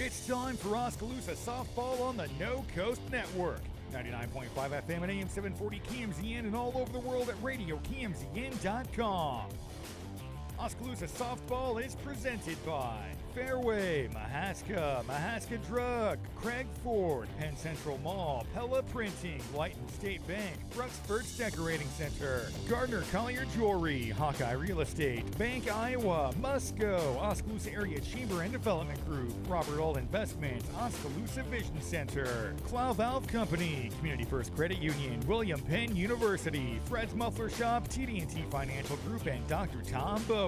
It's time for Oskaloosa softball on the No Coast Network. 99.5 FM and AM 740 KMZN and all over the world at RadioKMZN.com. Oskaloosa softball is presented by Fairway, Mahaska Drug, Craig Ford, Penn Central Mall, Pella Printing, Whiten State Bank, Bruxford's Decorating Center, Gardner Collier Jewelry, Hawkeye Real Estate, Bank Iowa, Musco, Oskaloosa Area Chamber and Development Group, Robert All Investments, Oskaloosa Vision Center, Clow Valve Company, Community First Credit Union, William Penn University, Fred's Muffler Shop, TD&T Financial Group, and Dr. Tom Bowie.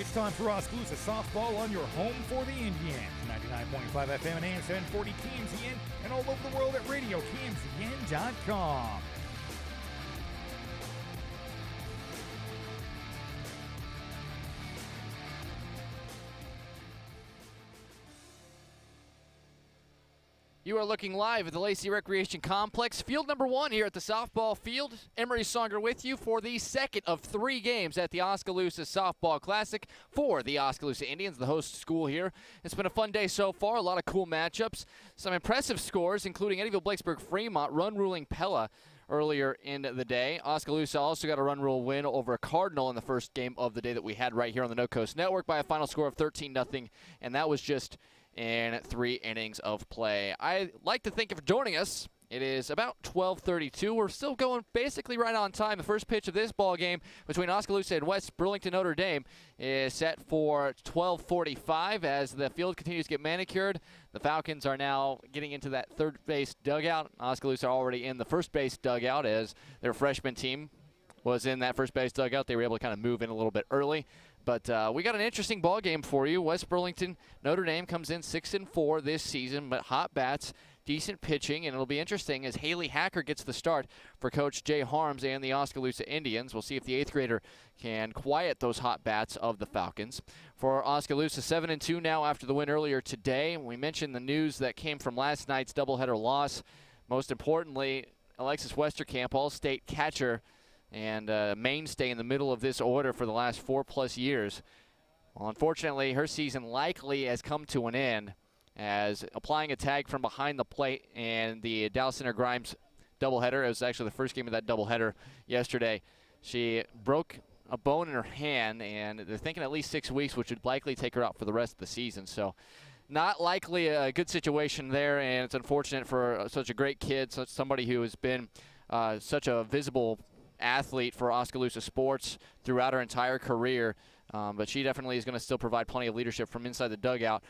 It's time for Oskaloosa softball on your home for the Indians. 99.5 FM and AM 740 KMZN and all over the world at RadioKMZN.com. You are looking live at the Lacey Recreation Complex, field number 1 here at the softball field. Emery Songer with you for the second of 3 games at the Oskaloosa Softball Classic for the Oskaloosa Indians, the host school here. It's been a fun day so far, a lot of cool matchups, some impressive scores, including Eddyville-Blacksburg-Fremont run-ruling Pella earlier in the day. Oskaloosa also got a run-rule win over Cardinal in the first game of the day that we had right here on the No Coast Network by a final score of 13-0, and that was just in 3 innings of play. I'd like to thank you for joining us. It is about 12:32. We're still going basically right on time. The first pitch of this ball game between Oskaloosa and West Burlington Notre Dame is set for 12:45 as the field continues to get manicured. The Falcons are now getting into that third base dugout. Oskaloosa already in the first base dugout as their freshman team was in that first base dugout. They were able to kind of move in a little bit early. But we got an interesting ball game for you. West Burlington Notre Dame comes in 6-4 this season, but hot bats, decent pitching, and it'll be interesting as Haley Hacker gets the start for Coach Jay Harms and the Oskaloosa Indians. We'll see if the 8th grader can quiet those hot bats of the Falcons. For Oskaloosa, 7-2 now after the win earlier today. We mentioned the news that came from last night's doubleheader loss. Most importantly, Alexis Westerkamp, All-State catcher, and a mainstay in the middle of this order for the last 4+ years. Well, unfortunately, her season likely has come to an end as applying a tag from behind the plate and the Dallas Center Grimes doubleheader. It was actually the first game of that doubleheader yesterday. She broke a bone in her hand, and they're thinking at least 6 weeks, which would likely take her out for the rest of the season. So not likely a good situation there, and it's unfortunate for such a great kid, somebody who has been such a visible athlete for Oskaloosa sports throughout her entire career, but she definitely is going to still provide plenty of leadership from inside the dugout.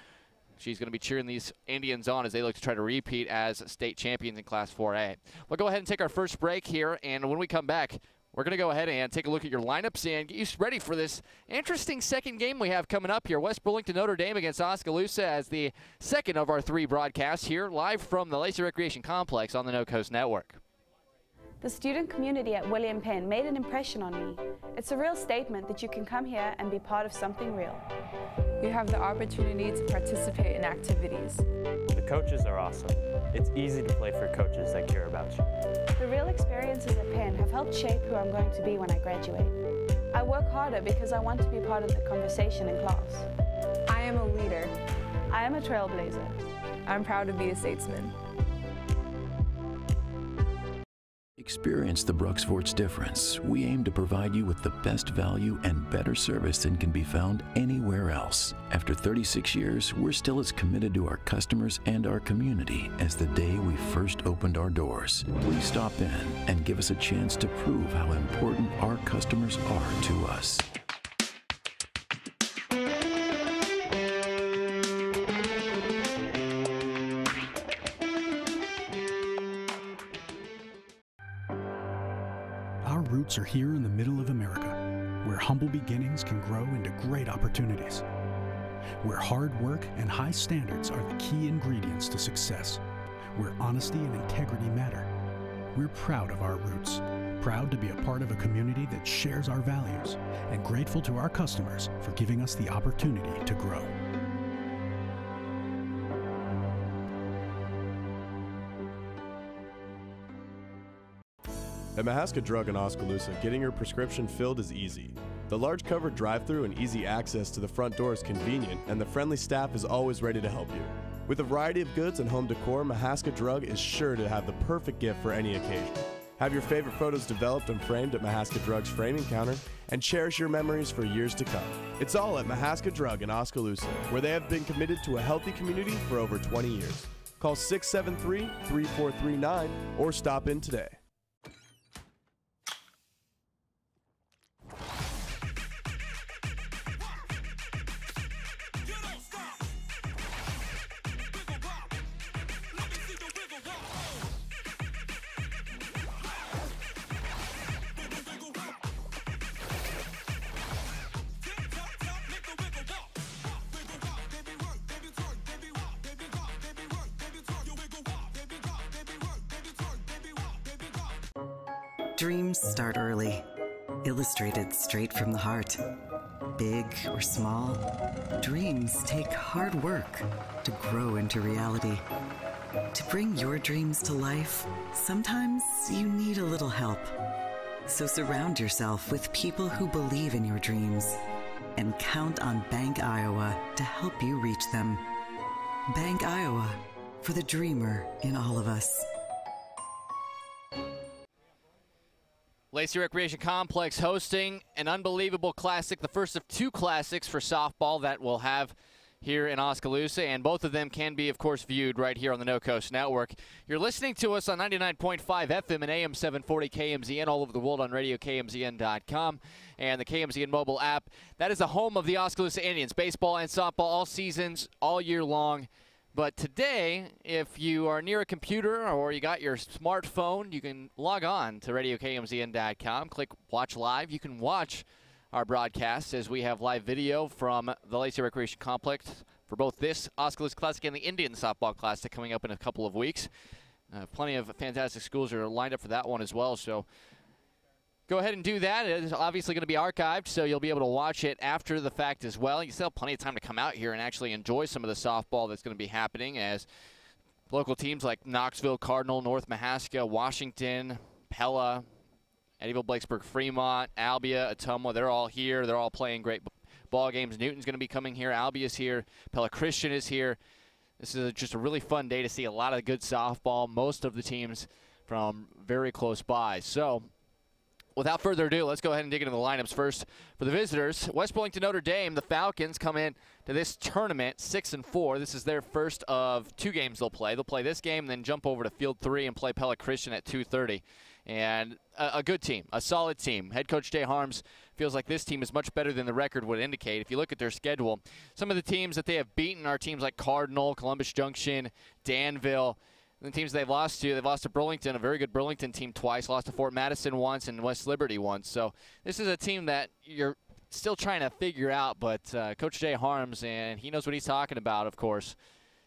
She's going to be cheering these Indians on as they look to try to repeat as state champions in Class 4A. We'll go ahead and take our first break here, and when we come back, we're going to go ahead and take a look at your lineups and get you ready for this interesting second game we have coming up here. West Burlington Notre Dame against Oskaloosa as the second of our 3 broadcasts here live from the Lacey Recreation Complex on the No Coast Network. The student community at William Penn made an impression on me. It's a real statement that you can come here and be part of something real. You have the opportunity to participate in activities. The coaches are awesome. It's easy to play for coaches that care about you. The real experiences at Penn have helped shape who I'm going to be when I graduate. I work harder because I want to be part of the conversation in class. I am a leader. I am a trailblazer. I'm proud to be a statesman. Experience the Bruxford's difference. We aim to provide you with the best value and better service than can be found anywhere else. After 36 years, we're still as committed to our customers and our community as the day we first opened our doors. Please stop in and give us a chance to prove how important our customers are to us. Our roots are here in the middle of America, where humble beginnings can grow into great opportunities, where hard work and high standards are the key ingredients to success, where honesty and integrity matter. We're proud of our roots, proud to be a part of a community that shares our values, and grateful to our customers for giving us the opportunity to grow. At Mahaska Drug in Oskaloosa, getting your prescription filled is easy. The large covered drive-thru and easy access to the front door is convenient, and the friendly staff is always ready to help you. With a variety of goods and home decor, Mahaska Drug is sure to have the perfect gift for any occasion. Have your favorite photos developed and framed at Mahaska Drug's framing counter, and cherish your memories for years to come. It's all at Mahaska Drug in Oskaloosa, where they have been committed to a healthy community for over 20 years. Call 673-3439 or stop in today. Dreams start early, illustrated straight from the heart. Big or small, dreams take hard work to grow into reality. To bring your dreams to life, sometimes you need a little help. So surround yourself with people who believe in your dreams and count on Bank Iowa to help you reach them. Bank Iowa, for the dreamer in all of us. Lacey Recreation Complex hosting an unbelievable classic, the first of two classics for softball that we'll have here in Oskaloosa, and both of them can be, of course, viewed right here on the No Coast Network. You're listening to us on 99.5 FM and AM 740 KMZN all over the world on radio KMZN.com and the KMZN mobile app. That is the home of the Oskaloosa Indians, baseball and softball all seasons, all year long. But today, if you are near a computer or you got your smartphone, you can log on to radiokmzn.com, click Watch Live. You can watch our broadcasts as we have live video from the Lacey Recreation Complex for both this Oskaloosa Classic and the Indian Softball Classic coming up in a couple of weeks. Plenty of fantastic schools are lined up for that one as well, so go ahead and do that. It is obviously going to be archived, so you'll be able to watch it after the fact as well. You still have plenty of time to come out here and actually enjoy some of the softball that's going to be happening as local teams like Knoxville, Cardinal, North Mahaska, Washington, Pella, Eddyville, Blakesburg, Fremont, Albia, Ottumwa, they're all here. They're all playing great ball games. Newton's going to be coming here. Albia's here. Pella Christian is here. This is just a really fun day to see a lot of good softball, most of the teams from very close by. So, without further ado, let's go ahead and dig into the lineups first. For the visitors, West Burlington Notre Dame, the Falcons come in to this tournament 6-4. This is their first of two games they'll play. They'll play this game, then jump over to Field 3 and play Pella Christian at 2:30. And a good team, a solid team. Head coach Jay Harms feels like this team is much better than the record would indicate. If you look at their schedule, some of the teams that they have beaten are teams like Cardinal, Columbus Junction, Danville. The teams they've lost to Burlington, a very good Burlington team twice, lost to Fort Madison once and West Liberty once. So this is a team that you're still trying to figure out, but Coach Jay Harms, and he knows what he's talking about, of course.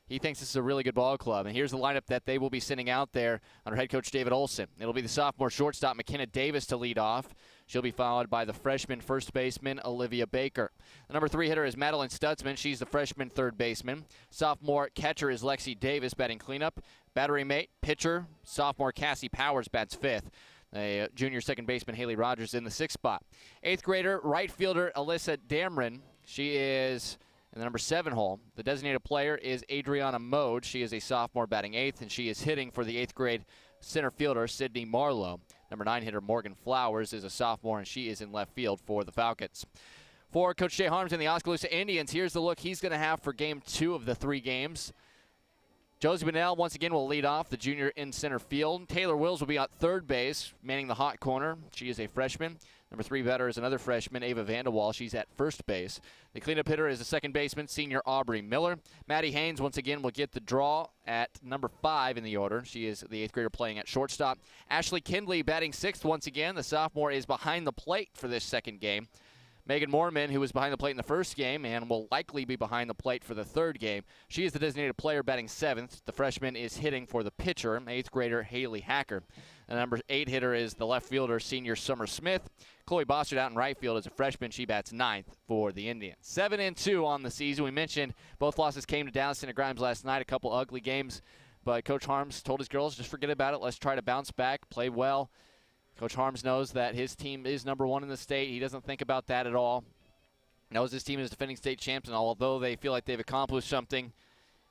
He thinks this is a really good ball club. And here's the lineup that they will be sending out there under head coach David Olson. It'll be the sophomore shortstop McKenna Davis to lead off. She'll be followed by the freshman first baseman Olivia Baker. The number 3 hitter is Madeline Stutzman. She's the freshman third baseman. Sophomore catcher is Lexi Davis batting cleanup. Battery mate, pitcher, sophomore Cassie Powers bats fifth. Junior second baseman Haley Rogers in the 6th spot. 8th grader right fielder Alyssa Damron. She is in the number 7 hole. The designated player is Adriana Mode. She is a sophomore batting 8th, and she is hitting for the 8th grade center fielder Sydney Marlowe. Number 9 hitter Morgan Flowers is a sophomore, and she is in left field for the Falcons. For Coach Jay Harms and the Oskaloosa Indians, here's the look he's going to have for Game 2 of the 3 games. Josie Bunnell once again will lead off, the junior in center field. Taylor Wills will be at third base, manning the hot corner. She is a freshman. Number 3 batter is another freshman, Ava Vanderwall. She's at first base. The cleanup hitter is the second baseman, senior Aubrey Miller. Maddie Haynes once again will get the draw at number 5 in the order. She is the 8th grader playing at shortstop. Ashley Kindley batting 6th once again. The sophomore is behind the plate for this second game. Megan Moorman, who was behind the plate in the first game and will likely be behind the plate for the third game. She is the designated player batting 7th. The freshman is hitting for the pitcher, 8th grader Haley Hacker. The number 8 hitter is the left fielder, senior Summer Smith. Chloe Bossard out in right field as a freshman. She bats 9th for the Indians. 7-2 on the season. We mentioned both losses came to Dallas St. Grimes last night, a couple ugly games. But Coach Harms told his girls, just forget about it. Let's try to bounce back, play well. Coach Harms knows that his team is number one in the state. He doesn't think about that at all. Knows his team is defending state champs, and although they feel like they've accomplished something,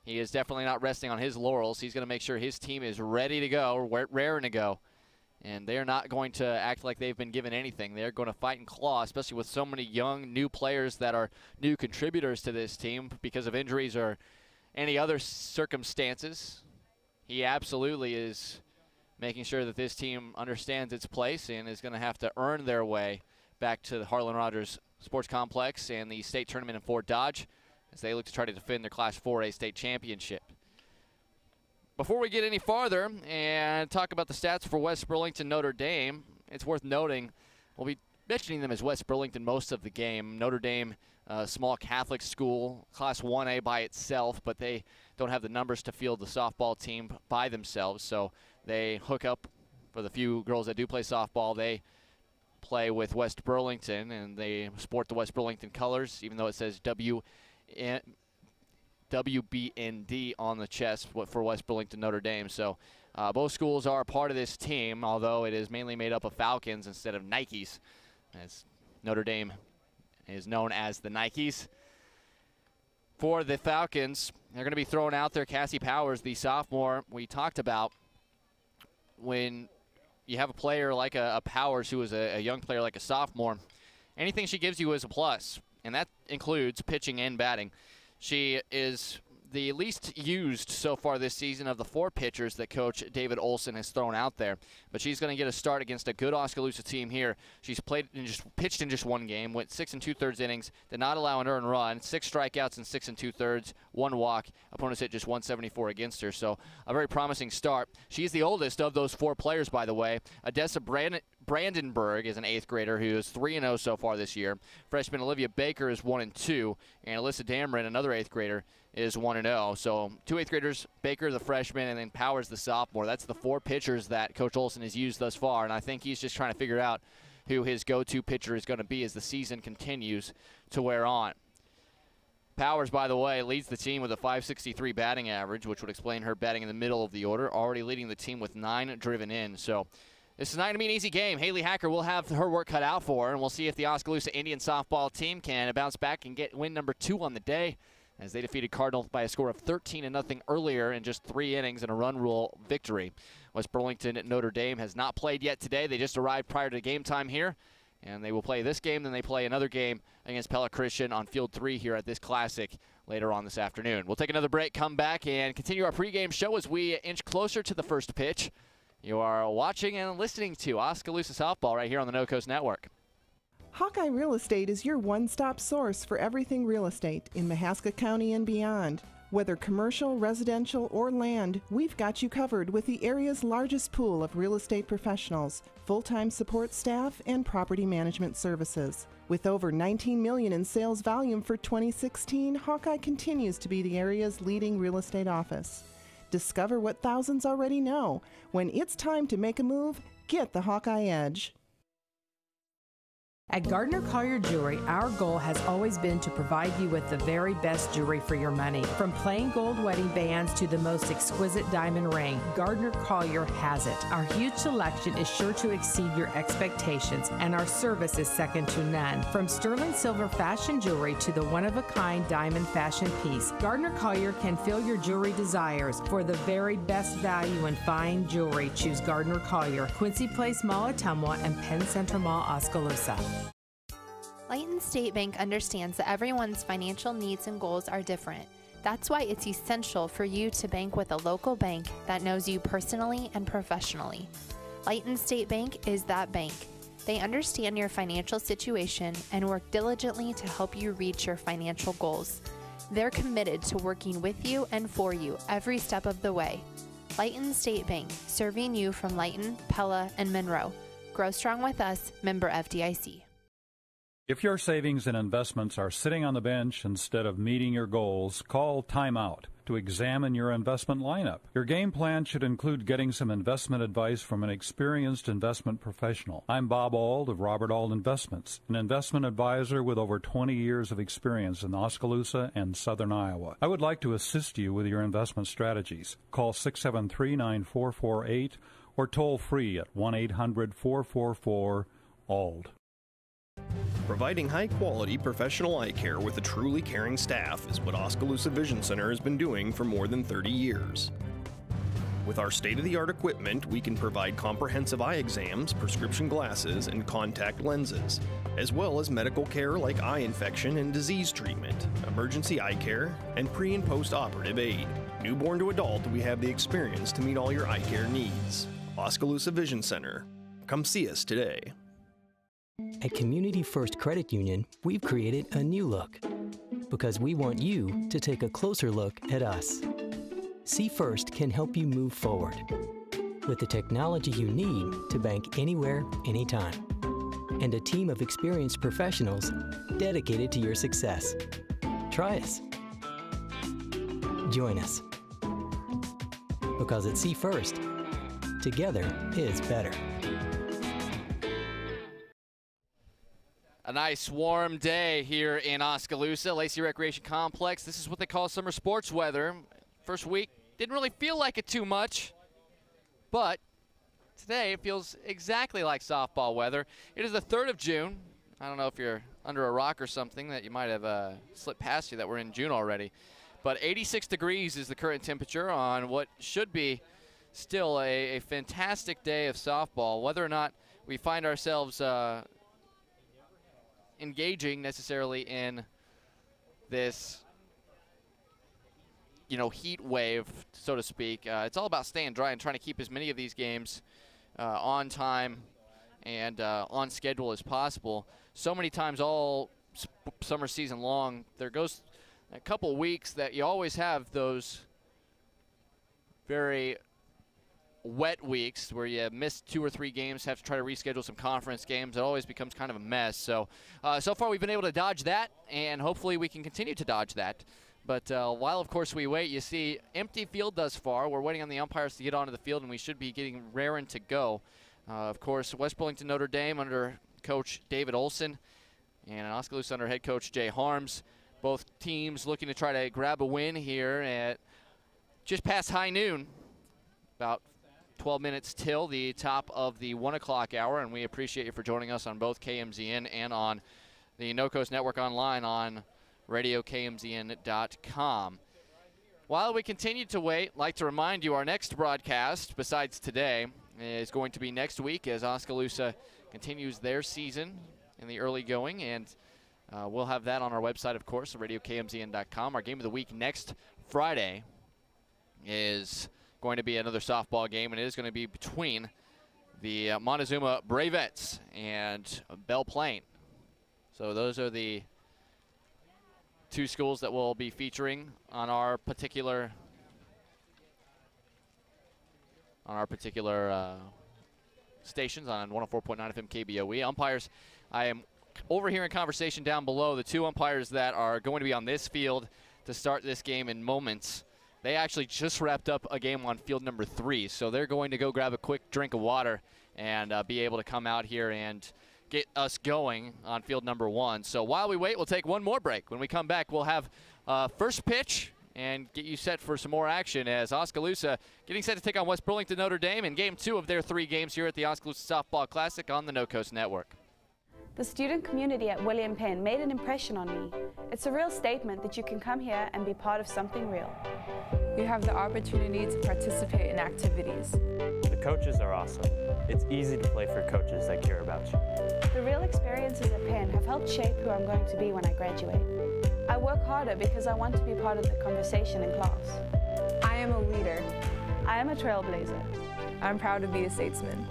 he is definitely not resting on his laurels. He's going to make sure his team is ready to go, or raring to go. And they're not going to act like they've been given anything. They're going to fight and claw, especially with so many young, new players that are new contributors to this team because of injuries or any other circumstances. He absolutely is making sure that this team understands its place and is going to have to earn their way back to the Harlan Rogers Sports Complex and the state tournament in Fort Dodge as they look to try to defend their Class 4A state championship. Before we get any farther and talk about the stats for West Burlington Notre Dame, it's worth noting we'll be mentioning them as West Burlington most of the game. Notre Dame, a small Catholic school, Class 1A by itself, but they don't have the numbers to field the softball team by themselves, so they hook up for the few girls that do play softball. They play with West Burlington, and they sport the West Burlington colors, even though it says WBND on the chest for West Burlington Notre Dame. So both schools are a part of this team, although it is mainly made up of Falcons instead of Nikes, as Notre Dame is known as the Nikes. For the Falcons, they're going to be throwing out there Cassie Powers, the sophomore we talked about. When you have a player like a Powers, who is a young player like a sophomore, anything she gives you is a plus, and that includes pitching and batting. She is the least used so far this season of the 4 pitchers that Coach David Olson has thrown out there. But she's going to get a start against a good Oskaloosa team here. She's pitched in just 1 game, went 6 2/3 innings, did not allow an earned run, 6 strikeouts and 6 2/3, 1 walk. Opponents hit just 174 against her, so a very promising start. She's the oldest of those 4 players, by the way. Odessa Brandenburg is an 8th grader who is 3-0 so far this year. Freshman Olivia Baker is 1-2, and Alyssa Dameron, another 8th grader, is 1-0. So 2 8th graders, Baker the freshman, and then Powers the sophomore. That's the 4 pitchers that Coach Olson has used thus far, and I think he's just trying to figure out who his go-to pitcher is going to be as the season continues to wear on. Powers, by the way, leads the team with a .563 batting average, which would explain her batting in the middle of the order, already leading the team with 9 driven in. So this is not going to be an easy game. Haley Hacker will have her work cut out for her, and we'll see if the Oskaloosa Indian softball team can bounce back and get win number 2 on the day, as they defeated Cardinal by a score of 13-0 earlier in just 3 innings in a run rule victory. West Burlington at Notre Dame has not played yet today. They just arrived prior to game time here, and they will play this game, then they play another game against Pella Christian on Field 3 here at this Classic later on this afternoon. We'll take another break, come back, and continue our pregame show as we inch closer to the first pitch. You are watching and listening to Oskaloosa Softball right here on the No Coast Network. Hawkeye Real Estate is your one-stop source for everything real estate in Mahaska County and beyond. Whether commercial, residential, or land, we've got you covered with the area's largest pool of real estate professionals, full-time support staff, and property management services. With over $19 million in sales volume for 2016, Hawkeye continues to be the area's leading real estate office. Discover what thousands already know. When it's time to make a move, get the Hawkeye Edge. At Gardner Collier Jewelry, our goal has always been to provide you with the very best jewelry for your money. From plain gold wedding bands to the most exquisite diamond ring, Gardner Collier has it. Our huge selection is sure to exceed your expectations, and our service is second to none. From sterling silver fashion jewelry to the one-of-a-kind diamond fashion piece, Gardner Collier can fill your jewelry desires. For the very best value in fine jewelry, choose Gardner Collier, Quincy Place Mall, Ottumwa, and Penn Center Mall, Oskaloosa. Layton State Bank understands that everyone's financial needs and goals are different. That's why it's essential for you to bank with a local bank that knows you personally and professionally. Layton State Bank is that bank. They understand your financial situation and work diligently to help you reach your financial goals. They're committed to working with you and for you every step of the way. Layton State Bank, serving you from Layton, Pella, and Monroe. Grow strong with us, member FDIC. If your savings and investments are sitting on the bench instead of meeting your goals, call Time Out to examine your investment lineup. Your game plan should include getting some investment advice from an experienced investment professional. I'm Bob Auld of Robert Auld Investments, an investment advisor with over 20 years of experience in Oskaloosa and southern Iowa. I would like to assist you with your investment strategies. Call 673-9448 or toll free at 1-800-444-ALD. Providing high-quality professional eye care with a truly caring staff is what Oskaloosa Vision Center has been doing for more than 30 years. With our state-of-the-art equipment, we can provide comprehensive eye exams, prescription glasses, and contact lenses, as well as medical care like eye infection and disease treatment, emergency eye care, and pre- and post-operative aid. Newborn to adult, we have the experience to meet all your eye care needs. Oskaloosa Vision Center. Come see us today. At Community First Credit Union, we've created a new look because we want you to take a closer look at us. See First can help you move forward with the technology you need to bank anywhere, anytime, and a team of experienced professionals dedicated to your success. Try us. Join us. Because at See First, together is better. A nice warm day here in Oskaloosa, Lacey Recreation Complex. This is what they call summer sports weather. First week, didn't really feel like it too much, but today it feels exactly like softball weather. It is the 3rd of June. I don't know if you're under a rock or something that you might have slipped past you that we're in June already. But 86 degrees is the current temperature on what should be still a fantastic day of softball. Whether or not we find ourselves engaging necessarily in this, heat wave, so to speak. It's all about staying dry and trying to keep as many of these games on time and on schedule as possible. So many times all summer season long, there goes a couple weeks that you always have those very wet weeks where you miss 2 or 3 games, have to try to reschedule some conference games. It always becomes kind of a mess. So far we've been able to dodge that, and hopefully we can continue to dodge that. But while, of course, we wait, you see empty field thus far. We're waiting on the umpires to get onto the field, and we should be getting raring to go. Of course, West Burlington Notre Dame under Coach David Olson and Oskaloosa under head coach Jay Harms. Both teams looking to try to grab a win here at just past high noon, about 12 minutes till the top of the 1 o'clock hour, and we appreciate you for joining us on both KMZN and on the No Coast Network online on RadioKMZN.com. While we continue to wait, I'd like to remind you our next broadcast, besides today, is going to be next week as Oskaloosa continues their season in the early going, and we'll have that on our website, of course, RadioKMZN.com. Our game of the week next Friday is going to be another softball game, and it is going to be between the Montezuma Bravettes and Belle Plaine. So those are the 2 schools that will be featuring on our particular stations on 104.9 FM KBOE. Umpires, I am overhearing conversation down below. The 2 umpires that are going to be on this field to start this game in moments, they actually just wrapped up a game on field number 3, so they're going to go grab a quick drink of water and be able to come out here and get us going on field number 1. So while we wait, we'll take one more break. When we come back, we'll have first pitch and get you set for some more action as Oskaloosa getting set to take on West Burlington Notre Dame in game 2 of their 3 games here at the Oskaloosa Softball Classic on the No Coast Network. The student community at William Penn made an impression on me. It's a real statement that you can come here and be part of something real. You have the opportunity to participate in activities. The coaches are awesome. It's easy to play for coaches that care about you. The real experiences at Penn have helped shape who I'm going to be when I graduate. I work harder because I want to be part of the conversation in class. I am a leader. I am a trailblazer. I'm proud to be a statesman.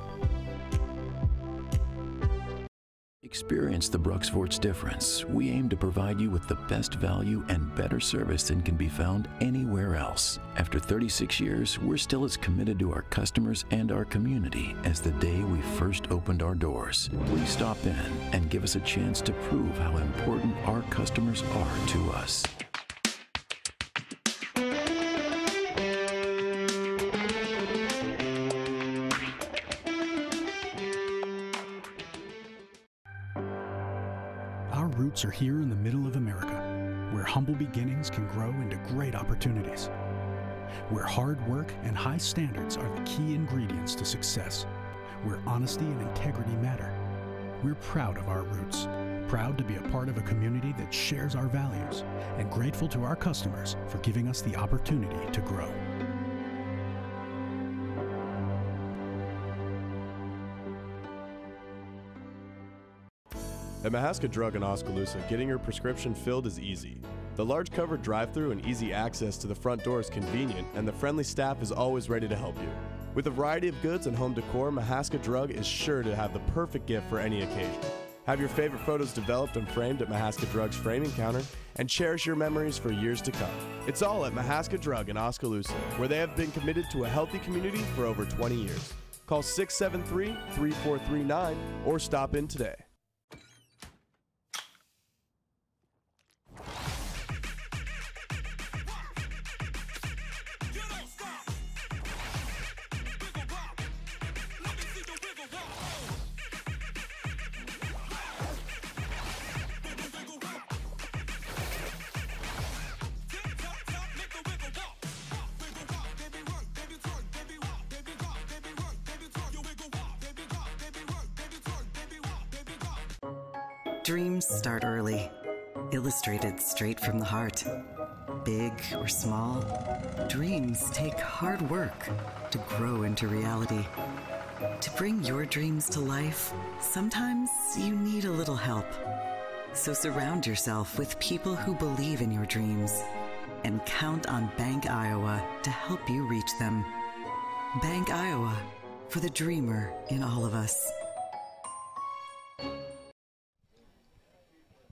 Experience the Bruxvort's difference. We aim to provide you with the best value and better service than can be found anywhere else. After 36 years, we're still as committed to our customers and our community as the day we first opened our doors. Please stop in and give us a chance to prove how important our customers are to us. Our roots are here in the middle of America, where humble beginnings can grow into great opportunities, where hard work and high standards are the key ingredients to success, where honesty and integrity matter. We're proud of our roots, proud to be a part of a community that shares our values, and grateful to our customers for giving us the opportunity to grow. At Mahaska Drug in Oskaloosa, getting your prescription filled is easy. The large covered drive-thru and easy access to the front door is convenient, and the friendly staff is always ready to help you. With a variety of goods and home decor, Mahaska Drug is sure to have the perfect gift for any occasion. Have your favorite photos developed and framed at Mahaska Drug's framing counter, and cherish your memories for years to come. It's all at Mahaska Drug in Oskaloosa, where they have been committed to a healthy community for over 20 years. Call 673-3439 or stop in today. Dreams start early, illustrated straight from the heart. Big or small, dreams take hard work to grow into reality. To bring your dreams to life, sometimes you need a little help. So surround yourself with people who believe in your dreams and count on Bank Iowa to help you reach them. Bank Iowa, for the dreamer in all of us.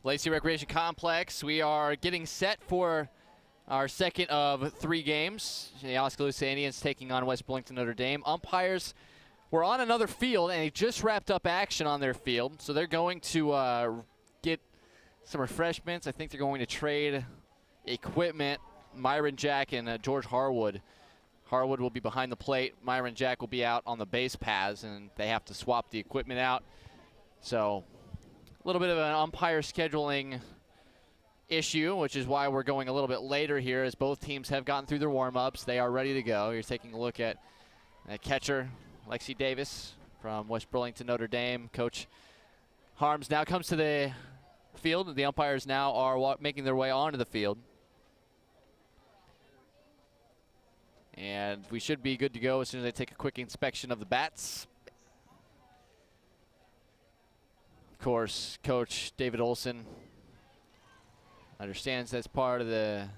Lacey Recreation Complex, we are getting set for our second of 3 games. The Oskaloosa Indians taking on West Burlington Notre Dame. Umpires were on another field, and they just wrapped up action on their field. So they're going to get some refreshments. I think they're going to trade equipment. Myron Jack and George Harwood. Harwood will be behind the plate. Myron Jack will be out on the base paths, and they have to swap the equipment out. So a little bit of an umpire scheduling issue, which is why we're going a little bit later here, as both teams have gotten through their warm-ups. They are ready to go. You're taking a look at catcher Lexi Davis from West Burlington Notre Dame. Coach Harms now comes to the field. The umpires now are making their way onto the field. And we should be good to go as soon as they take a quick inspection of the bats. Of course, Coach David Olson understands that's part of the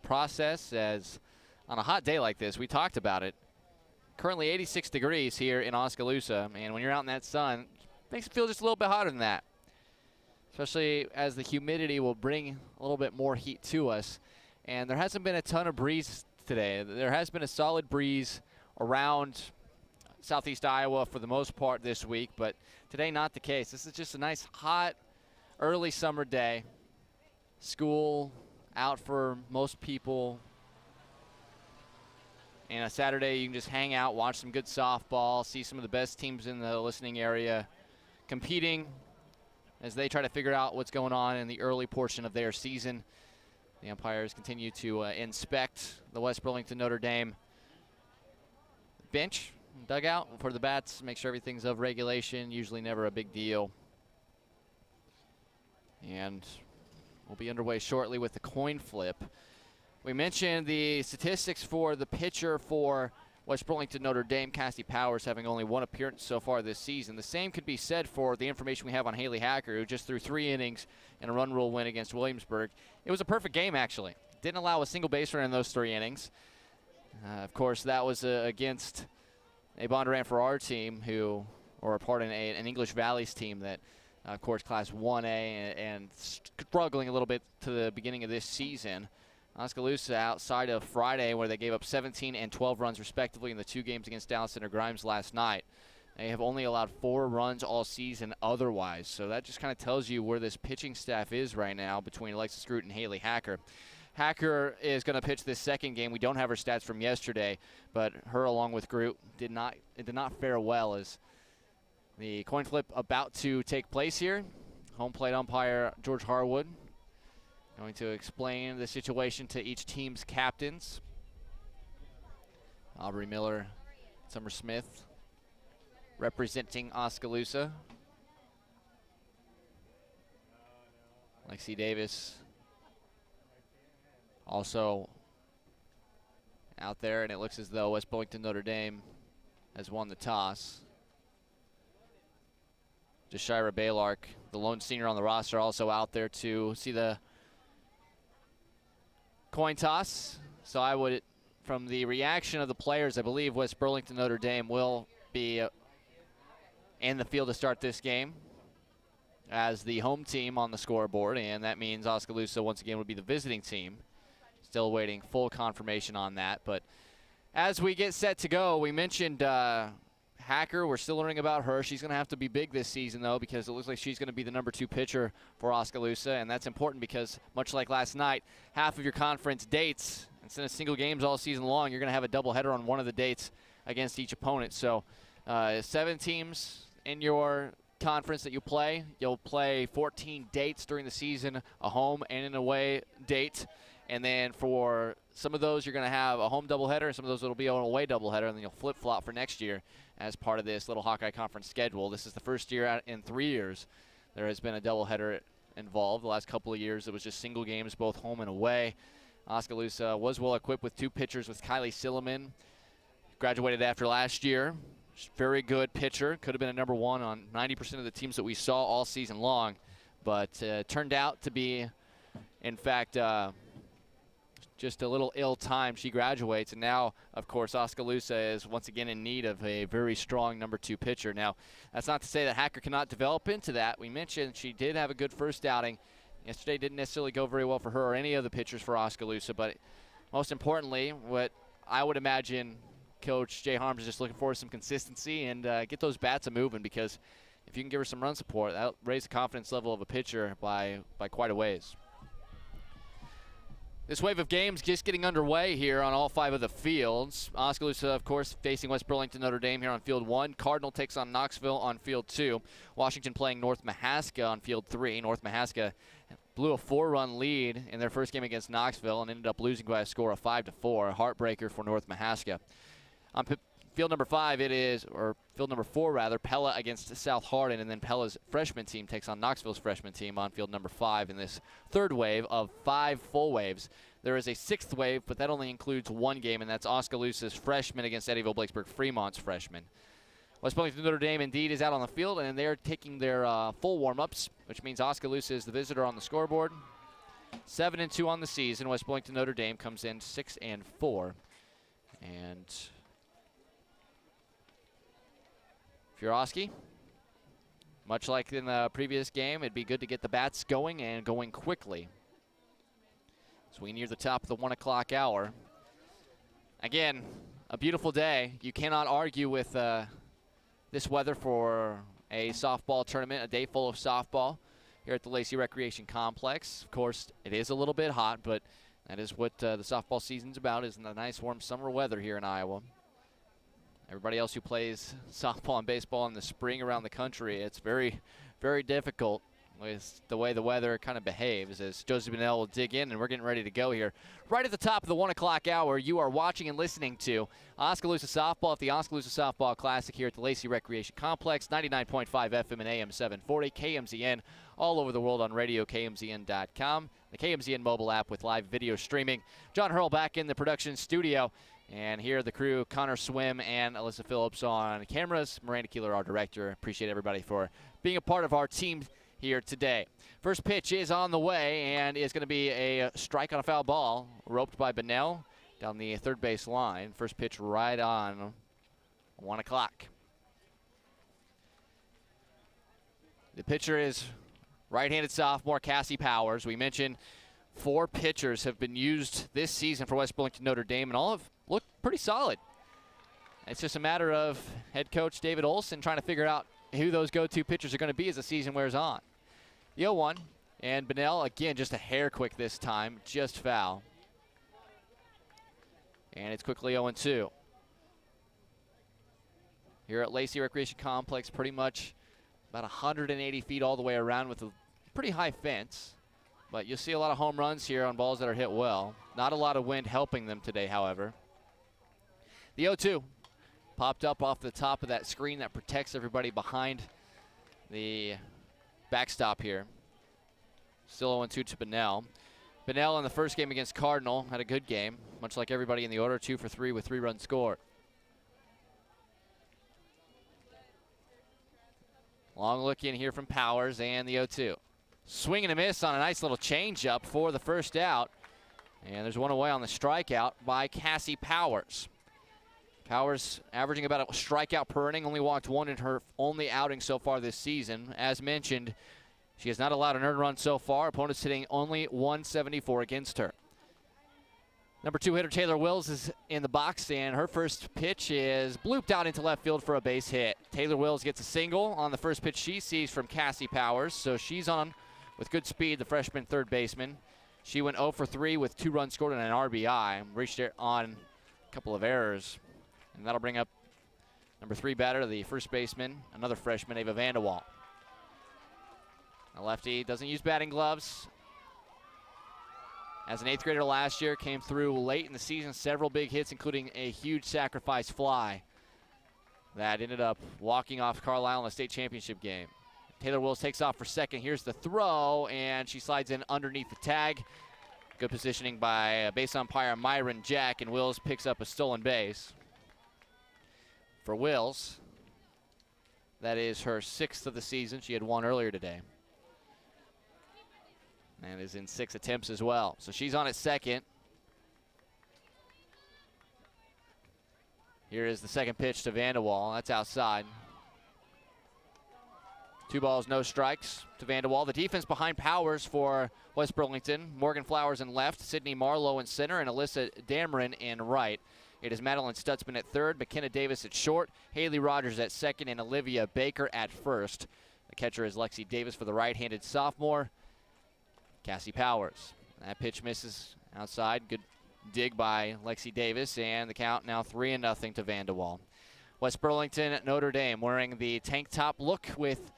process, as on a hot day like this, we talked about it. Currently 86 degrees here in Oskaloosa, and when you're out in that sun, it makes it feel just a little bit hotter than that. Especially as the humidity will bring a little bit more heat to us. And there hasn't been a ton of breeze today. There has been a solid breeze around southeast Iowa for the most part this week, but today not the case. This is just a nice hot early summer day. School out for most people, and a Saturday you can just hang out, watch some good softball, see some of the best teams in the listening area competing as they try to figure out what's going on in the early portion of their season. The umpires continue to inspect the West Burlington Notre Dame bench, dugout for the bats, make sure everything's of regulation, usually never a big deal. And we'll be underway shortly with the coin flip. We mentioned the statistics for the pitcher for West Burlington Notre Dame, Cassie Powers, having only 1 appearance so far this season. The same could be said for the information we have on Haley Hacker, who just threw 3 innings in a run rule win against Williamsburg. It was a perfect game, actually. Didn't allow a single base run in those 3 innings. Of course, that was against a Bondurant for our team, an English Valley's team that, of course, Class 1A and struggling a little bit to the beginning of this season. Oskaloosa, outside of Friday, where they gave up 17 and 12 runs respectively in the 2 games against Dallas Center Grimes last night, they have only allowed 4 runs all season otherwise. So that just kind of tells you where this pitching staff is right now between Alexis Groot and Haley Hacker. Hacker is going to pitch this second game. We don't have her stats from yesterday, but her along with Groot did not fare well, as the coin flip about to take place here. Home plate umpire George Harwood going to explain the situation to each team's captains. Aubrey Miller, Summer Smith representing Oskaloosa. Lexi Davis also out there, and it looks as though West Burlington Notre Dame has won the toss. Jashira Baylark, the lone senior on the roster, also out there to see the coin toss. So I would, from the reaction of the players, I believe West Burlington Notre Dame will be in the field to start this game as the home team on the scoreboard, and that means Oskaloosa once again would be the visiting team. Still waiting full confirmation on that, but as we get set to go, we mentioned Hacker. We're still learning about her. She's going to have to be big this season, though, because it looks like she's going to be the #2 pitcher for Oskaloosa, and that's important because, much like last night, half of your conference dates, instead of single games all season long, you're going to have a doubleheader on one of the dates against each opponent. So 7 teams in your conference that you play. You'll play 14 dates during the season, a home and an away date. And then for some of those, you're going to have a home doubleheader, and some of those will be an away doubleheader, and then you'll flip-flop for next year as part of this little Hawkeye Conference schedule. This is the first year in 3 years there has been a doubleheader involved. The last couple of years, it was just single games, both home and away. Oskaloosa was well-equipped with 2 pitchers with Kylie Silliman, graduated after last year. Very good pitcher. Could have been a #1 on 90% of the teams that we saw all season long, but turned out to be, in fact, just a little ill-timed. She graduates, and now, of course, Oskaloosa is once again in need of a very strong #2 pitcher. Now, that's not to say that Hacker cannot develop into that. We mentioned she did have a good first outing. Yesterday didn't necessarily go very well for her or any of the pitchers for Oskaloosa, but most importantly, what I would imagine Coach Jay Harms is just looking for some consistency and get those bats a-moving, because if you can give her some run support, that'll raise the confidence level of a pitcher by quite a ways. This wave of games just getting underway here on all 5 of the fields. Oskaloosa, of course, facing West Burlington Notre Dame here on field 1. Cardinal takes on Knoxville on field 2. Washington playing North Mahaska on field 3. North Mahaska blew a 4-run lead in their first game against Knoxville and ended up losing by a score of 5-4. A heartbreaker for North Mahaska. On field number 5, it is, or field number 4 rather, Pella against South Hardin, and then Pella's freshman team takes on Knoxville's freshman team on field number 5 in this third wave of 5 full waves. There is a 6th wave, but that only includes 1 game, and that's Oskaloosa's freshman against Eddyville-Blacksburg Fremont's freshman. West Burlington Notre Dame indeed is out on the field, and they're taking their full warm-ups, which means Oskaloosa is the visitor on the scoreboard. 7-2 on the season. West Burlington Notre Dame comes in 6-4, and if you're Oski, much like in the previous game, it'd be good to get the bats going and going quickly. So we near the top of the 1 o'clock hour. Again, a beautiful day. You cannot argue with this weather for a softball tournament, a day full of softball here at the Lacey Recreation Complex. Of course, it is a little bit hot, but that is what the softball season's about, is the nice warm summer weather here in Iowa. Everybody else who plays softball and baseball in the spring around the country, it's very, very difficult with the way the weather kind of behaves, as Josie Bennell will dig in, and we're getting ready to go here. Right at the top of the 1 o'clock hour, you are watching and listening to Oskaloosa Softball at the Oskaloosa Softball Classic here at the Lacey Recreation Complex, 99.5 FM and AM 740, KMZN, all over the world on radio, KMZN.com, the KMZN mobile app with live video streaming. John Hurl back in the production studio. And here are the crew, Connor Swim and Alyssa Phillips on cameras. Miranda Keeler, our director. Appreciate everybody for being a part of our team here today. First pitch is on the way, and it's going to be a strike on a foul ball, roped by Bennell down the third base line. First pitch right on 1 o'clock. The pitcher is right-handed sophomore Cassie Powers. We mentioned 4 pitchers have been used this season for West Burlington Notre Dame, and all have looked pretty solid. It's just a matter of head coach David Olson trying to figure out who those go-to pitchers are going to be as the season wears on. The 0-1, and Bennell, again, just a hair quick this time, just foul. And it's quickly 0-2. Here at Lacey Recreation Complex, pretty much about 180 feet all the way around with a pretty high fence. But you'll see a lot of home runs here on balls that are hit well. Not a lot of wind helping them today, however. The 0-2 popped up off the top of that screen that protects everybody behind the backstop here. Still 0-2 to Bunnell. Bunnell in the first game against Cardinal had a good game, much like everybody in the order, 2 for 3 with 3-run score. Long look in here from Powers and the 0-2. Swing and a miss on a nice little changeup for the first out. And there's one away on the strikeout by Cassie Powers. Powers averaging about a strikeout per inning, only walked one in her only outing so far this season. As mentioned, she has not allowed an earned run so far. Opponents hitting only 174 against her. Number 2 hitter Taylor Wills is in the box, and her first pitch is blooped out into left field for a base hit. Taylor Wills gets a single on the first pitch she sees from Cassie Powers, so she's on with good speed, the freshman third baseman. She went 0 for 3 with 2 runs scored and an RBI. Reached it on a couple of errors. And that'll bring up number 3 batter, the first baseman, another freshman, Ava Vanderwall. A lefty doesn't use batting gloves. As an 8th grader last year, came through late in the season, several big hits, including a huge sacrifice fly that ended up walking off Carlisle in the state championship game. Taylor Wills takes off for second. Here's the throw, and she slides in underneath the tag. Good positioning by base umpire Myron Jack, and Wills picks up a stolen base. For Wills, that is her 6th of the season. She had 1 earlier today. And is in 6 attempts as well. So she's on at second. Here is the second pitch to Vanderwall. That's outside. 2 balls, no strikes to Vanderwall. The defense behind Powers for West Burlington. Morgan Flowers in left, Sydney Marlowe in center, and Alyssa Dameron in right. It is Madeline Stutzman at third, McKenna Davis at short, Haley Rogers at second, and Olivia Baker at first. The catcher is Lexi Davis for the right-handed sophomore, Cassie Powers. That pitch misses outside. Good dig by Lexi Davis, and the count now 3-0 to Vanderwall. West Burlington, Notre Dame, wearing the tank top look with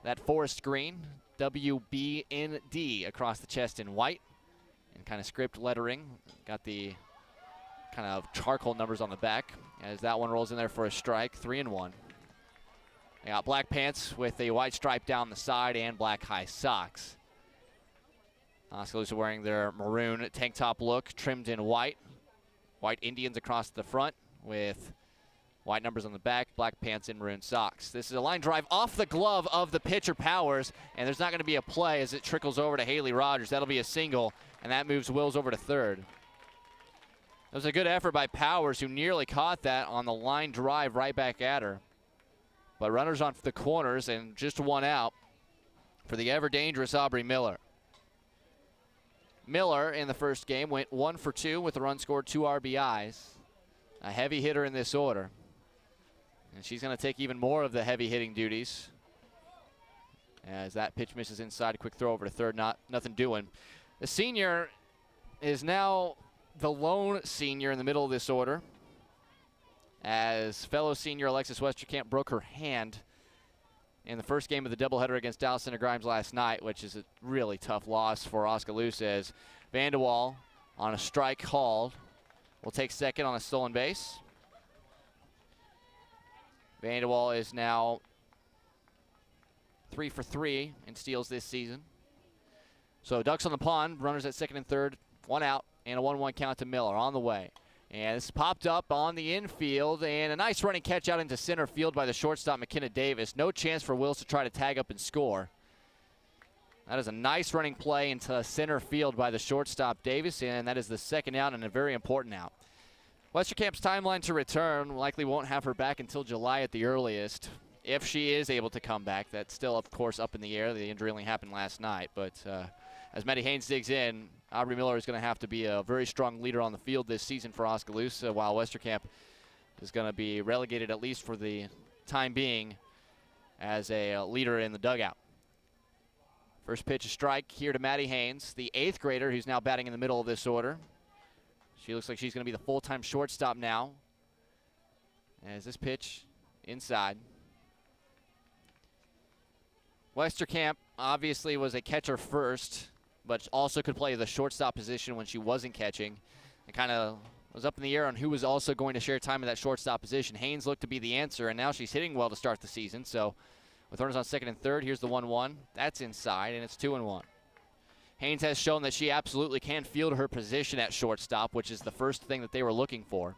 that forest green, WBND across the chest in white, and kind of script lettering. Got the kind of charcoal numbers on the back as that one rolls in there for a strike. 3-1. They got black pants with a white stripe down the side and black high socks. Oskaloosa wearing their maroon tank top look, trimmed in white. White Indians across the front with white numbers on the back, black pants and maroon socks. This is a line drive off the glove of the pitcher Powers, and there's not going to be a play as it trickles over to Haley Rogers. That'll be a single, and that moves Wills over to third. That was a good effort by Powers, who nearly caught that on the line drive right back at her. But runners on the corners and just 1 out for the ever-dangerous Aubrey Miller. Miller in the first game went 1 for 2 with a run scored, 2 RBIs. A heavy hitter in this order. And she's going to take even more of the heavy hitting duties. As that pitch misses inside, a quick throw over to third, nothing doing. The senior is now the lone senior in the middle of this order, as fellow senior Alexis Westerkamp broke her hand in the first game of the doubleheader against Dallas Center Grimes last night, which is a really tough loss for Oskaloosa, as Vanderwall on a strike hauled will take second on a stolen base. Vanderwall is now 3 for 3 in steals this season. So ducks on the pond, runners at second and third, 1 out, and a 1-1 count to Miller on the way. And this popped up on the infield, and a nice running catch out into center field by the shortstop, McKenna Davis. No chance for Wills to try to tag up and score. That is a nice running play into center field by the shortstop, Davis, and that is the second out and a very important out. Westerkamp's timeline to return likely won't have her back until July at the earliest. If she is able to come back, that's still, of course, up in the air. The injury only happened last night, but as Maddie Haynes digs in, Aubrey Miller is going to have to be a very strong leader on the field this season for Oskaloosa, while Westerkamp is going to be relegated, at least for the time being, as a leader in the dugout. First pitch, a strike here to Maddie Haynes, the 8th grader who's now batting in the middle of this order. She looks like she's going to be the full-time shortstop now. As this pitch inside. Westerkamp obviously was a catcher first, but also could play the shortstop position when she wasn't catching, and kind of was up in the air on who was also going to share time in that shortstop position. Haynes looked to be the answer, and now she's hitting well to start the season. So with runners on second and third, here's the 1-1. That's inside, and it's 2-1. Haynes has shown that she absolutely can field her position at shortstop, which is the first thing that they were looking for.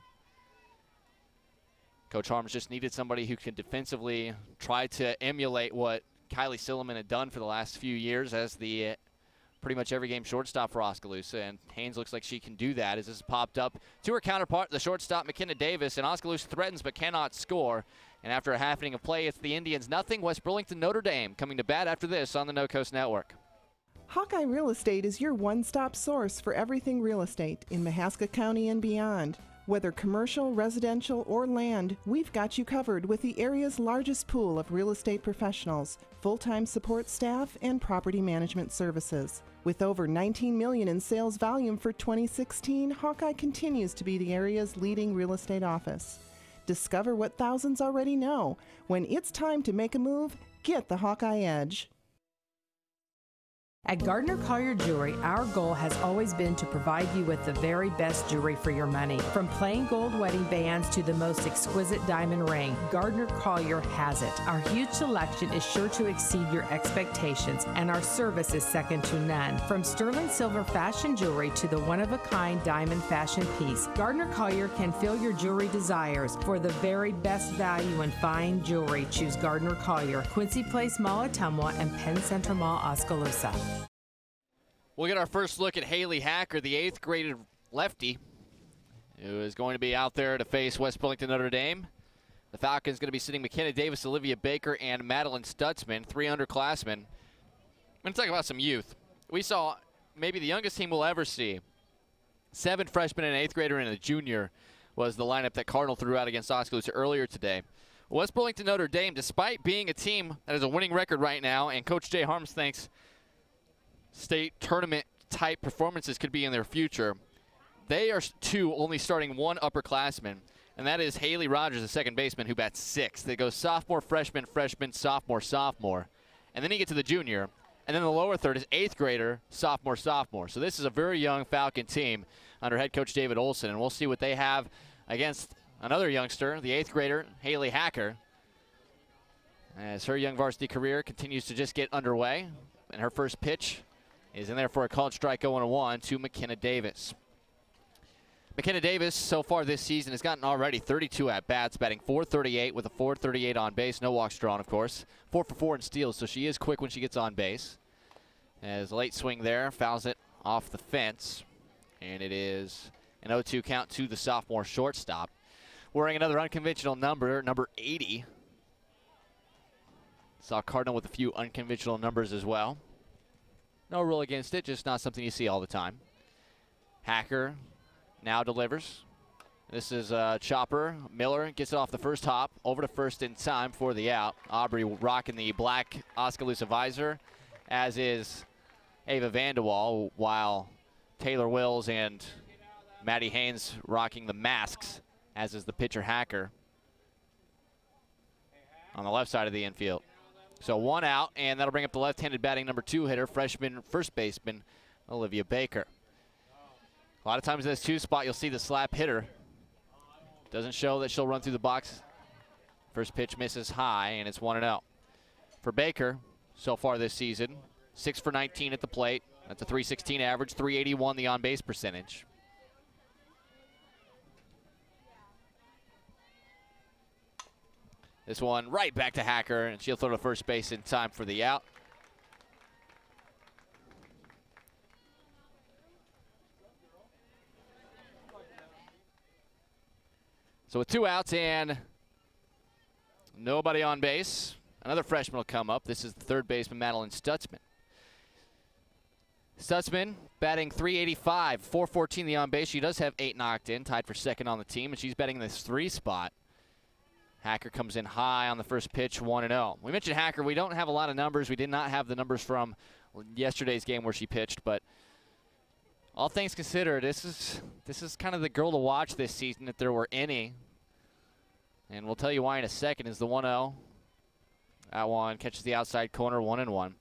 Coach Harms just needed somebody who could defensively try to emulate what Kylie Silliman had done for the last few years as the pretty much every game shortstop for Oskaloosa, and Haynes looks like she can do that as this is popped up to her counterpart, the shortstop McKenna Davis, and Oskaloosa threatens but cannot score. And after a half inning of play, it's the Indians nothing, West Burlington Notre Dame coming to bat after this on the No Coast Network. Hawkeye Real Estate is your one-stop source for everything real estate in Mahaska County and beyond. Whether commercial, residential, or land, we've got you covered with the area's largest pool of real estate professionals, full-time support staff, and property management services. With over $19 million in sales volume for 2016, Hawkeye continues to be the area's leading real estate office. Discover what thousands already know. When it's time to make a move, get the Hawkeye Edge. At Gardner Collier Jewelry, our goal has always been to provide you with the very best jewelry for your money. From plain gold wedding bands to the most exquisite diamond ring, Gardner Collier has it. Our huge selection is sure to exceed your expectations, and our service is second to none. From sterling silver fashion jewelry to the one-of-a-kind diamond fashion piece, Gardner Collier can fill your jewelry desires. For the very best value in fine jewelry, choose Gardner Collier, Quincy Place Mall, Ottumwa, and Penn Center Mall, Oskaloosa. We'll get our first look at Haley Hacker, the 8th graded lefty, who is going to be out there to face West Burlington Notre Dame. The Falcons going to be sitting McKenna Davis, Olivia Baker, and Madeline Stutzman, 3 underclassmen. I'm going to talk about some youth. We saw maybe the youngest team we'll ever see. 7 freshmen and an 8th grader and a junior was the lineup that Cardinal threw out against Oskaloosa earlier today. West Burlington Notre Dame, despite being a team that has a winning record right now, and Coach Jay Harms thinks state tournament type performances could be in their future, they are only starting 1 upperclassman, and that is Haley Rogers, the second baseman, who bats 6th. They go sophomore, freshman, freshman, sophomore, sophomore, and then you get to the junior, and then the lower third is 8th grader, sophomore, sophomore. So this is a very young Falcon team under head coach David Olson, and we'll see what they have against another youngster, the 8th grader, Haley Hacker, as her young varsity career continues to just get underway, and her first pitch is in there for a called strike 0-1 to McKenna Davis. McKenna Davis so far this season has gotten already 32 at-bats, batting .438 with a .438 on base. No walks drawn, of course. 4 for 4 in steals, so she is quick when she gets on base. As a late swing there, fouls it off the fence. And it is an 0-2 count to the sophomore shortstop. Wearing another unconventional number, number 80. Saw Cardinal with a few unconventional numbers as well. No rule against it, just not something you see all the time. Hacker now delivers. This is Chopper. Miller gets it off the first hop, over to first in time for the out. Aubrey rocking the black Oskaloosa visor, as is Ava Vanderwall, while Taylor Wills and Maddie Haynes rocking the masks, as is the pitcher Hacker on the left side of the infield. So 1 out, and that'll bring up the left-handed batting number 2 hitter, freshman first baseman Olivia Baker. A lot of times in this 2 spot, you'll see the slap hitter. Doesn't show that she'll run through the box. First pitch misses high, and it's 1-0. For Baker, so far this season, 6 for 19 at the plate. That's a .316 average, .381 the on-base percentage. This one right back to Hacker, and she'll throw to first base in time for the out. So with 2 outs and nobody on base, another freshman will come up. This is the third baseman, Madeline Stutzman. Stutzman batting .385, .414 the on base. She does have 8 knocked in, tied for second on the team, and she's batting in this 3 spot. Hacker comes in high on the first pitch, 1-0. We mentioned Hacker. We don't have a lot of numbers. We did not have the numbers from yesterday's game where she pitched, but all things considered, this is kind of the girl to watch this season if there were any. And we'll tell you why in a second. Is the 1-0. That one catches the outside corner, 1-1.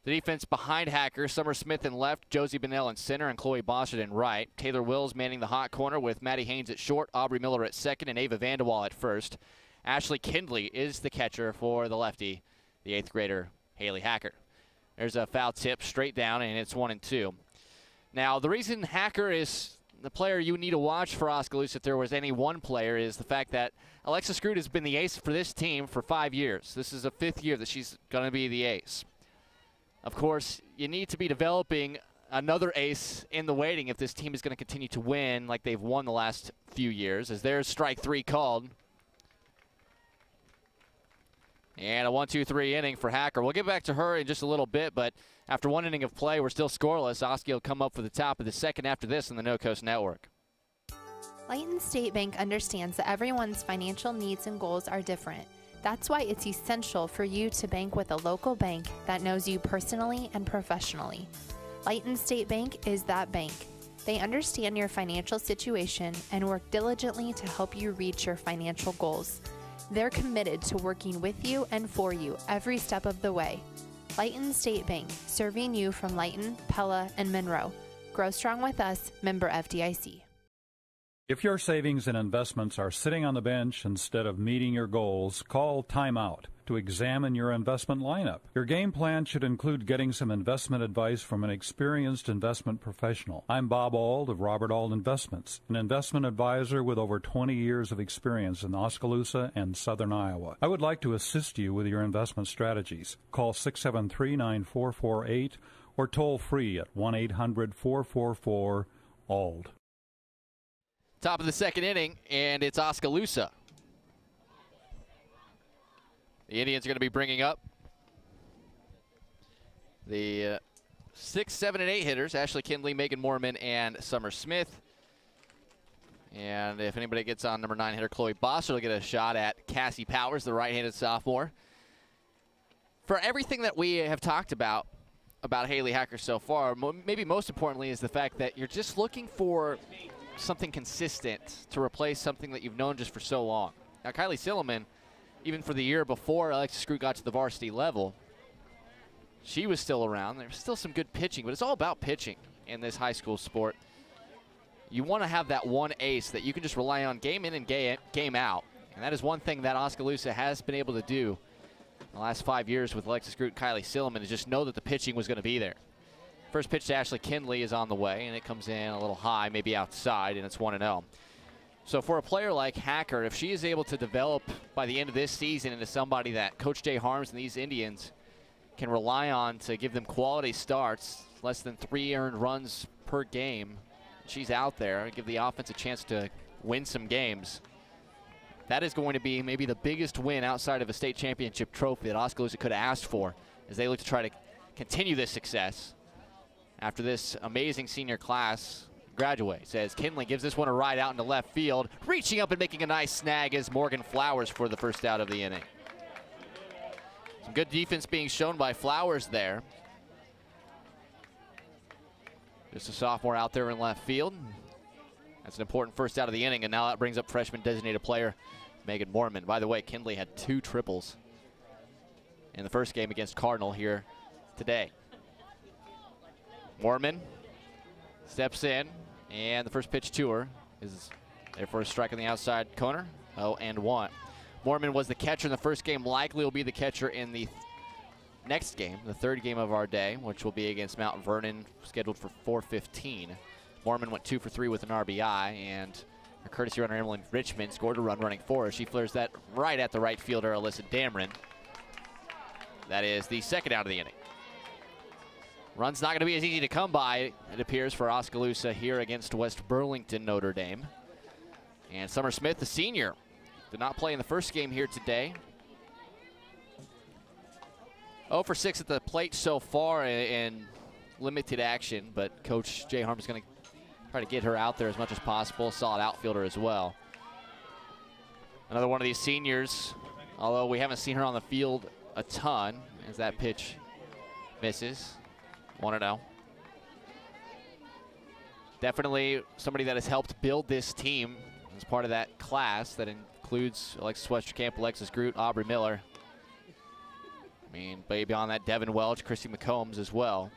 The defense behind Hacker, Summer Smith in left, Josie Bennell in center, and Chloe Bossert in right. Taylor Wills manning the hot corner with Maddie Haynes at short, Aubrey Miller at second, and Ava Vanderwall at first. Ashley Kindley is the catcher for the lefty, the 8th grader Haley Hacker. There's a foul tip straight down, and it's 1-2. Now, the reason Hacker is the player you need to watch for Oskaloosa, if there was any one player, is the fact that Alexis Groot has been the ace for this team for 5 years. This is the 5th year that she's going to be the ace. Of course, you need to be developing another ace in the waiting if this team is going to continue to win like they've won the last few years, as there's strike 3 called. And a 1-2-3 inning for Hacker. We'll get back to her in just a little bit, but after 1 inning of play, we're still scoreless. Oski will come up for the top of the second after this on the No Coast Network. Layton State Bank understands that everyone's financial needs and goals are different. That's why it's essential for you to bank with a local bank that knows you personally and professionally. Layton State Bank is that bank. They understand your financial situation and work diligently to help you reach your financial goals. They're committed to working with you and for you every step of the way. Layton State Bank, serving you from Layton, Pella, and Monroe. Grow strong with us, member FDIC. If your savings and investments are sitting on the bench instead of meeting your goals, call timeout to examine your investment lineup. Your game plan should include getting some investment advice from an experienced investment professional. I'm Bob Auld of Robert Auld Investments, an investment advisor with over 20 years of experience in Oskaloosa and southern Iowa. I would like to assist you with your investment strategies. Call 673-9448 or toll free at 1-800-444-ALD. Top of the second inning, and it's Oskaloosa. The Indians are going to be bringing up the 6, 7, and 8 hitters, Ashley Kindley, Megan Moorman, and Summer Smith. And if anybody gets on number 9 hitter Chloe Bossert, will get a shot at Cassie Powers, the right-handed sophomore. For everything that we have talked about Haley Hacker so far, maybe most importantly is the fact that you're just looking for something consistent to replace something that you've known just for so long. Now, Kylie Silliman, even for the year before Alexis Groot got to the varsity level, she was still around. There's still some good pitching, but it's all about pitching in this high school sport. You want to have that one ace that you can just rely on game in and game out, and that is one thing that Oskaloosa has been able to do in the last 5 years with Alexis Groot and Kylie Silliman, is just know that the pitching was going to be there. First pitch to Ashley Kindley is on the way, and it comes in a little high, maybe outside, and it's 1-0. So for a player like Hacker, if she is able to develop by the end of this season into somebody that Coach Jay Harms and these Indians can rely on to give them quality starts, less than 3 earned runs per game, she's out there, give the offense a chance to win some games. That is going to be maybe the biggest win outside of a state championship trophy that Oskaloosa could have asked for as they look to try to continue this success after this amazing senior class graduates. As Kindley gives this one a ride out into left field, reaching up and making a nice snag is Morgan Flowers for the first out of the inning. Some good defense being shown by Flowers there. Just a sophomore out there in left field. That's an important first out of the inning, and now that brings up freshman designated player Megan Moorman. By the way, Kindley had 2 triples in the first game against Cardinal here today. Moorman steps in, and the first pitch to her is there for a strike on the outside corner. 0-1. Moorman was the catcher in the first game, likely will be the catcher in the next game, the third game of our day, which will be against Mount Vernon, scheduled for 4:15. Moorman went 2 for 3 with an RBI, and her courtesy runner Emily Richmond scored a run running for her. She flares that right at the right fielder, Alyssa Dameron. That is the second out of the inning. Run's not going to be as easy to come by, it appears, for Oskaloosa here against West Burlington Notre Dame. And Summer Smith, the senior, did not play in the first game here today. 0 for 6 at the plate so far in limited action, but Coach Jay Harm is going to try to get her out there as much as possible. Solid outfielder as well. Another one of these seniors, although we haven't seen her on the field a ton, as that pitch misses. 1-0. Definitely somebody that has helped build this team as part of that class that includes Alexis Westerkamp, Alexis Groot, Aubrey Miller. mean, beyond that, Devin Welch, Chrissy McCombs as well.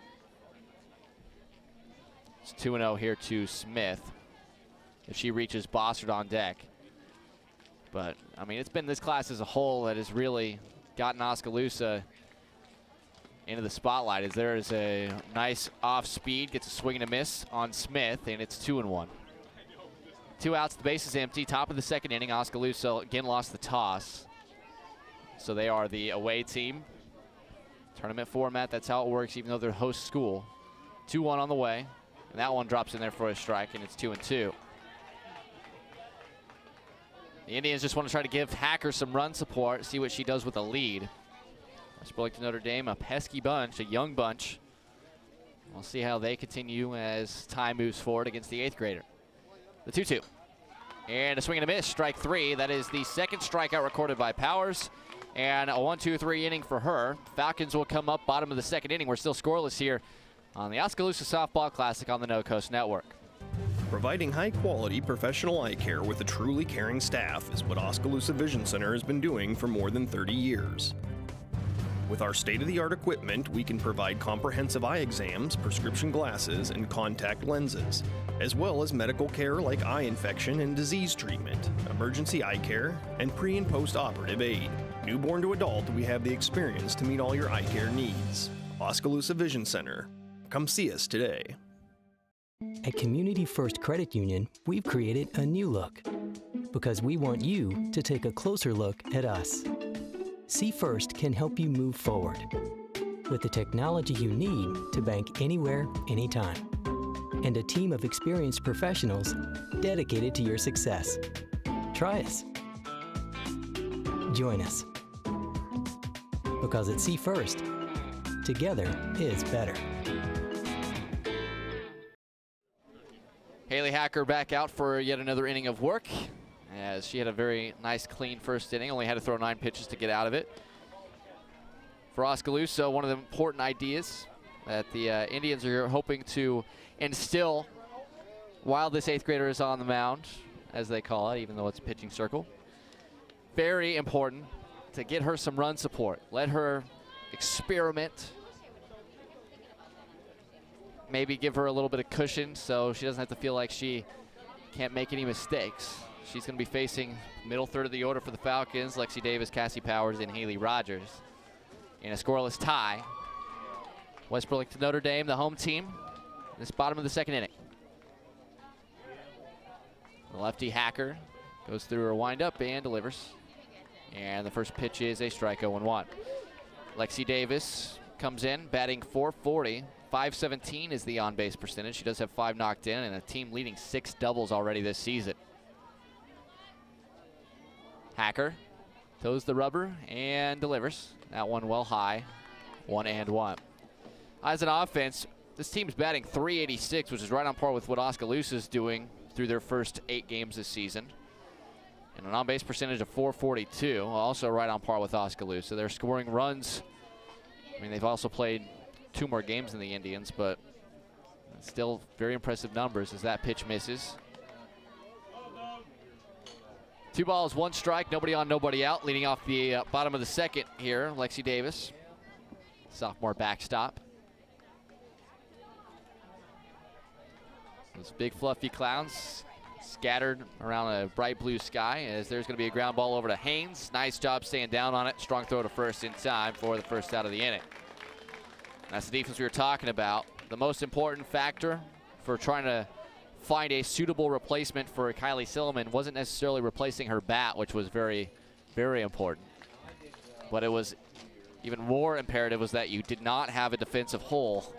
It's 2-0 here to Smith. If she reaches Bossard on deck. But, I mean, it's been this class as a whole that has really gotten Oskaloosa into the spotlight, as there is a nice off speed, gets a swing and a miss on Smith, and it's 2-1. 2 outs, the base is empty. Top of the second inning, Oskaloosa again lost the toss. So they are the away team. Tournament format, that's how it works, even though they're host school. 2-1 on the way, and that one drops in there for a strike, and it's 2-2. The Indians just want to try to give Hacker some run support, see what she does with a lead. West Burlington Notre Dame, a pesky bunch, a young bunch. We'll see how they continue as time moves forward against the 8th grader. The 2-2. And a swing and a miss, strike 3. That is the second strikeout recorded by Powers. And a 1-2-3 inning for her. Falcons will come up bottom of the second inning. We're still scoreless here on the Oskaloosa Softball Classic on the No Coast Network. Providing high-quality professional eye care with a truly caring staff is what Oskaloosa Vision Center has been doing for more than 30 years. With our state-of-the-art equipment, we can provide comprehensive eye exams, prescription glasses, and contact lenses, as well as medical care like eye infection and disease treatment, emergency eye care, and pre- and post-operative aid. Newborn to adult, we have the experience to meet all your eye care needs. Oskaloosa Vision Center. Come see us today. At Community First Credit Union, we've created a new look because we want you to take a closer look at us. See First can help you move forward with the technology you need to bank anywhere, anytime, and a team of experienced professionals dedicated to your success. Try us. Join us. Because at See First, together is better. Haley Hacker back out for yet another inning of work, as she had a very nice, clean first inning. Only had to throw 9 pitches to get out of it. For Oskaloosa, one of the important ideas that the Indians are hoping to instill while this 8th grader is on the mound, as they call it, even though it's a pitching circle. Very important to get her some run support. Let her experiment. Maybe give her a little bit of cushion so she doesn't have to feel like she can't make any mistakes. She's going to be facing middle third of the order for the Falcons, Lexi Davis, Cassie Powers, and Haley Rogers in a scoreless tie. West Burlington Notre Dame, the home team, this bottom of the second inning. The lefty Hacker goes through her windup and delivers. And the first pitch is a strike, 0-1. Lexi Davis comes in, batting .440. .517 is the on-base percentage. She does have 5 knocked in and a team leading 6 doubles already this season. Hacker toes the rubber and delivers. That one well high, 1-1. As an offense, this team's batting .386, which is right on par with what Oskaloosa is doing through their first 8 games this season. And an on-base percentage of .442, also right on par with Oskaloosa. They're scoring runs. I mean, they've also played 2 more games than the Indians, but still very impressive numbers as that pitch misses. 2 balls, 1 strike, nobody on, nobody out. Leading off the bottom of the second here, Lexi Davis, sophomore backstop. Those big fluffy clouds scattered around a bright blue sky, as there's going to be a ground ball over to Haynes. Nice job staying down on it. Strong throw to first in time for the first out of the inning. That's the defense we were talking about. The most important factor for trying to find a suitable replacement for Kylie Silliman wasn't necessarily replacing her bat, which was very, very important. But it was even more imperative was that you did not have a defensive hole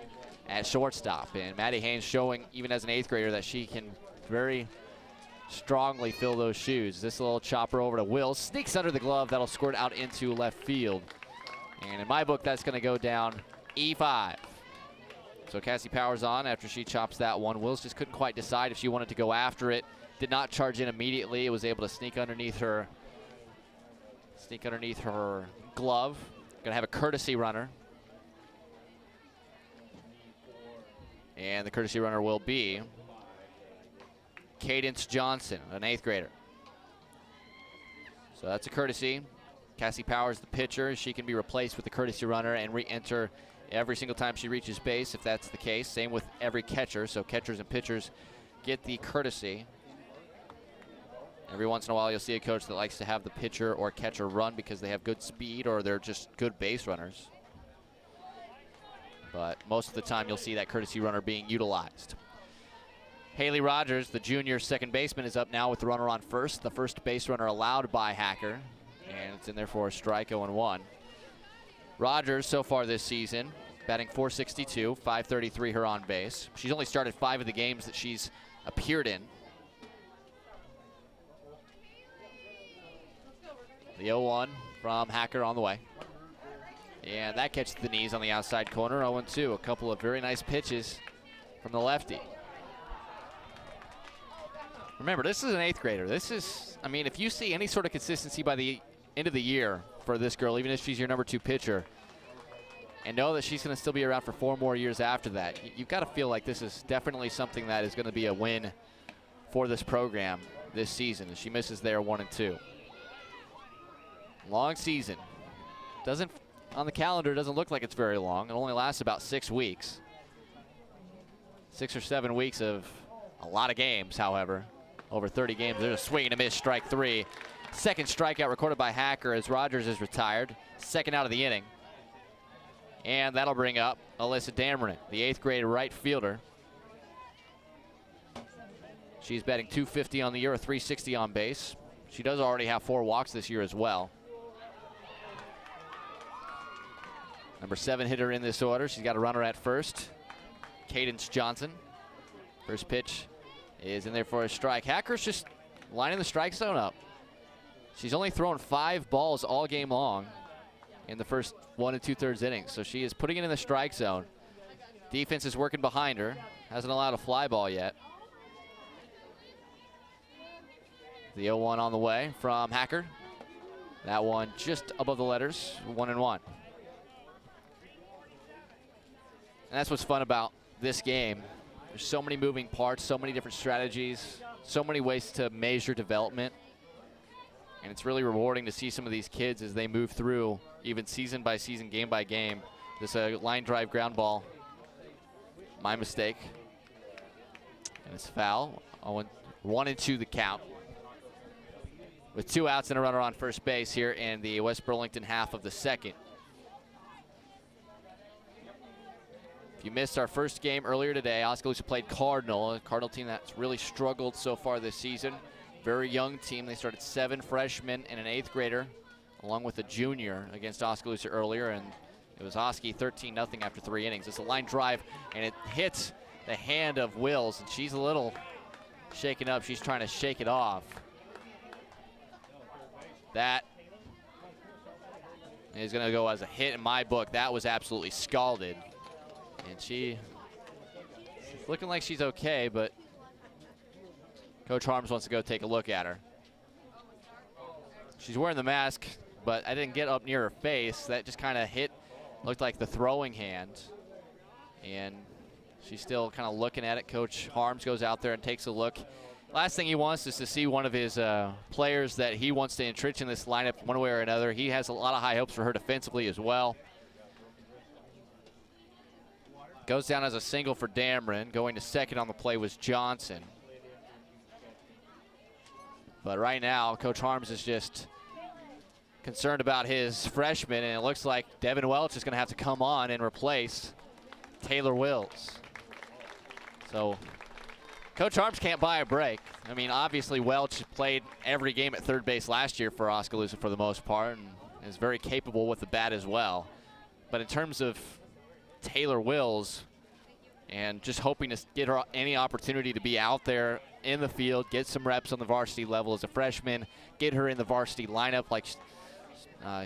at shortstop. And Maddie Haynes showing, even as an 8th grader, that she can very strongly fill those shoes. This little chopper over to Will, sneaks under the glove. That'll squirt out into left field. And in my book, that's going to go down E5. So Cassie Powers on after she chops that one. Wills just couldn't quite decide if she wanted to go after it. Did not charge in immediately. It was able to sneak underneath her glove. Gonna have a courtesy runner. And the courtesy runner will be Cadence Johnson, an 8th grader. So that's a courtesy. Cassie Powers, the pitcher, she can be replaced with the courtesy runner and re-enter every single time she reaches base, if that's the case. Same with every catcher, so catchers and pitchers get the courtesy. Every once in a while you'll see a coach that likes to have the pitcher or catcher run because they have good speed or they're just good base runners. But most of the time you'll see that courtesy runner being utilized. Haley Rogers, the junior second baseman, is up now with the runner on first. The first base runner allowed by Hacker, and it's in there for a strike, 0-1. Rogers, so far this season, batting .462, .533 her on base. She's only started 5 of the games that she's appeared in. The 0-1 from Hacker on the way. And that catches the knees on the outside corner, 0-2. A couple of very nice pitches from the lefty. Remember, this is an 8th grader. This is, I mean, if you see any sort of consistency by the end of the year for this girl, even if she's your number 2 pitcher, and know that she's going to still be around for 4 more years after that, you've got to feel like this is definitely something that is going to be a win for this program this season. She misses there 1-2. Long season. Doesn't, on the calendar, doesn't look like it's very long. It only lasts about 6 weeks. 6 or 7 weeks of a lot of games, however. Over 30 games. There's a swing and a miss, strike 3. Second strikeout recorded by Hacker as Rogers is retired. Second out of the inning. And that'll bring up Alyssa Dameron, the 8th grade right fielder. She's batting .250 on the year, a .360 on base. She does already have 4 walks this year as well. Number 7 hitter in this order. She's got a runner at first. Cadence Johnson. First pitch is in there for a strike. Hacker's just lining the strike zone up. She's only thrown 5 balls all game long in the first 1 2/3 innings. So she is putting it in the strike zone. Defense is working behind her. Hasn't allowed a fly ball yet. The 0-1 on the way from Hacker. That one just above the letters, 1-1. And that's what's fun about this game. There's so many moving parts, so many different strategies, so many ways to measure development. And it's really rewarding to see some of these kids as they move through, even season by season, game by game. This line drive ground ball, my mistake. And it's foul. 1-2 the count. With 2 outs and a runner on first base here in the West Burlington half of the second. If you missed our first game earlier today, Oskaloosa played Cardinal, a Cardinal team that's really struggled so far this season. Very young team. They started 7 freshmen and an 8th grader, along with a junior against Oskaloosa earlier, and it was Oski 13-0 after 3 innings. It's a line drive, and it hits the hand of Wills, and she's a little shaken up. She's trying to shake it off. That is going to go as a hit in my book. That was absolutely scalded. And she's looking like she's okay, but Coach Harms wants to go take a look at her. She's wearing the mask, but I didn't get up near her face. That just kind of hit, looked like the throwing hand. And she's still kind of looking at it. Coach Harms goes out there and takes a look. Last thing he wants is to see one of his players that he wants to entrench in this lineup one way or another. He has a lot of high hopes for her defensively as well. Goes down as a single for Dameron. Going to second on the play was Johnson. But right now, Coach Harms is just concerned about his freshman, and it looks like Devin Welch is going to have to come on and replace Taylor Wills. So Coach Harms can't buy a break. I mean, obviously Welch played every game at third base last year for Oskaloosa for the most part, and is very capable with the bat as well. But in terms of Taylor Wills, and just hoping to get her any opportunity to be out there in the field, get some reps on the varsity level as a freshman, get her in the varsity lineup. Like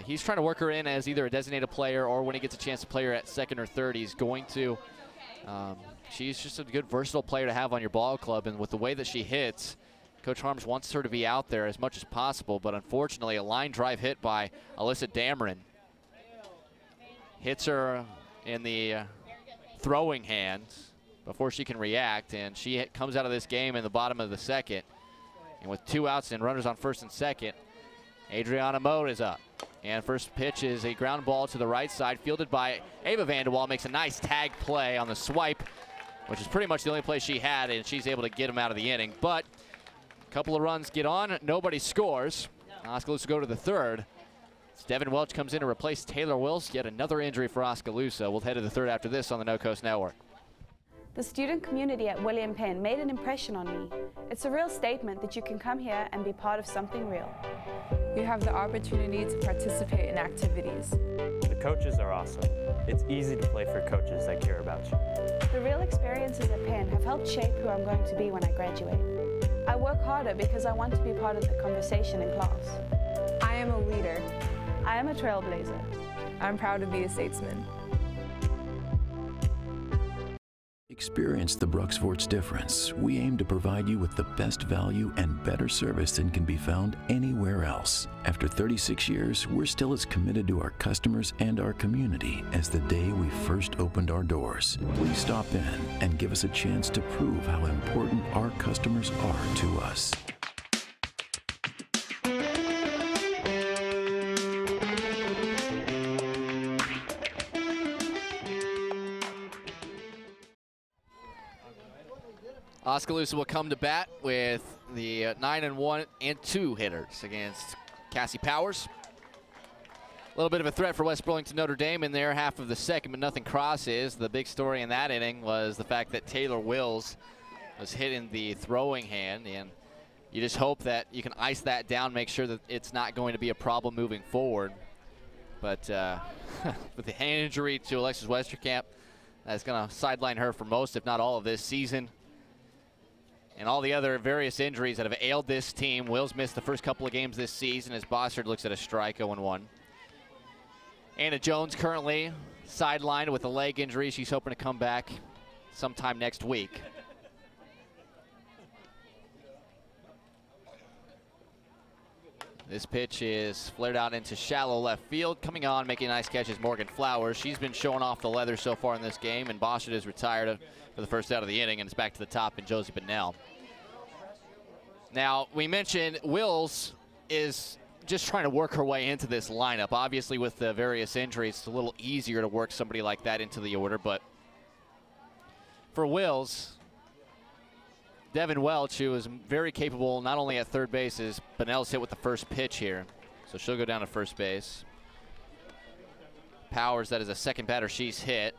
he's trying to work her in as either a designated player, or when he gets a chance to play her at second or third, he's going to. She's just a good versatile player to have on your ball club, and with the way that she hits, Coach Harms wants her to be out there as much as possible. But unfortunately, a line drive hit by Alyssa Dameron hits her in the throwing hand before she can react, and she comes out of this game in the bottom of the second. And with 2 outs and runners on first and second, Adriana Moat is up. And first pitch is a ground ball to the right side, fielded by Wbnd. Makes a nice tag play on the swipe, which is pretty much the only play she had, and she's able to get him out of the inning. But a couple of runs get on, nobody scores. Oskaloosa go to the third. Devin Welch comes in to replace Taylor Wills. Yet another injury for Oskaloosa. We'll head to the third after this on the No Coast Network. The student community at William Penn made an impression on me. It's a real statement that you can come here and be part of something real. You have the opportunity to participate in activities. The coaches are awesome. It's easy to play for coaches that care about you. The real experiences at Penn have helped shape who I'm going to be when I graduate. I work harder because I want to be part of the conversation in class. I am a leader. I am a trailblazer. I'm proud to be a statesman. Experience the Bruxvort's difference. We aim to provide you with the best value and better service than can be found anywhere else. After 36 years, we're still as committed to our customers and our community as the day we first opened our doors. Please stop in and give us a chance to prove how important our customers are to us. Oskaloosa will come to bat with the 9-1 and 2 hitters against Cassie Powers. A little bit of a threat for West Burlington Notre Dame in there, half of the second, but nothing crosses. The big story in that inning was the fact that Taylor Wills was hitting the throwing hand, and you just hope that you can ice that down, make sure that it's not going to be a problem moving forward. But with the hand injury to Alexis Westerkamp, that's going to sideline her for most, if not all, of this season. And all the other various injuries that have ailed this team. Wills missed the first couple of games this season as Bossard looks at a strike, 0-1. Anna Jones currently sidelined with a leg injury. She's hoping to come back sometime next week. This pitch is flared out into shallow left field. Coming on, making a nice catch is Morgan Flowers. She's been showing off the leather so far in this game, and Bossard is retired for the first out of the inning, and it's back to the top in Josie Bennell. Now, we mentioned Wills is just trying to work her way into this lineup. Obviously, with the various injuries, it's a little easier to work somebody like that into the order, but for Wills, Devin Welch, who is very capable not only at third base, as Bennell's hit with the first pitch here, so she'll go down to first base. Powers, that is a second batter she's hit,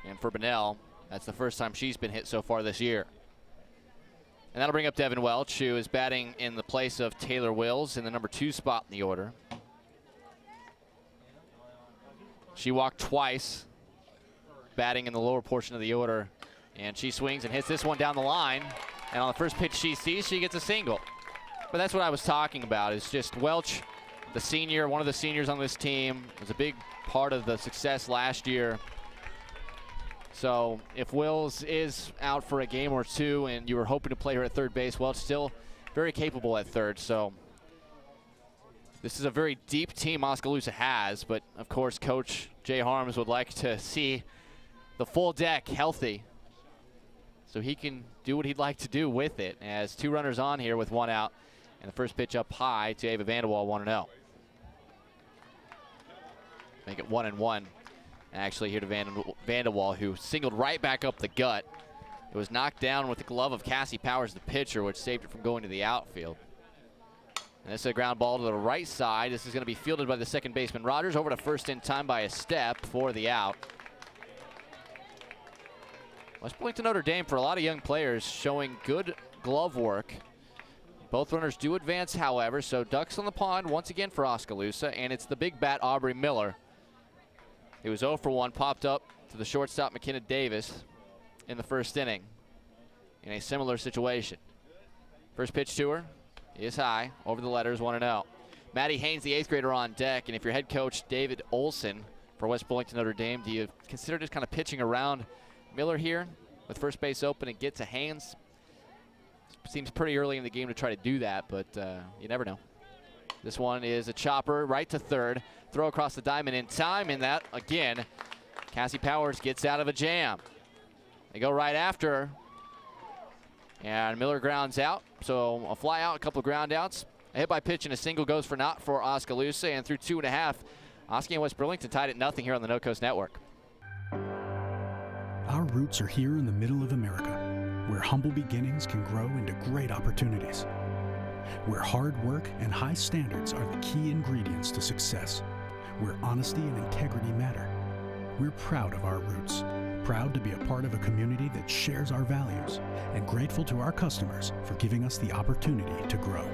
and for Bennell, that's the first time she's been hit so far this year. And that'll bring up Devin Welch, who is batting in the place of Taylor Wills in the number 2 spot in the order. She walked twice, batting in the lower portion of the order, and she swings and hits this one down the line. And on the first pitch she sees, she gets a single. But that's what I was talking about, is just Welch, the senior, one of the seniors on this team, was a big part of the success last year. So if Wills is out for a game or two and you were hoping to play her at third base, Welch still very capable at third. So this is a very deep team Oskaloosa has, but of course Coach Jay Harms would like to see the full deck healthy so he can do what he'd like to do with it, as 2 runners on here with 1 out, and the first pitch up high to Ava Vanderwall, 1-0. Make it 1-1. Actually here to Vanderwall, who singled right back up the gut. It was knocked down with the glove of Cassie Powers, the pitcher, which saved it from going to the outfield. And this is a ground ball to the right side. This is going to be fielded by the second baseman Rogers, over to first in time by a step for the out. West Burlington Notre Dame, for a lot of young players, showing good glove work. Both runners do advance, however, so ducks on the pond once again for Oskaloosa, and it's the big bat Aubrey Miller. It was 0 for 1, popped up to the shortstop McKenna Davis in the first inning in a similar situation. First pitch to her is high, over the letters, 1-0. Maddie Haynes, the 8th grader, on deck, and if you're head coach David Olson for West Burlington Notre Dame, do you consider just kind of pitching around Miller here with first base open and get to Haynes? Seems pretty early in the game to try to do that, but you never know. This one is a chopper right to third. Throw across the diamond in time, and that, again, Cassie Powers gets out of a jam. They go right after her, and Miller grounds out. So a fly out, a couple of ground outs. A hit by pitch and a single goes for naught for Oskaloosa, and through 2.5, Oski and West Burlington tied at nothing here on the No Coast Network. Our roots are here in the middle of America, where humble beginnings can grow into great opportunities, where hard work and high standards are the key ingredients to success, where honesty and integrity matter. We're proud of our roots, proud to be a part of a community that shares our values, and grateful to our customers for giving us the opportunity to grow.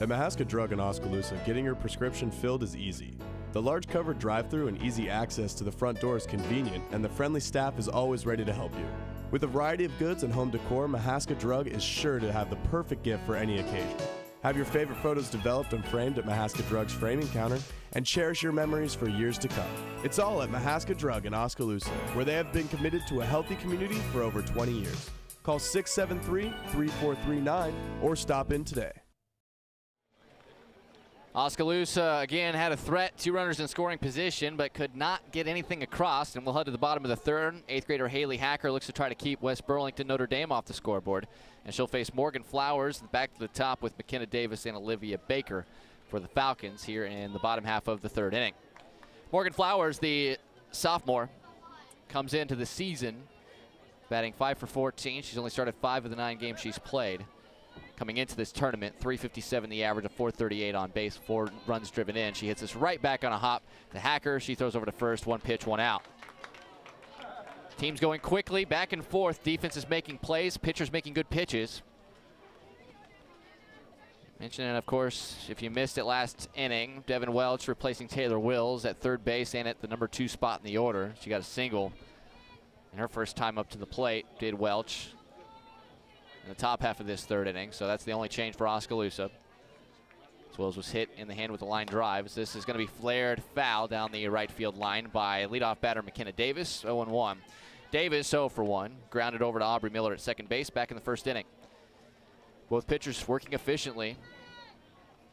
At Mahaska Drug in Oskaloosa, getting your prescription filled is easy. The large covered drive-thru and easy access to the front door is convenient, and the friendly staff is always ready to help you. With a variety of goods and home decor, Mahaska Drug is sure to have the perfect gift for any occasion. Have your favorite photos developed and framed at Mahaska Drug's framing counter, and cherish your memories for years to come. It's all at Mahaska Drug in Oskaloosa, where they have been committed to a healthy community for over 20 years. Call 673-3439 or stop in today. Oskaloosa again had a threat, 2 runners in scoring position, but could not get anything across, and we'll head to the bottom of the third. 8th grader Haley Hacker looks to try to keep West Burlington Notre Dame off the scoreboard, and she'll face Morgan Flowers back to the top with McKenna Davis and Olivia Baker for the Falcons here in the bottom half of the third inning. Morgan Flowers, the sophomore, comes into the season batting 5 for 14. She's only started 5 of the 9 games she's played. Coming into this tournament, 357 the average of 438 on base, 4 runs driven in. She hits this right back on a hop. The Hacker, she throws over to first, 1 pitch, 1 out. Team's going quickly, back and forth. Defense is making plays, pitchers making good pitches. Mentioning, of course, if you missed it last inning, Devin Welch replacing Taylor Wills at third base and at the number 2 spot in the order. She got a single in her first time up to the plate, did Welch, in the top half of this third inning. So that's the only change for Oskaloosa. As Wills was hit in the hand with a line drive. This is going to be flared foul down the right field line by leadoff batter McKenna Davis, 0-1. Davis 0 for 1, grounded over to Aubrey Miller at second base back in the first inning. Both pitchers working efficiently.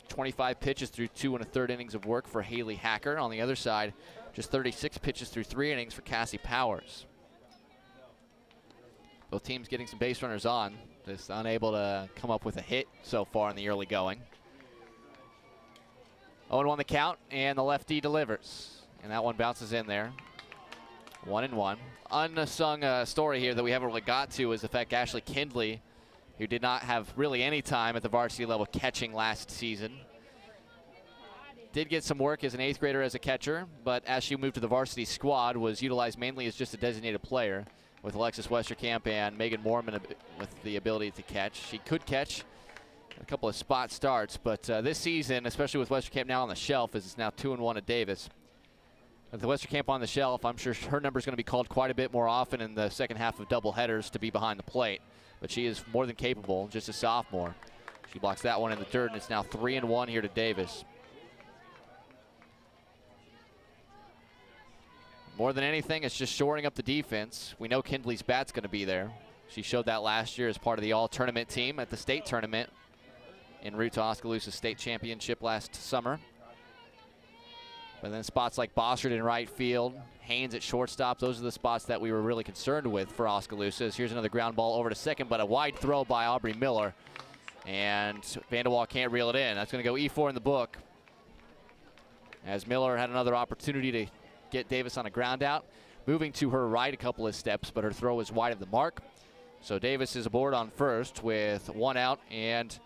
25 pitches through 2 1/3 innings of work for Haley Hacker. On the other side, just 36 pitches through 3 innings for Cassie Powers. Both teams getting some base runners on, just unable to come up with a hit so far in the early going. 0-1 the count, and the lefty delivers. And that one bounces in there. 1-1. Unsung story here that we haven't really got to is the fact Ashley Kindley, who did not have really any time at the varsity level catching last season, did get some work as an 8th grader as a catcher, but as she moved to the varsity squad, was utilized mainly as just a designated player, with Alexis Westerkamp and Megan Mormon with the ability to catch. She could catch a couple of spot starts, but this season, especially with Westerkamp now on the shelf, as it's now 2-1 at Davis. With the Westerkamp on the shelf, I'm sure her number is going to be called quite a bit more often in the second half of doubleheaders to be behind the plate. But she is more than capable, just a sophomore. She blocks that one in the dirt, and it's now 3-1 here to Davis. More than anything, it's just shoring up the defense. We know Kindley's bat's going to be there. She showed that last year as part of the all-tournament team at the state tournament en route to Oskaloosa State Championship last summer. But then spots like Bossard in right field, Haynes at shortstop, those are the spots that we were really concerned with for Oskaloosa. Here's another ground ball over to second, but a wide throw by Aubrey Miller. And Vanderwall can't reel it in. That's going to go E4 in the book, as Miller had another opportunity to get Davis on a ground out. Moving to her right a couple of steps, but her throw is wide of the mark. So Davis is aboard on first with 1 out, and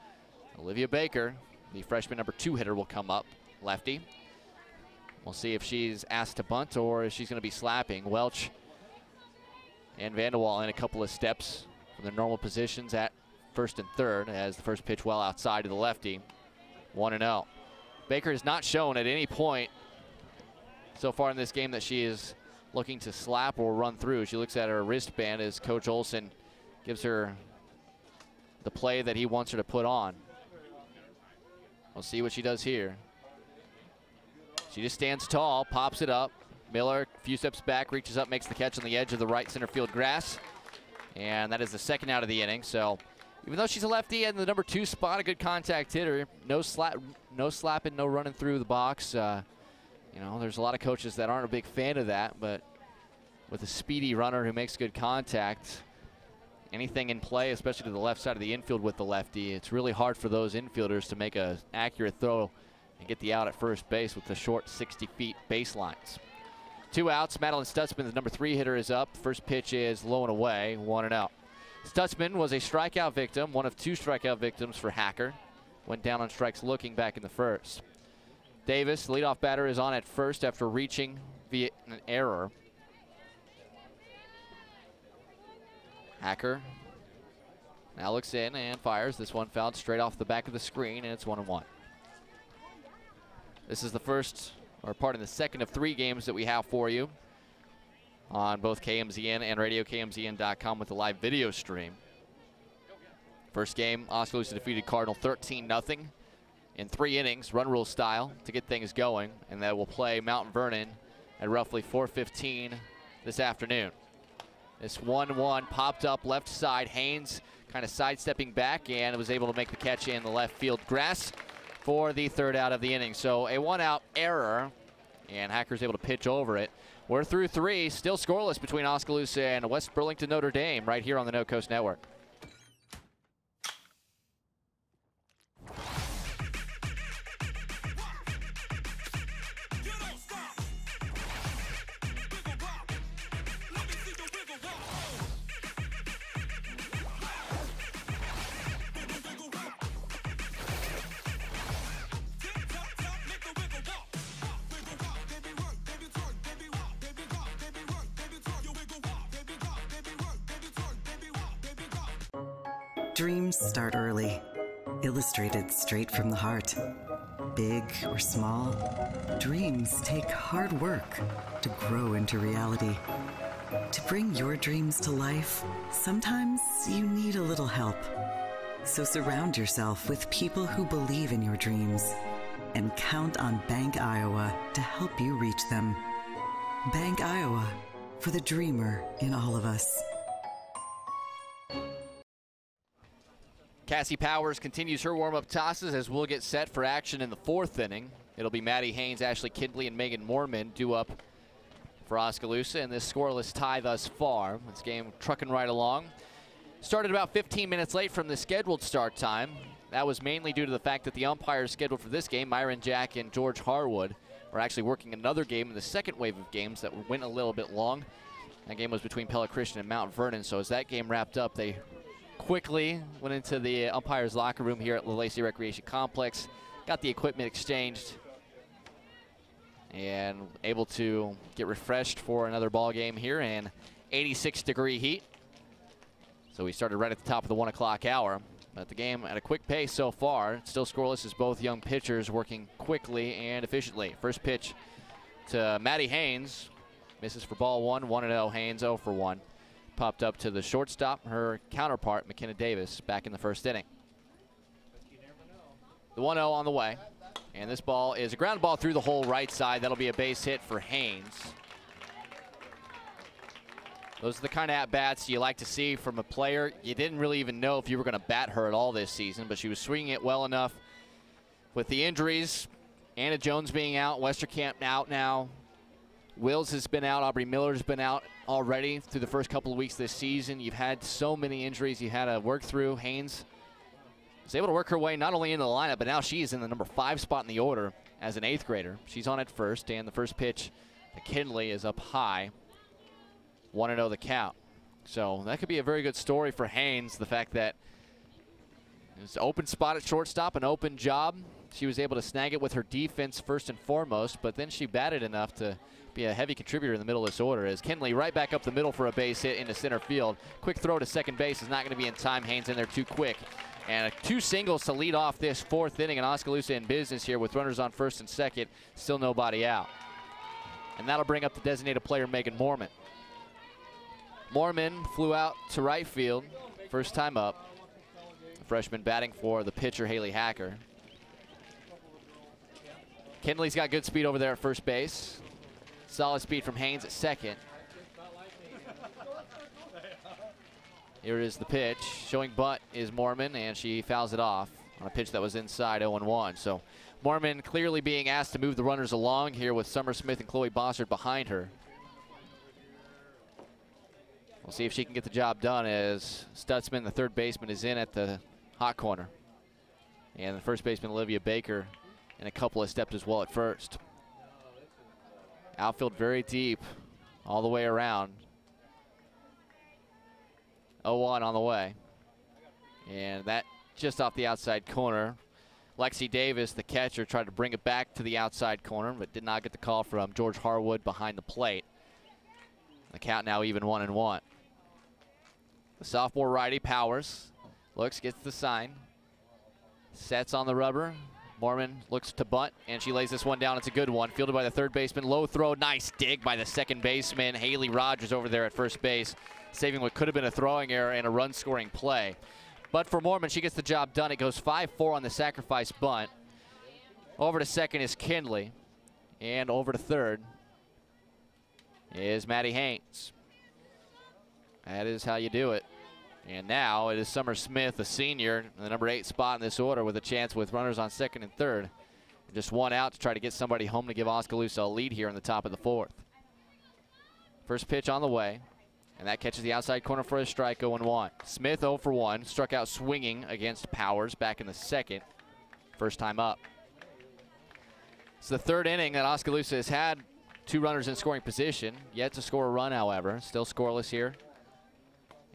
Olivia Baker, the freshman number 2 hitter, will come up, lefty. We'll see if she's asked to bunt or if she's going to be slapping. Welch and Vanderwall in a couple of steps from their normal positions at first and third, as the first pitch well outside to the lefty. 1-0. Baker has not shown at any point so far in this game that she is looking to slap or run through. She looks at her wristband as Coach Olson gives her the play that he wants her to put on. We'll see what she does here. She just stands tall, pops it up. Miller, a few steps back, reaches up, makes the catch on the edge of the right center field grass. And that is the second out of the inning. So even though she's a lefty and the number 2 spot, a good contact hitter, no slapping, no running through the box. You know, there's a lot of coaches that aren't a big fan of that, but with a speedy runner who makes good contact. Anything in play, especially to the left side of the infield with the lefty, it's really hard for those infielders to make an accurate throw and get the out at first base with the short 60 feet baselines. 2 outs. Madeline Stutzman, the number 3 hitter, is up. First pitch is low and away, 1-0. Stutzman was a strikeout victim, one of 2 strikeout victims for Hacker. Went down on strikes looking back in the first. Davis, the leadoff batter, is on at first after reaching via an error. Hacker now looks in and fires. This one fouled straight off the back of the screen, and it's 1-1. This is the first, or part of the second of 3 games that we have for you on both KMZN and RadioKMZN.com with the live video stream. First game, Oskaloosa defeated Cardinal 13-0 in 3 innings, run rule style, to get things going, and that will play Mount Vernon at roughly 4:15 this afternoon. This 1-1 popped up left side. Haynes kind of sidestepping back and was able to make the catch in the left field grass for the 3rd out of the inning. So a 1-out error, and Hacker's able to pitch over it. We're through 3, still scoreless between Oskaloosa and West Burlington Notre Dame right here on the No Coast Network. Dreams start early, illustrated straight from the heart. Big or small, dreams take hard work to grow into reality. To bring your dreams to life, sometimes you need a little help. So surround yourself with people who believe in your dreams and count on Bank Iowa to help you reach them. Bank Iowa, for the dreamer in all of us. Cassie Powers continues her warm-up tosses as we'll get set for action in the 4th inning. It'll be Maddie Haynes, Ashley Kindley, and Megan Moorman due up for Oskaloosa in this scoreless tie thus far. This game trucking right along. Started about 15 minutes late from the scheduled start time. That was mainly due to the fact that the umpires scheduled for this game, Myron Jack and George Harwood, were actually working another game in the second wave of games that went a little bit long. That game was between Pella Christian and Mount Vernon, so as that game wrapped up, they quickly went into the umpire's locker room here at the Lacey Recreation Complex, got the equipment exchanged, and able to get refreshed for another ball game here in 86-degree heat. So we started right at the top of the 1 o'clock hour. But the game at a quick pace so far. It's still scoreless as both young pitchers working quickly and efficiently. First pitch to Maddie Haynes. Misses for ball 1, 1-0. Haynes 0 for 1. Popped up to the shortstop, her counterpart, McKenna Davis, back in the 1st inning. The 1-0 on the way. And this ball is a ground ball through the hole right side. That'll be a base hit for Haynes. Those are the kind of at-bats you like to see from a player. You didn't really even know if you were going to bat her at all this season, but she was swinging it well enough. With the injuries, Anna Jones being out, Westerkamp out now. Wills has been out, Aubrey Miller's been out already through the first couple of weeks this season. You've had so many injuries you had to work through. Haynes was able to work her way not only into the lineup, but now she's in the number 5 spot in the order as an 8th grader. She's on at first, and the first pitch to Kindley is up high. 1-0 the count. So that could be a very good story for Haynes, the fact that it's an open spot at shortstop, an open job. She was able to snag it with her defense first and foremost, but then she batted enough to be a heavy contributor in the middle of this order as Kindley right back up the middle for a base hit into center field. Quick throw to second base is not going to be in time. Haynes in there too quick. And 2 singles to lead off this 4th inning, and Oskaloosa in business here with runners on first and second. Still nobody out. And that'll bring up the designated player, Megan Moorman. Moorman flew out to right field, first time up. The freshman batting for the pitcher, Haley Hacker. Kindley's got good speed over there at first base. Solid speed from Haynes at second. Here is the pitch. Showing butt is Moorman, and she fouls it off on a pitch that was inside 0-1. So Moorman clearly being asked to move the runners along here with Summer Smith and Chloe Bossert behind her. We'll see if she can get the job done as Stutzman, the third baseman, is in at the hot corner. And the first baseman, Olivia Baker, in a couple of steps as well at first. Outfield very deep all the way around. 0-1 on the way. And that just off the outside corner. Lexi Davis, the catcher, tried to bring it back to the outside corner, but did not get the call from George Harwood behind the plate. The count now even 1-1. The sophomore righty, Powers, looks, gets the sign, sets on the rubber. Mormon looks to bunt, and she lays this one down. It's a good one. Fielded by the third baseman. Low throw, nice dig by the second baseman. Haley Rogers over there at first base, saving what could have been a throwing error and a run-scoring play. But for Mormon, she gets the job done. It goes 5-4 on the sacrifice bunt. Over to second is Kinley, and over to third is Maddie Haynes. That is how you do it. And now it is Summer Smith, a senior, in the number 8 spot in this order, with a chance with runners on second and third. And just one out to try to get somebody home to give Oskaloosa a lead here in the top of the fourth. First pitch on the way, and that catches the outside corner for a strike, 0-1. Smith 0 for 1, struck out swinging against Powers back in the second. First time up. It's the third inning that Oskaloosa has had 2 runners in scoring position, yet to score a run, however. Still scoreless here.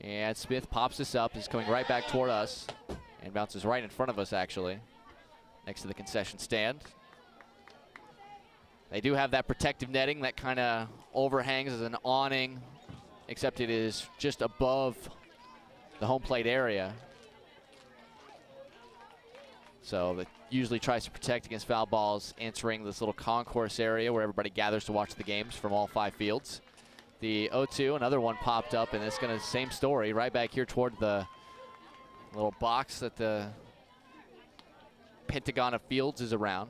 And Smith pops this up, is coming right back toward us, and bounces right in front of us, actually, next to the concession stand. They do have that protective netting that kind of overhangs as an awning, except it is just above the home plate area. So that usually tries to protect against foul balls entering this little concourse area where everybody gathers to watch the games from all 5 fields. The 0-2, another one popped up, and it's going to, same story, right back here toward the little box that the pentagon of fields is around.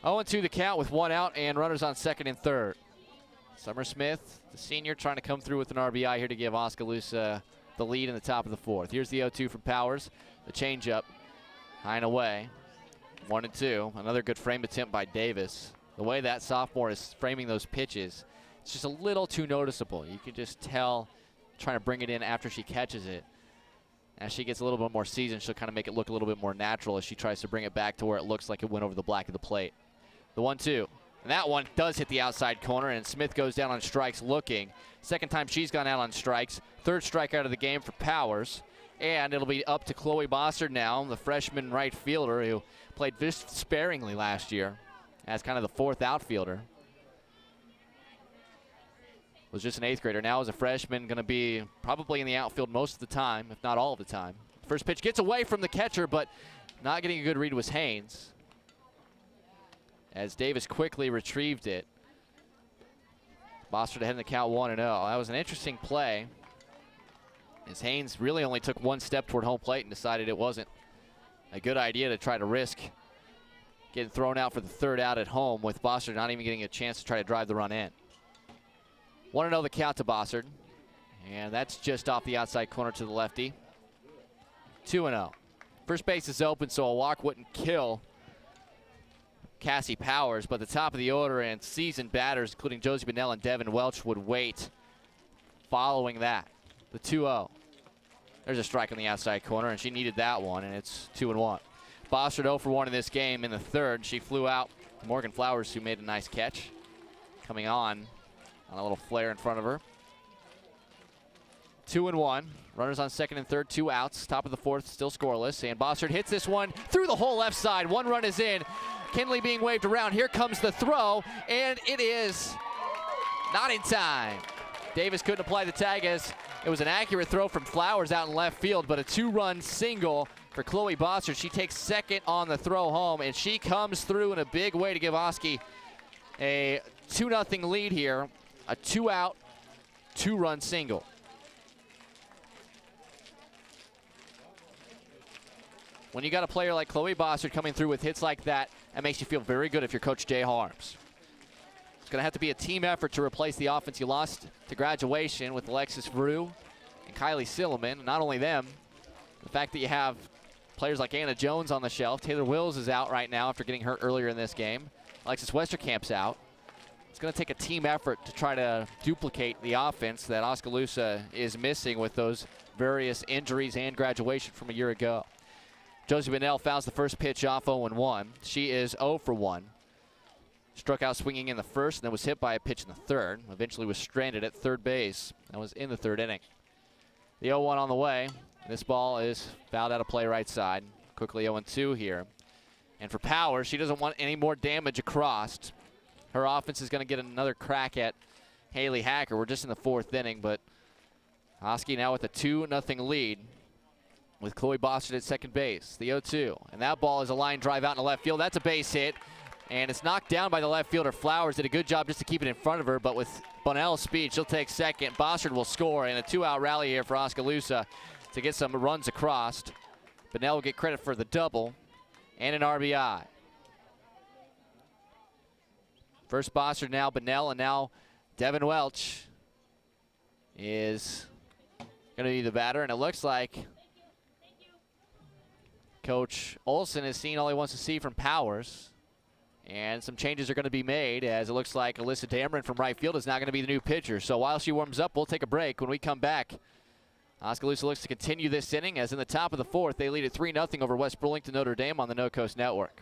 0-2 the count with 1 out and runners on second and third. Summer Smith, the senior, trying to come through with an RBI here to give Oskaloosa the lead in the top of the fourth. Here's the 0-2 from Powers, the changeup, high and away. 1-2, another good frame attempt by Davis. The way that sophomore is framing those pitches, it's just a little too noticeable. You can just tell, trying to bring it in after she catches it. As she gets a little bit more seasoned, she'll kind of make it look a little bit more natural as she tries to bring it back to where it looks like it went over the black of the plate. The 1-2, and that one does hit the outside corner, and Smith goes down on strikes looking. Second time she's gone out on strikes. Third strikeout of the game for Powers. And it'll be up to Chloe Bossard now, the freshman right fielder who played just sparingly last year as kind of the 4th outfielder. Was just an 8th grader. Now as a freshman, going to be probably in the outfield most of the time, if not all of the time. First pitch gets away from the catcher, but not getting a good read was Haynes, as Davis quickly retrieved it. Bossard ahead in the count 1-0. That was an interesting play, as Haynes really only took 1 step toward home plate and decided it wasn't a good idea to try to risk getting thrown out for the 3rd out at home, with Bossard not even getting a chance to try to drive the run in. 1-0 the count to Bossard, and that's just off the outside corner to the lefty. 2-0. First base is open, so a walk wouldn't kill Cassie Powers, but the top of the order and seasoned batters, including Josie Bennell and Devin Welch, would wait following that. The 2-0. There's a strike on the outside corner, and she needed that one, and it's 2-1. Bossard 0 for 1 in this game. In the third, she flew out to Morgan Flowers, who made a nice catch. Coming on a little flare in front of her. 2-1. Runners on second and third, 2 outs. Top of the fourth, still scoreless. And Bossard hits this one through the whole left side. 1 run is in. Kinley being waved around. Here comes the throw, and it is not in time. Davis couldn't apply the tag as it was an accurate throw from Flowers out in left field, but a 2-run single for Chloe Bossard. She takes second on the throw home, and she comes through in a big way to give Oski a 2-0 lead here. A 2-out, 2-run single. When you got a player like Chloe Bossard coming through with hits like that, that makes you feel very good if you're Coach Jay Harms. It's going to have to be a team effort to replace the offense you lost to graduation with Alexis Vrew and Kylie Silliman. Not only them, the fact that you have players like Anna Jones on the shelf. Taylor Wills is out right now after getting hurt earlier in this game. Alexis Westerkamp's out. it's going to take a team effort to try to duplicate the offense that Oskaloosa is missing with those various injuries and graduation from a year ago. Josie Bunnell fouls the first pitch off 0-1. She is 0 for 1. Struck out swinging in the first and then was hit by a pitch in the third. Eventually was stranded at third base. That was in the third inning. The 0-1 on the way. This ball is fouled out of play right side. Quickly 0-2 here. And for Power, she doesn't want any more damage across. Her offense is going to get another crack at Haley Hacker. We're just in the fourth inning, but Oski now with a 2-0 lead with Chloe Bostard at second base. The 0-2, and that ball is a line drive out in the left field. That's a base hit, and it's knocked down by the left fielder. Flowers did a good job just to keep it in front of her, but with Bunnell's speed, she'll take second. Bostard will score, and a 2-out rally here for Oskaloosa to get some runs across. Bunnell will get credit for the double and an RBI. First Bostard, now Bunnell, and now Devin Welch is going to be the batter, and it looks like Coach Olson has seen all he wants to see from Powers, and some changes are going to be made as it looks like Alyssa Dameron from right field is now going to be the new pitcher. So while she warms up, we'll take a break. When we come back, Oskaloosa looks to continue this inning as in the top of the fourth, they lead at 3-0 over West Burlington Notre Dame on the No Coast Network.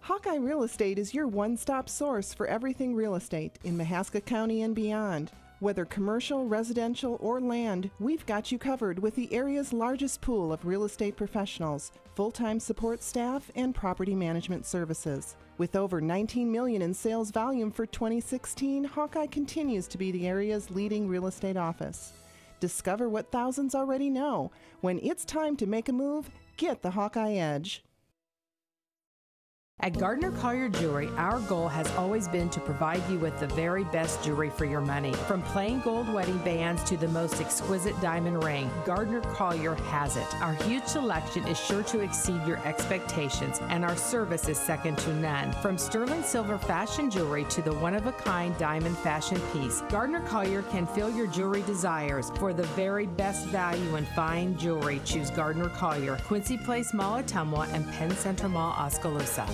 Hawkeye Real Estate is your one-stop source for everything real estate in Mahaska County and beyond. Whether commercial, residential, or land, we've got you covered with the area's largest pool of real estate professionals, full-time support staff, and property management services. With over $19 million in sales volume for 2016, Hawkeye continues to be the area's leading real estate office. Discover what thousands already know. When it's time to make a move, get the Hawkeye Edge. At Gardner Collier Jewelry, our goal has always been to provide you with the very best jewelry for your money. From plain gold wedding bands to the most exquisite diamond ring, Gardner Collier has it. Our huge selection is sure to exceed your expectations, and our service is second to none. From sterling silver fashion jewelry to the one-of-a-kind diamond fashion piece, Gardner Collier can fill your jewelry desires. For the very best value in fine jewelry, choose Gardner Collier, Quincy Place Mall, Ottumwa, and Penn Central Mall, Oskaloosa.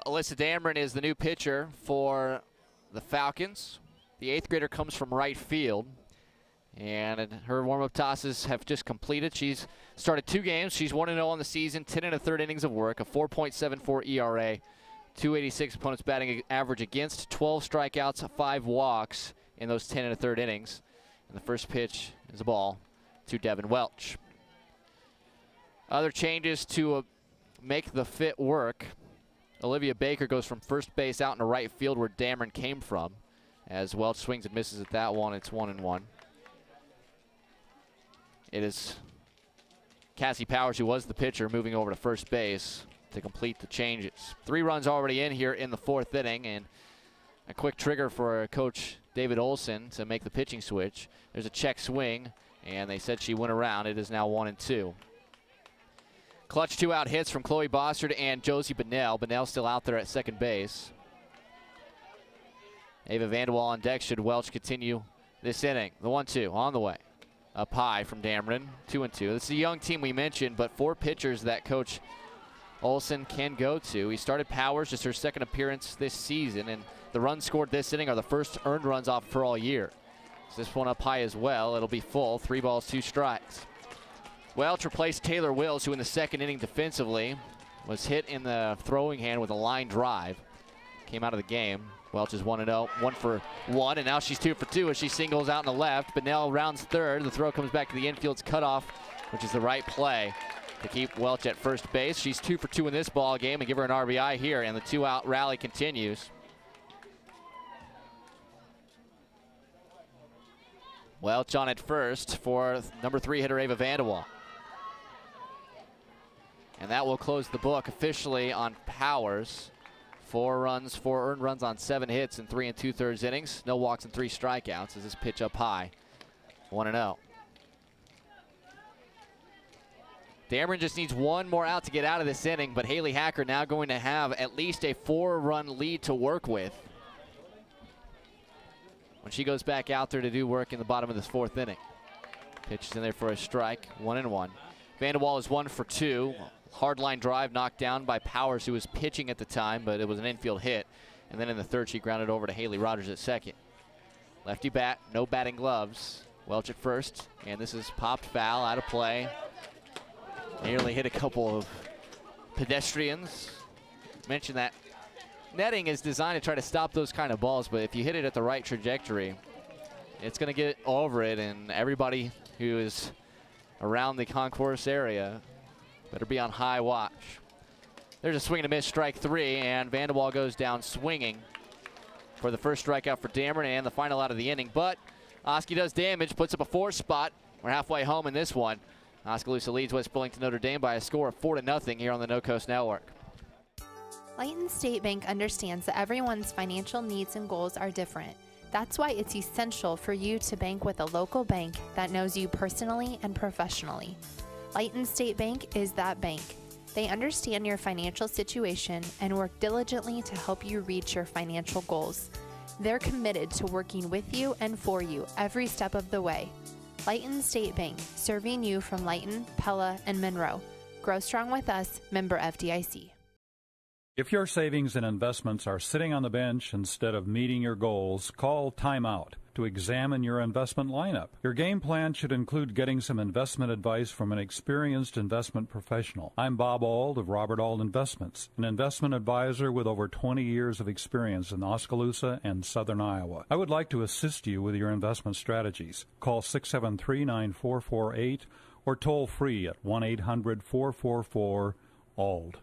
Alyssa Dameron is the new pitcher for the Falcons. The 8th grader comes from right field, and her warm-up tosses have just completed. She's started 2 games. She's 1-0 on the season, 10 1/3 innings of work, a 4.74 ERA, 286 opponents batting average against, 12 strikeouts, 5 walks in those 10 1/3 innings. And the first pitch is a ball to Devin Welch. Other changes to make the fit work. Olivia Baker goes from first base out into right field where Dameron came from. As Welch swings and misses at that one, it's 1-1. It is Cassie Powers, who was the pitcher, moving over to first base to complete the changes. 3 runs already in here in the 4th inning, and a quick trigger for Coach David Olson to make the pitching switch. There's a check swing, and they said she went around. It is now 1-2. Clutch 2-out hits from Chloe Bostard and Josie Bunnell. Bunnell still out there at second base. Ava Vanderwall on deck should Welch continue this inning. The 1-2 on the way. Up high from Dameron, 2-2. This is a young team we mentioned, but 4 pitchers that Coach Olson can go to. He started Powers, just her second appearance this season, and the runs scored this inning are the first earned runs off of her all year. So this one up high as well. It'll be full, 3 balls, 2 strikes. Welch replaced Taylor Wills, who in the 2nd inning defensively was hit in the throwing hand with a line drive. Came out of the game. Welch is 1-0, 1 for 1, and now she's 2 for 2 as she singles out in the left. Bunnell rounds third. The throw comes back to the infield's cutoff, which is the right play to keep Welch at first base. She's 2 for 2 in this ball game and give her an RBI here, and the 2-out rally continues. Welch on at first for number 3 hitter Ava Vanderwall. And that will close the book officially on Powers. 4 earned runs on 7 hits in 3 2/3 innings. No walks and 3 strikeouts as this pitch up high. 1-0. Dameron just needs 1 more out to get out of this inning, but Haley Hacker now going to have at least a 4-run lead to work with when she goes back out there to do work in the bottom of this 4th inning. Pitch is in there for a strike, 1-1. Vanderwall is 1 for 2. Hard line drive knocked down by Powers, who was pitching at the time, but it was an infield hit. And then in the third, she grounded over to Haley Rogers at second. Lefty bat, no batting gloves. Welch at first, and this is popped foul, out of play. Nearly hit a couple of pedestrians. Mentioned that netting is designed to try to stop those kind of balls, but if you hit it at the right trajectory, it's going to get over it, and everybody who is around the concourse area better be on high watch. There's a swing and a miss, strike three, and Vanderwall goes down swinging for the first strikeout for Dameron and the final out of the inning. But Oski does damage, puts up a 4 spot. We're halfway home in this one. Oskaloosa leads West Burlington Notre Dame by a score of 4-0 here on the No Coast Network. Layton State Bank understands that everyone's financial needs and goals are different. That's why it's essential for you to bank with a local bank that knows you personally and professionally. Layton State Bank is that bank. They understand your financial situation and work diligently to help you reach your financial goals. They're committed to working with you and for you every step of the way. Layton State Bank, serving you from Layton, Pella, and Monroe. Grow strong with us, member FDIC. If your savings and investments are sitting on the bench instead of meeting your goals, call timeout to examine your investment lineup. Your game plan should include getting some investment advice from an experienced investment professional. I'm Bob Auld of Robert Auld Investments, an investment advisor with over 20 years of experience in Oskaloosa and southern Iowa. I would like to assist you with your investment strategies. Call 673-9448 or toll free at 1-800-444-AULD.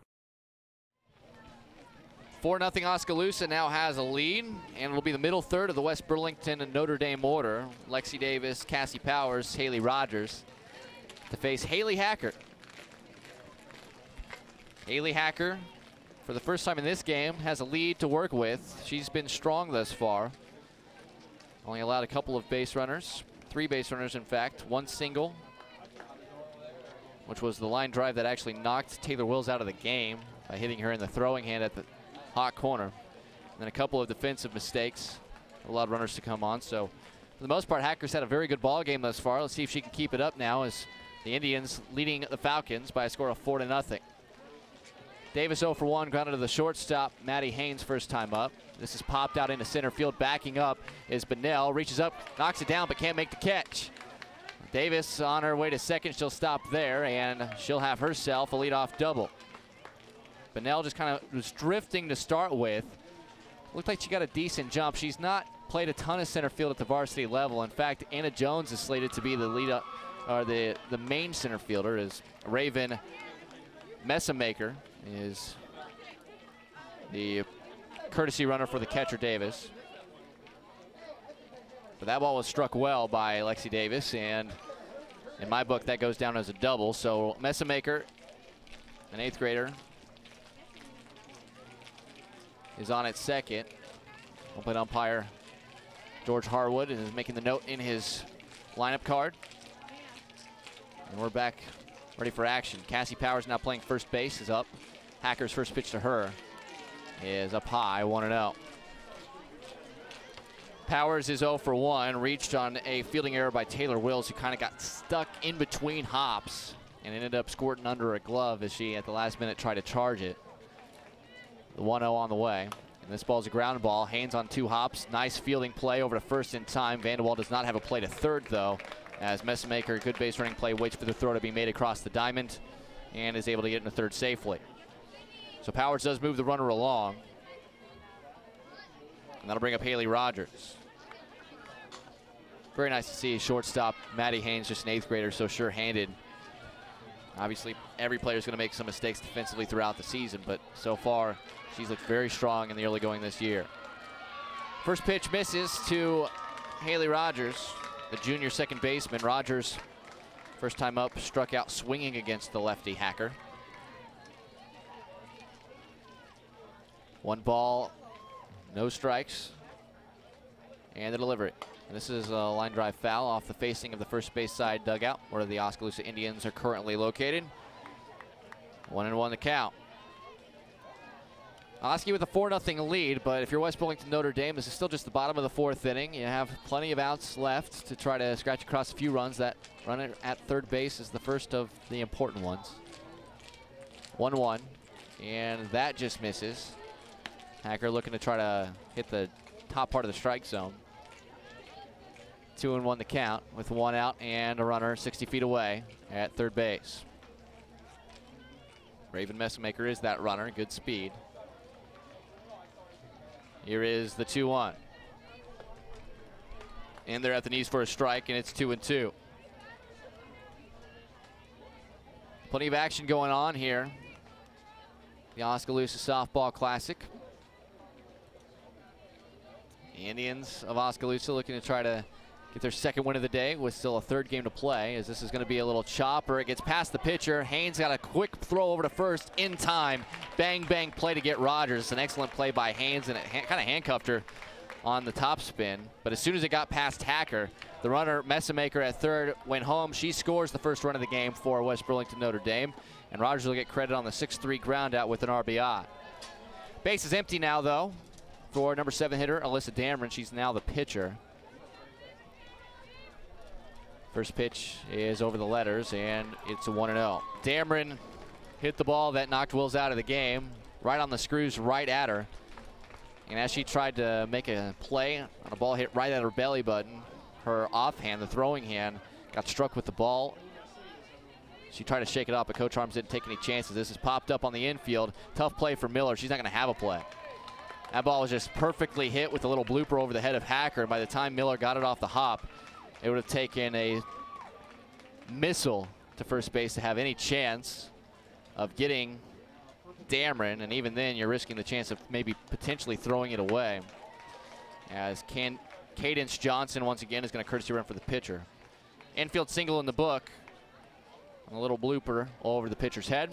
4-0 Oskaloosa now has a lead, and it'll be the middle third of the West Burlington and Notre Dame order. Lexi Davis, Cassie Powers, Haley Rogers to face Haley Hacker. Haley Hacker, for the first time in this game, has a lead to work with. She's been strong thus far. Only allowed a couple of base runners, 3 base runners in fact, 1 single, which was the line drive that actually knocked Taylor Wills out of the game by hitting her in the throwing hand at the hot corner. And then a couple of defensive mistakes allowed runners to come on. So for the most part, Hacker's had a very good ball game thus far. Let's see if she can keep it up now as the Indians leading the Falcons by a score of 4-0. Davis 0 for 1, grounded to the shortstop. Maddie Haynes first time up. This is popped out into center field. Backing up is Bunnell. Reaches up, knocks it down, but can't make the catch. Davis on her way to second. She'll stop there, and she'll have herself a leadoff double. Bunnell just kind of was drifting to start with. Looked like she got a decent jump. She's not played a ton of center field at the varsity level. In fact, Anna Jones is slated to be the lead up, or the main center fielder, as Raven Messamaker is the courtesy runner for the catcher Davis. But that ball was struck well by Lexi Davis, and in my book that goes down as a double. So Messamaker, an 8th grader, is on at second. Open umpire George Harwood is making the note in his lineup card. And we're back ready for action. Cassie Powers now playing first base, is up. Hacker's first pitch to her is up high, 1-0. Powers is 0 for 1, reached on a fielding error by Taylor Wills, who kind of got stuck in between hops and ended up squirting under a glove as she at the last minute tried to charge it. The 1-0 on the way. And this ball's a ground ball. Haynes on 2 hops. Nice fielding play over to first in time. Vanderwall does not have a play to third, though, as Messamaker, good base running play, waits for the throw to be made across the diamond and is able to get into third safely. So Powers does move the runner along. And that'll bring up Haley Rogers. Very nice to see shortstop Maddie Haynes, just an 8th grader, so sure-handed. Obviously, every player is going to make some mistakes defensively throughout the season, but so far, she's looked very strong in the early going this year. First pitch misses to Haley Rogers, the junior second baseman. Rogers, first time up, struck out swinging against the lefty Hacker. 1 ball, no strikes, and the delivery. And this is a line drive foul off the facing of the first base side dugout, where the Oskaloosa Indians are currently located. 1-1 the count. Oski with a 4-0 lead, but if you're West Burlington Notre Dame, this is still just the bottom of the 4th inning. You have plenty of outs left to try to scratch across a few runs. That run at third base is the first of the important ones. 1-1, and that just misses. Hacker looking to try to hit the top part of the strike zone. 2-1 the count with 1 out and a runner 60 feet away at third base. Raven Messamaker is that runner, good speed. Here is the 2-1. And they're at the knees for a strike, and it's 2-2. Plenty of action going on here. The Oskaloosa Softball Classic. The Indians of Oskaloosa looking to try to get their second win of the day with still a third game to play, as this is going to be a little chopper. It gets past the pitcher. Haynes got a quick throw over to first in time. Bang, bang play to get Rogers. An excellent play by Haynes, and it kind of handcuffed her on the top spin. But as soon as it got past Hacker, the runner, Messamaker at third, went home. She scores the first run of the game for West Burlington Notre Dame, and Rogers will get credit on the 6-3 ground out with an RBI. Base is empty now, though, for number 7 hitter, Alyssa Dameron. She's now the pitcher. First pitch is over the letters, and it's a 1-0. Dameron hit the ball that knocked Wills out of the game, right on the screws, right at her. And as she tried to make a play on a ball hit right at her belly button, her offhand, the throwing hand, got struck with the ball. She tried to shake it off, but Coach Arms didn't take any chances. This is popped up on the infield. Tough play for Miller. She's not going to have a play. That ball was just perfectly hit with a little blooper over the head of Hacker. And by the time Miller got it off the hop, it would have taken a missile to first base to have any chance of getting Dameron, and even then you're risking the chance of maybe potentially throwing it away. As Cadence Johnson once again is going to courtesy run for the pitcher. Infield single in the book. And a little blooper over the pitcher's head.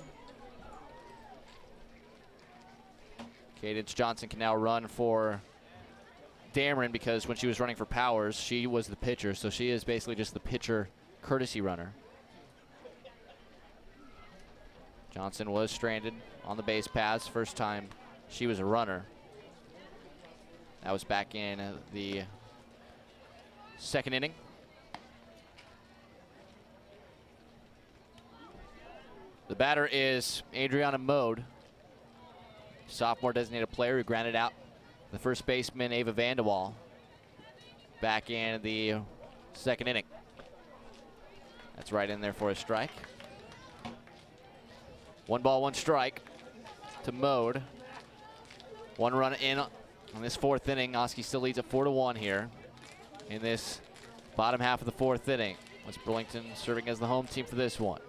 Cadence Johnson can now run for Dameron, because when she was running for Powers, she was the pitcher, so she is basically just the pitcher courtesy runner. Johnson was stranded on the base paths first time she was a runner. That was back in the second inning. The batter is Adriana Mode, sophomore designated player who grounded out the first baseman, Ava Vanderwall, back in the second inning. That's right in there for a strike. 1 ball, 1 strike to Mode. 1 run in on this 4th inning. Oski still leads at 4-1 here in this bottom half of the 4th inning. West Burlington serving as the home team for this one.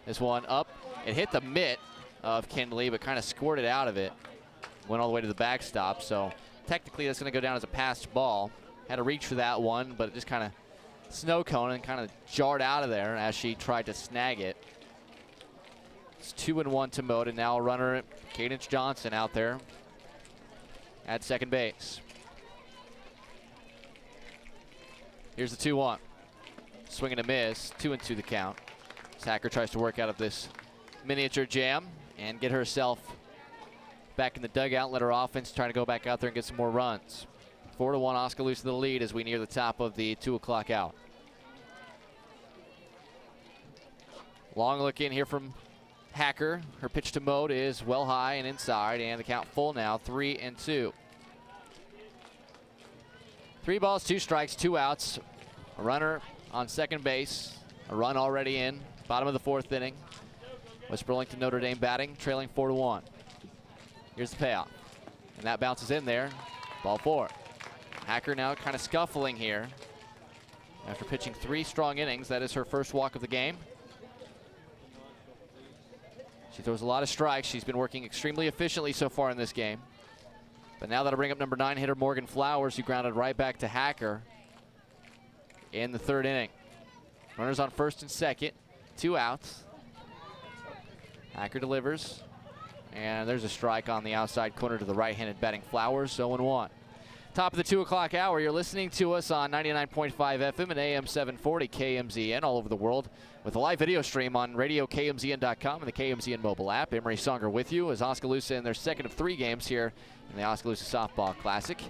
This one up. It hit the mitt of Kindley, but kind of squirted out of it. Went all the way to the backstop, so technically that's going to go down as a passed ball. Had to reach for that one, but it just kind of snow cone and kind of jarred out of there as she tried to snag it. It's 2-1 to Mode, and now a runner, Cadence Johnson, out there at second base. Here's the 2-1. Swing and a miss, 2-2 the count. Hacker tries to work out of this miniature jam and get herself back in the dugout, let her offense try to go back out there and get some more runs. 4-1 Oskaloosa the lead as we near the top of the 2 o'clock hour. Long look in here from Hacker. Her pitch to Mode is well high and inside, and the count full now, 3-2. 3 balls, 2 strikes, 2 outs. A runner on second base. A run already in. Bottom of the 4th inning. West Burlington Notre Dame batting, trailing 4-1. Here's the payoff. And that bounces in there. Ball 4. Hacker now kind of scuffling here. After pitching 3 strong innings, that is her first walk of the game. She throws a lot of strikes. She's been working extremely efficiently so far in this game. But now that'll bring up number 9 hitter Morgan Flowers, who grounded right back to Hacker in the 3rd inning. Runners on first and second, 2 outs. Hacker delivers, and there's a strike on the outside corner to the right-handed batting Flowers, 0-1. Top of the 2 o'clock hour, you're listening to us on 99.5 FM and AM 740 KMZN all over the world with a live video stream on radiokmzn.com and the KMZN mobile app. Emery Songer with you as Oskaloosa in their second of 3 games here in the Oskaloosa Softball Classic.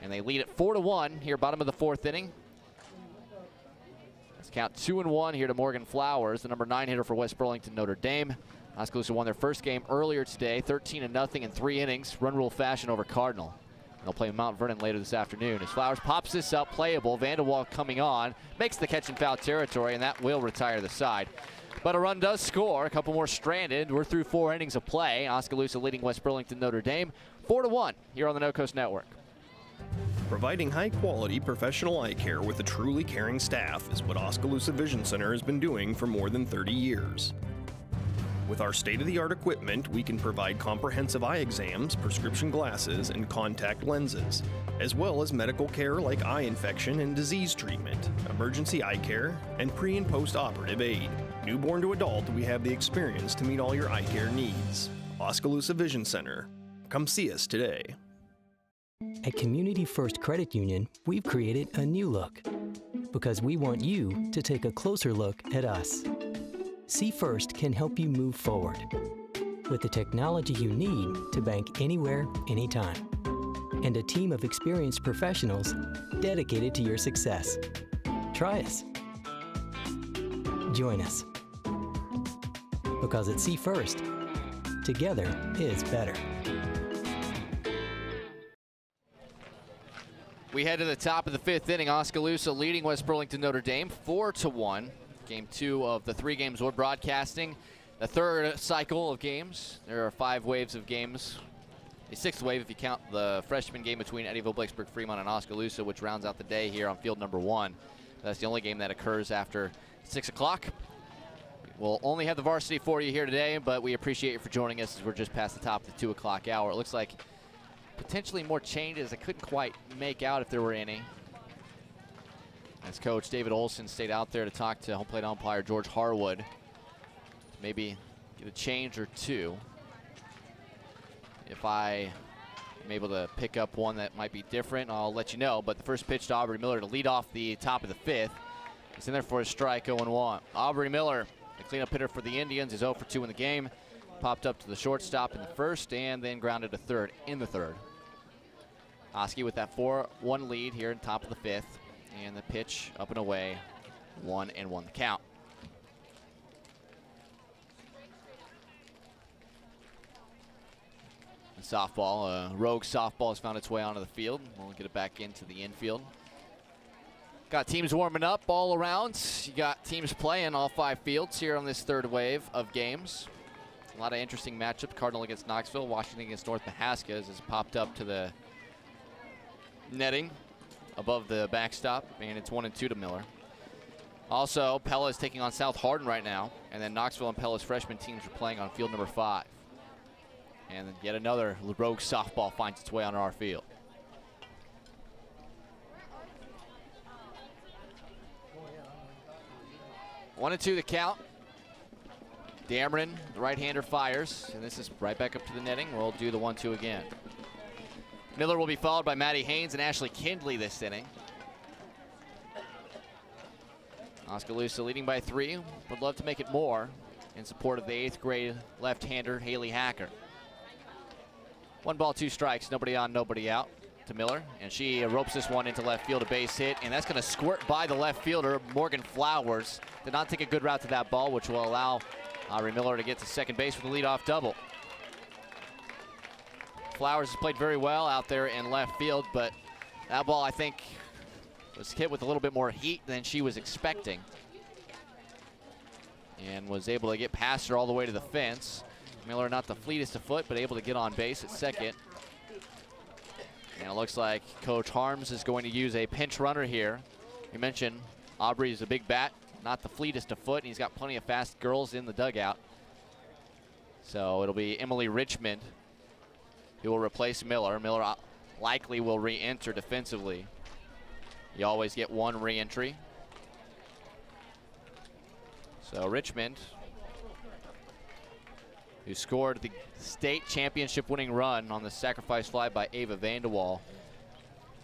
And they lead at 4-1 here, bottom of the 4th inning. Let's count 2-1 here to Morgan Flowers, the number 9 hitter for West Burlington Notre Dame. Oskaloosa won their first game earlier today, 13-0 in 3 innings, run rule fashion over Cardinal. They'll play Mount Vernon later this afternoon. As Flowers pops this up, playable. Vanderwall coming on, makes the catch in foul territory, and that will retire the side. But a run does score. A couple more stranded. We're through 4 innings of play. Oskaloosa leading West Burlington Notre Dame 4-1 here on the No Coast Network. Providing high-quality professional eye care with a truly caring staff is what Oskaloosa Vision Center has been doing for more than 30 years. With our state-of-the-art equipment, we can provide comprehensive eye exams, prescription glasses, and contact lenses, as well as medical care like eye infection and disease treatment, emergency eye care, and pre- and post-operative aid. Newborn to adult, we have the experience to meet all your eye care needs. Oskaloosa Vision Center. Come see us today. At Community First Credit Union, we've created a new look because we want you to take a closer look at us. See First can help you move forward with the technology you need to bank anywhere, anytime, and a team of experienced professionals dedicated to your success. Try us. Join us. Because at See First, together is better. We head to the top of the 5th inning. Oskaloosa leading West Burlington Notre Dame 4-1. Game 2 of the 3 games we're broadcasting. The 3rd cycle of games. There are 5 waves of games. A 6th wave if you count the freshman game between Eddyville, Blakesburg, Fremont, and Oskaloosa, which rounds out the day here on field number 1. That's the only game that occurs after 6 o'clock. We'll only have the varsity for you here today, but we appreciate you for joining us as we're just past the top of the 2 o'clock hour. It looks like potentially more changes. I couldn't quite make out if there were any. As Coach David Olson stayed out there to talk to home plate umpire George Harwood. Maybe get a change or 2. If I am able to pick up one that might be different, I'll let you know. But the first pitch to Aubrey Miller to lead off the top of the 5th. He's in there for a strike, 0-1. Aubrey Miller, the cleanup hitter for the Indians, is 0-2 in the game. Popped up to the shortstop in the 1st and then grounded to 3rd in the 3rd. Oski with that 4-1 lead here in top of the 5th. And the pitch up and away, 1-1 the count. And softball, rogue softball has found its way onto the field. We'll get it back into the infield. Got teams warming up all around. You got teams playing all 5 fields here on this 3rd wave of games. A lot of interesting matchups. Cardinal against Knoxville, Washington against North Mahaska has popped up to the netting above the backstop, and it's 1-2 to Miller. Also, Pella is taking on South Hardin right now, and then Knoxville and Pella's freshman teams are playing on field number 5. And then yet another rogue softball finds its way onto our field. One and 2 the count. Dameron, the right-hander, fires, and this is right back up to the netting. We'll do the 1-2 again. Miller will be followed by Maddie Haynes and Ashley Kindley this inning. Oskaloosa leading by 3. Would love to make it more in support of the 8th grade left-hander Haley Hacker. 1 ball, 2 strikes, nobody on, nobody out to Miller. And she ropes this one into left field, a base hit, and that's going to squirt by the left fielder, Morgan Flowers. Did not take a good route to that ball, which will allow Aubrey Miller to get to second base with a leadoff double. Flowers has played very well out there in left field, but that ball, I think, was hit with a little bit more heat than she was expecting. And was able to get past her all the way to the fence. Miller not the fleetest of foot, but able to get on base at second. And it looks like Coach Harms is going to use a pinch runner here. You mentioned Aubrey is a big bat, not the fleetest of foot, and he's got plenty of fast girls in the dugout. So it'll be Emily Richmond who will replace Miller. Miller likely will re-enter defensively. You always get 1 re-entry. So Richmond, who scored the state championship winning run on the sacrifice fly by Ava Vanderwall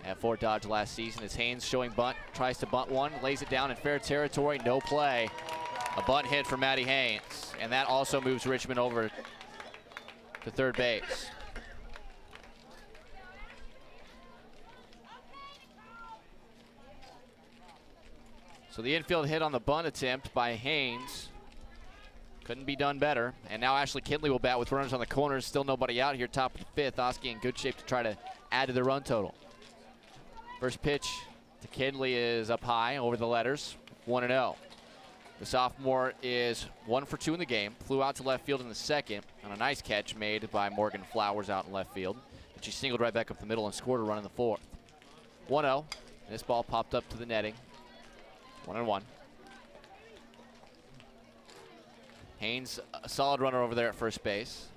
at Fort Dodge last season. As Haynes showing bunt, tries to bunt one, lays it down in fair territory, no play. A bunt hit for Maddie Haynes, and that also moves Richmond over to third base. So the infield hit on the bunt attempt by Haynes. Couldn't be done better. And now Ashley Kinley will bat with runners on the corners. Still nobody out here, top of the fifth. Oski in good shape to try to add to the run total. First pitch to Kinley is up high over the letters, 1-0. The sophomore is 1 for 2 in the game. Flew out to left field in the second on a nice catch made by Morgan Flowers out in left field. And she singled right back up the middle and scored a run in the fourth. 1-0. This ball popped up to the netting. 1-1. Haynes, a solid runner over there at first base.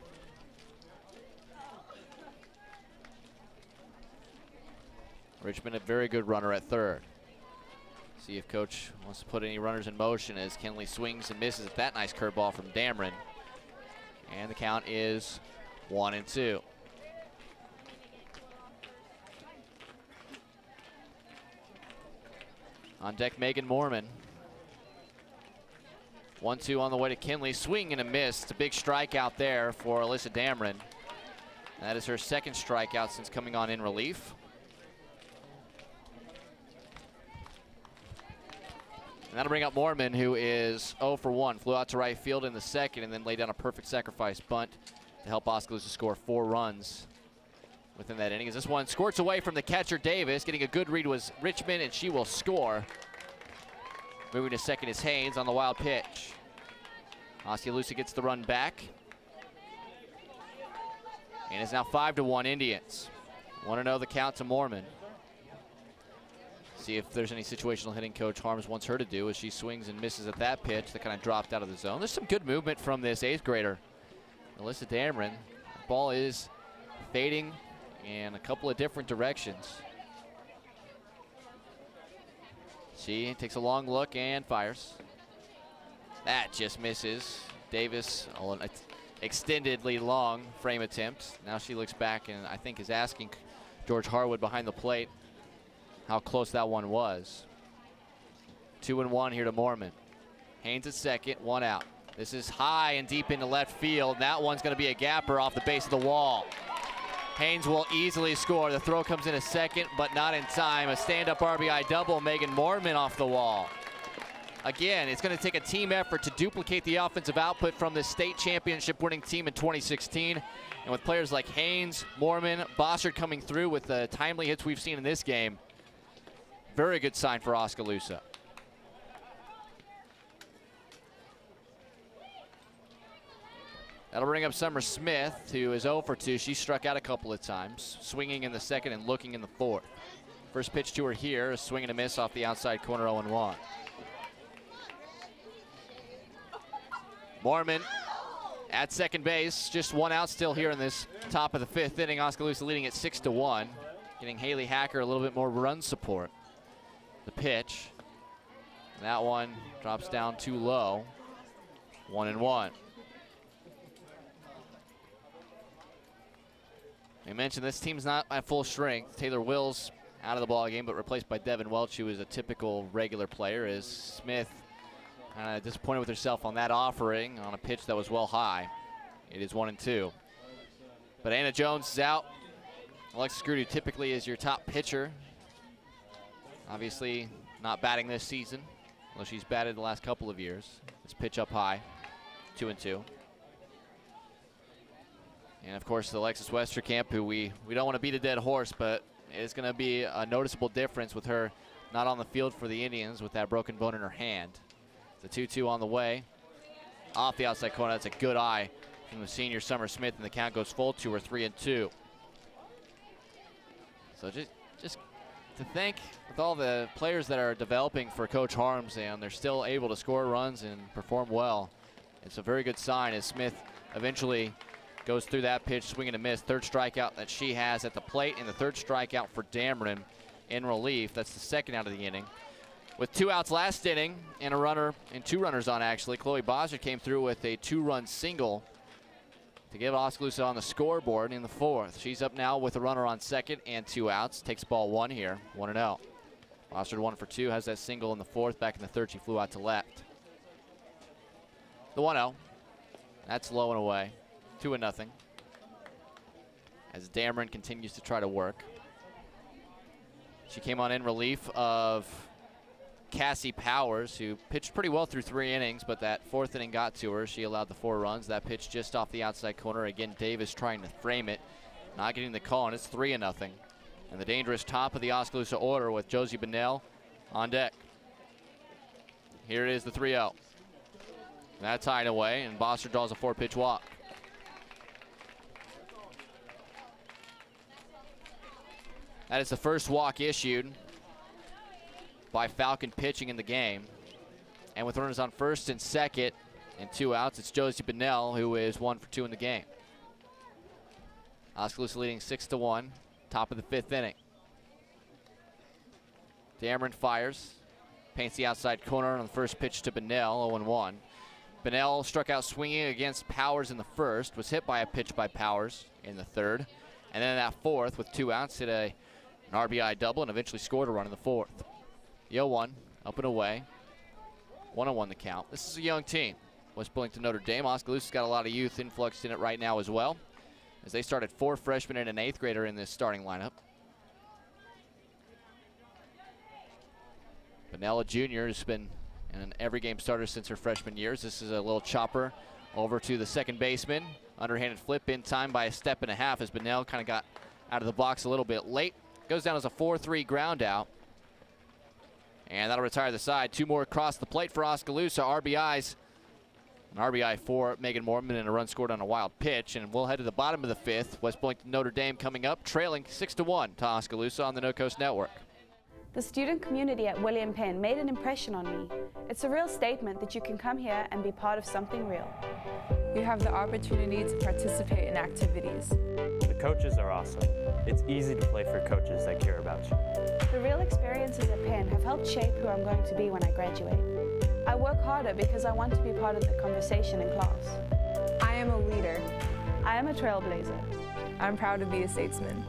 Richmond, a very good runner at third. See if coach wants to put any runners in motion as Kinley swings and misses at that nice curveball from Dameron. And the count is 1-2. On deck, Megan Mormon. 1-2 on the way to Kinley. Swing and a miss. It's a big strikeout there for Alyssa Dameron. That is her second strikeout since coming on in relief. And that'll bring up Mormon, who is 0 for 1. Flew out to right field in the second and then laid down a perfect sacrifice bunt to help Oskaloosa score 4 runs within that inning. As this one squirts away from the catcher, Davis. Getting a good read was Richmond, and she will score. Moving to second is Haynes on the wild pitch. Oskaloosa gets the run back. And it's now 5-1 Indians. 1-0 the count to Mormon. See if there's any situational hitting Coach Harms wants her to do as she swings and misses at that pitch that kind of dropped out of the zone. There's some good movement from this 8th grader, Alyssa Dameron. The ball is fading in a couple of different directions. She takes a long look and fires. That just misses. Davis, an extendedly long frame attempt. Now she looks back and I think is asking George Harwood behind the plate how close that one was. 2-1 here to Mormon. Haynes at second, 1 out. This is high and deep into left field. That one's going to be a gapper off the base of the wall. Haynes will easily score. The throw comes in a second, but not in time. A stand-up RBI double, Megan Mormon off the wall. Again, it's going to take a team effort to duplicate the offensive output from this state championship winning team in 2016. And with players like Haynes, Mormon, Bossard coming through with the timely hits we've seen in this game, very good sign for Oskaloosa. That'll bring up Summer Smith, who is 0 for 2. She struck out a couple of times, swinging in the second and looking in the fourth. First pitch to her here, a swing and a miss off the outside corner, 0-1. Mormon at second base, just 1 out still here in this top of the 5th inning. Oskaloosa leading at 6-1, getting Haley Hacker a little bit more run support. The pitch, that one drops down too low, 1-1. We mentioned this team's not at full strength. Taylor Wills out of the ball game, but replaced by Devin Welch, who is a typical regular player, as Smith kind of disappointed with herself on that offering on a pitch that was well high. It is 1-2. But Anna Jones is out. Alexis Groot, who typically is your top pitcher, obviously not batting this season, although she's batted the last couple of years. This pitch up high, 2-2. And of course, Alexis Westerkamp, who we don't want to beat a dead horse, but it's going to be a noticeable difference with her not on the field for the Indians with that broken bone in her hand. It's a 2-2 on the way. Off the outside corner, that's a good eye from the senior Summer Smith, and the count goes full to her, 3-2. So just to think with all the players that are developing for Coach Harms, and they're still able to score runs and perform well. It's a very good sign as Smith eventually goes through that pitch, swing and a miss. 3rd strikeout that she has at the plate, and the 3rd strikeout for Dameron in relief. That's the 2nd out of the inning. With 2 outs last inning and a runner and 2 runners on, actually, Chloe Bossard came through with a 2-run single to give Oskaloosa on the scoreboard in the 4th. She's up now with a runner on 2nd and 2 outs. Takes ball 1 here, 1-0. Bossard 1 for 2, has that single in the 4th. Back in the 3rd, she flew out to left. The 1-0. That's low and away. 2-0. As Dameron continues to try to work. She came on in relief of Cassie Powers, who pitched pretty well through 3 innings, but that 4th inning got to her. She allowed the 4 runs. That pitch just off the outside corner. Again, Davis trying to frame it, not getting the call, and it's 3-0. And the dangerous top of the Oskaloosa order with Josie Bunnell on deck. Here it is, the 3-0. That tied away, and Boster draws a 4-pitch walk. That is the first walk issued by Falcon pitching in the game. And with runners on first and second and 2 outs, it's Josie Bunnell, who is 1 for 2 in the game. Oskaloosa leading 6-1, top of the 5th inning. Dameron fires, paints the outside corner on the first pitch to Bunnell, 0-1. Bunnell struck out swinging against Powers in the first, was hit by a pitch by Powers in the 3rd. And then that 4th, with 2 outs, hit an RBI double and eventually scored a run in the 4th. The 0-1, up and away. 1-1 the count. This is a young team. West Burlington Notre Dame. Oskaloosa's got a lot of youth influxed in it right now as well, as they started 4 freshmen and an 8th grader in this starting lineup. Bunnell Jr. has been an every game starter since her freshman years. This is a little chopper over to the second baseman. Underhanded flip in time by a step and a half as Bunnell kind of got out of the box a little bit late. Goes down as a 4-3 ground out. And that'll retire the side. 2 more across the plate for Oskaloosa. RBIs. An RBI for Megan Mormon and a run scored on a wild pitch. And we'll head to the bottom of the 5th. West Burlington Notre Dame coming up, trailing 6-1 to Oskaloosa on the No Coast Network. The student community at William Penn made an impression on me. It's a real statement that you can come here and be part of something real. You have the opportunity to participate in activities. The coaches are awesome. It's easy to play for coaches that care about you. The real experiences at Penn have helped shape who I'm going to be when I graduate. I work harder because I want to be part of the conversation in class. I am a leader. I am a trailblazer. I'm proud to be a statesman.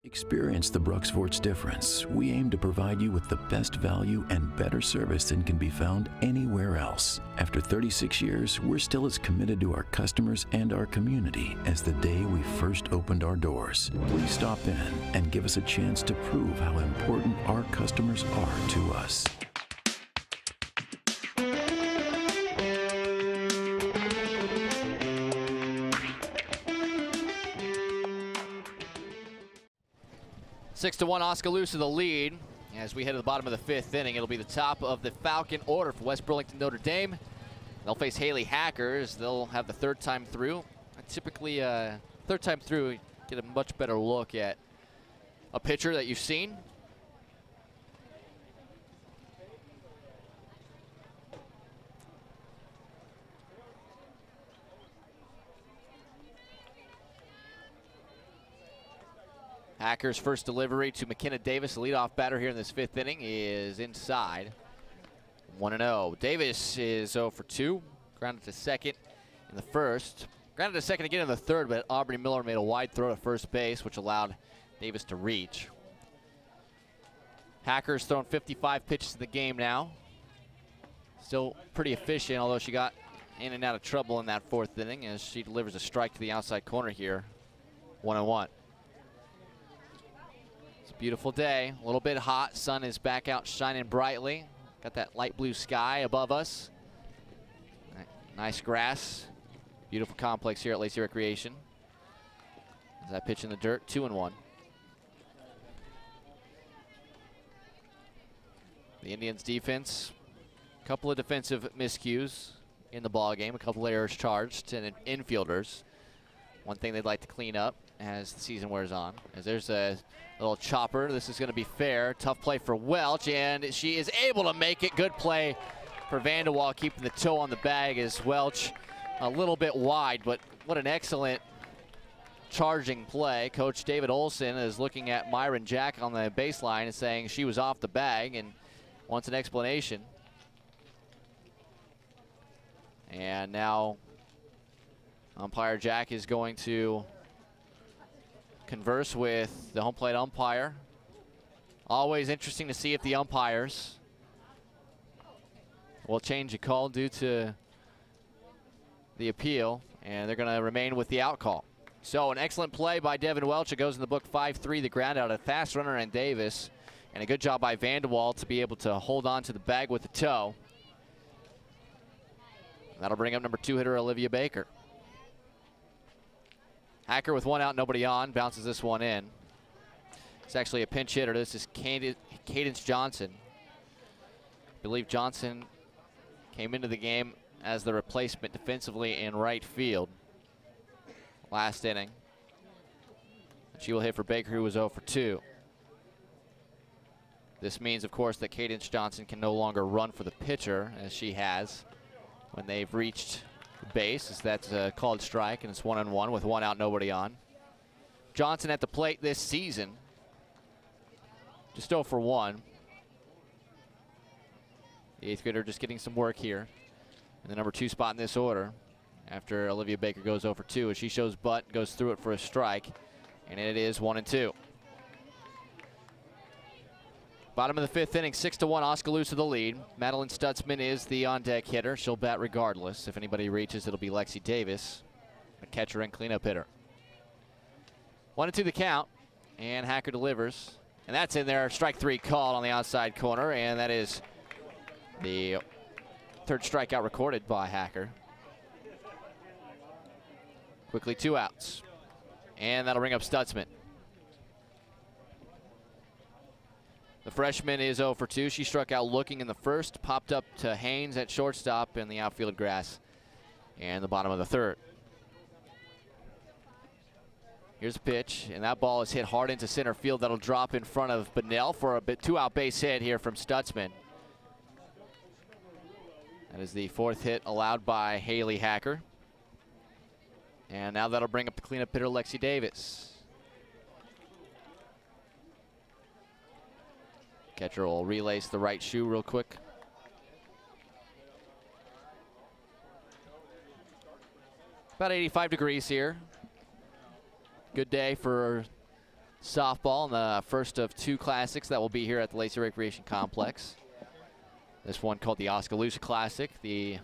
Experience the Bruxvort's difference. We aim to provide you with the best value and better service than can be found anywhere else. After 36 years, we're still as committed to our customers and our community as the day we first opened our doors. Please stop in and give us a chance to prove how important our customers are to us. Six to 1, Oskaloosa the lead. As we head to the bottom of the 5th inning, it'll be the top of the Falcon order for West Burlington Notre Dame. They'll face Haley Hackers. They'll have the 3rd time through. Typically, 3rd time through, you get a much better look at a pitcher that you've seen. Hackers' first delivery to McKenna Davis, the leadoff batter here in this 5th inning, is inside. 1-0. Davis is 0 for 2. Grounded to second in the 1st. Grounded to second again in the 3rd, but Aubrey Miller made a wide throw to first base, which allowed Davis to reach. Hackers thrown 55 pitches in the game now. Still pretty efficient, although she got in and out of trouble in that 4th inning as she delivers a strike to the outside corner here. 1-1. Beautiful day, a little bit hot. Sun is back out shining brightly. Got that light blue sky above us. Nice grass. Beautiful complex here at Lacey Recreation. As I pitch in the dirt, 2-1. The Indians defense, a couple of defensive miscues in the ball game, a couple of errors charged to infielders. One thing they'd like to clean up as the season wears on. As there's a little chopper. This is going to be fair. Tough play for Welch, and she is able to make it. Good play for Vanderwall, keeping the toe on the bag as Welch a little bit wide, but what an excellent charging play. Coach David Olson is looking at Myron Jack on the baseline and saying she was off the bag and wants an explanation. And now umpire Jack is going to converse with the home plate umpire. Always interesting to see if the umpires will change a call due to the appeal, and they're going to remain with the out call. So an excellent play by Devin Welch. It goes in the book 5-3, the ground out. A fast runner and Davis, And a good job by Vanderwall to be able to hold on to the bag with the toe. That'll bring up number 2 hitter Olivia Baker. Hacker with 1 out, nobody on, bounces this one in. It's actually a pinch hitter. This is Cadence Johnson. I believe Johnson came into the game as the replacement defensively in right field last inning. She will hit for Baker, who was 0 for 2. This means, of course, that Cadence Johnson can no longer run for the pitcher, as she has when they've reached the base. As that's a called strike, and it's 1-1 with 1 out, nobody on. Johnson at the plate this season, just 0 for 1. The 8th grader just getting some work here in the number 2 spot in this order after Olivia Baker goes 0 for 2 as she shows butt, goes through it for a strike, and it is 1-2. Bottom of the 5th inning, 6-1, Oskaloosa the lead. Madeline Stutzman is the on-deck hitter. She'll bat regardless. If anybody reaches, it'll be Lexi Davis, a catcher and cleanup hitter. 1-2 the count, and Hacker delivers. And that's in there, strike 3 called on the outside corner, and that is the 3rd strikeout recorded by Hacker. Quickly 2 outs, and that'll bring up Stutzman. The freshman is 0 for 2. She struck out looking in the 1st, popped up to Haynes at shortstop in the outfield grass and the bottom of the 3rd. Here's a pitch, and that ball is hit hard into center field. That'll drop in front of Bunnell for a 2-out base hit here from Stutzman. That is the 4th hit allowed by Haley Hacker. And now that'll bring up the cleanup hitter Lexi Davis. Catcher will relace the right shoe real quick. About 85 degrees here. Good day for softball in the first of 2 classics that will be here at the Lacey Recreation Complex. This one called the Oskaloosa Classic, the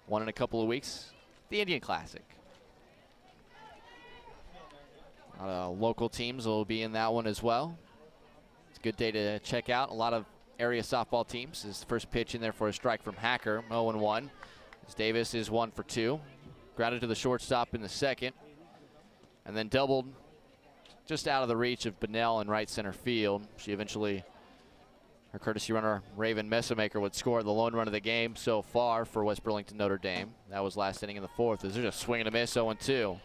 one in a couple of weeks, the Indian Classic. A lot of local teams will be in that one as well. It's a good day to check out a lot of area softball teams. This is the first pitch in there for a strike from Hacker, 0-1. As Davis is 1 for 2. Grounded to the shortstop in the 2nd. And then doubled just out of the reach of Bunnell in right center field. She eventually, her courtesy runner, Raven Messamaker, would score the lone run of the game so far for West Burlington Notre Dame. That was last inning in the 4th. As they're just swinging a miss, 0-2.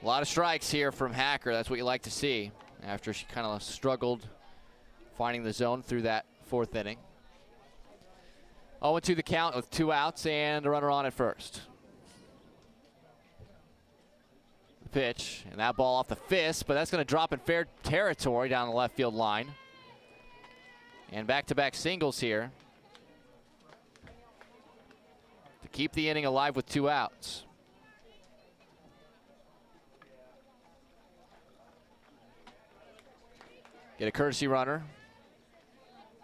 A lot of strikes here from Hacker. That's what you like to see after she kind of struggled finding the zone through that 4th inning. 0-2 the count with 2 outs and a runner on at first. The pitch, and that ball off the fist, but that's going to drop in fair territory down the left field line. And back-to-back singles here to keep the inning alive with 2 outs. Get a courtesy runner.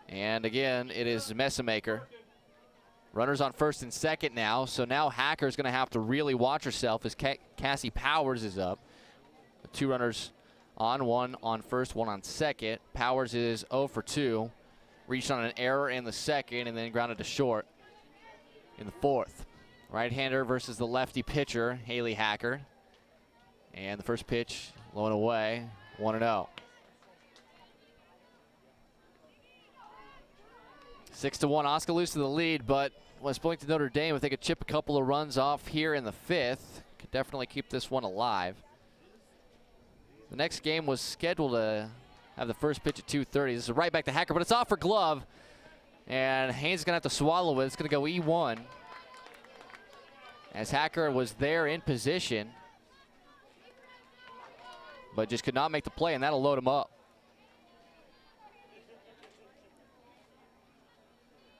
And again, it is Messamaker. Runners on 1st and 2nd now, so now Hacker's going to have to really watch herself as Cassie Powers is up. The 2 runners on, 1 on 1st, 1 on 2nd. Powers is 0 for 2. Reached on an error in the 2nd and then grounded to short in the 4th. Right-hander versus the lefty pitcher, Haley Hacker. And the first pitch, low and away, 1-0. 6-1, Oskaloosa the lead, but West Burlington Notre Dame, if they could chip a couple of runs off here in the 5th, could definitely keep this one alive. The next game was scheduled to have the first pitch at 2:30. This is right back to Hacker, but it's off for glove, and Haynes is going to have to swallow it. It's going to go E1. As Hacker was there in position, but just could not make the play, and that'll load him up.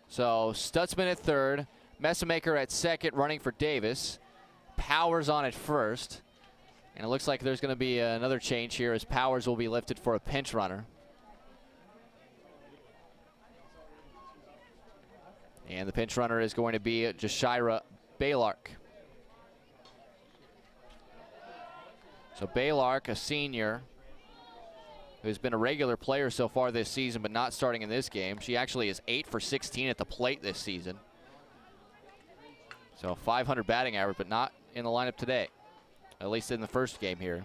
So Stutzman at 3rd, Messamaker at 2nd, running for Davis. Powers on at 1st. And it looks like there's going to be another change here as Powers will be lifted for a pinch runner. And the pinch runner is going to be Jashira Baylark. So Baylark, a senior, who's been a regular player so far this season, but not starting in this game. She actually is 8 for 16 at the plate this season. So 500 batting average, but not in the lineup today, at least in the first game here.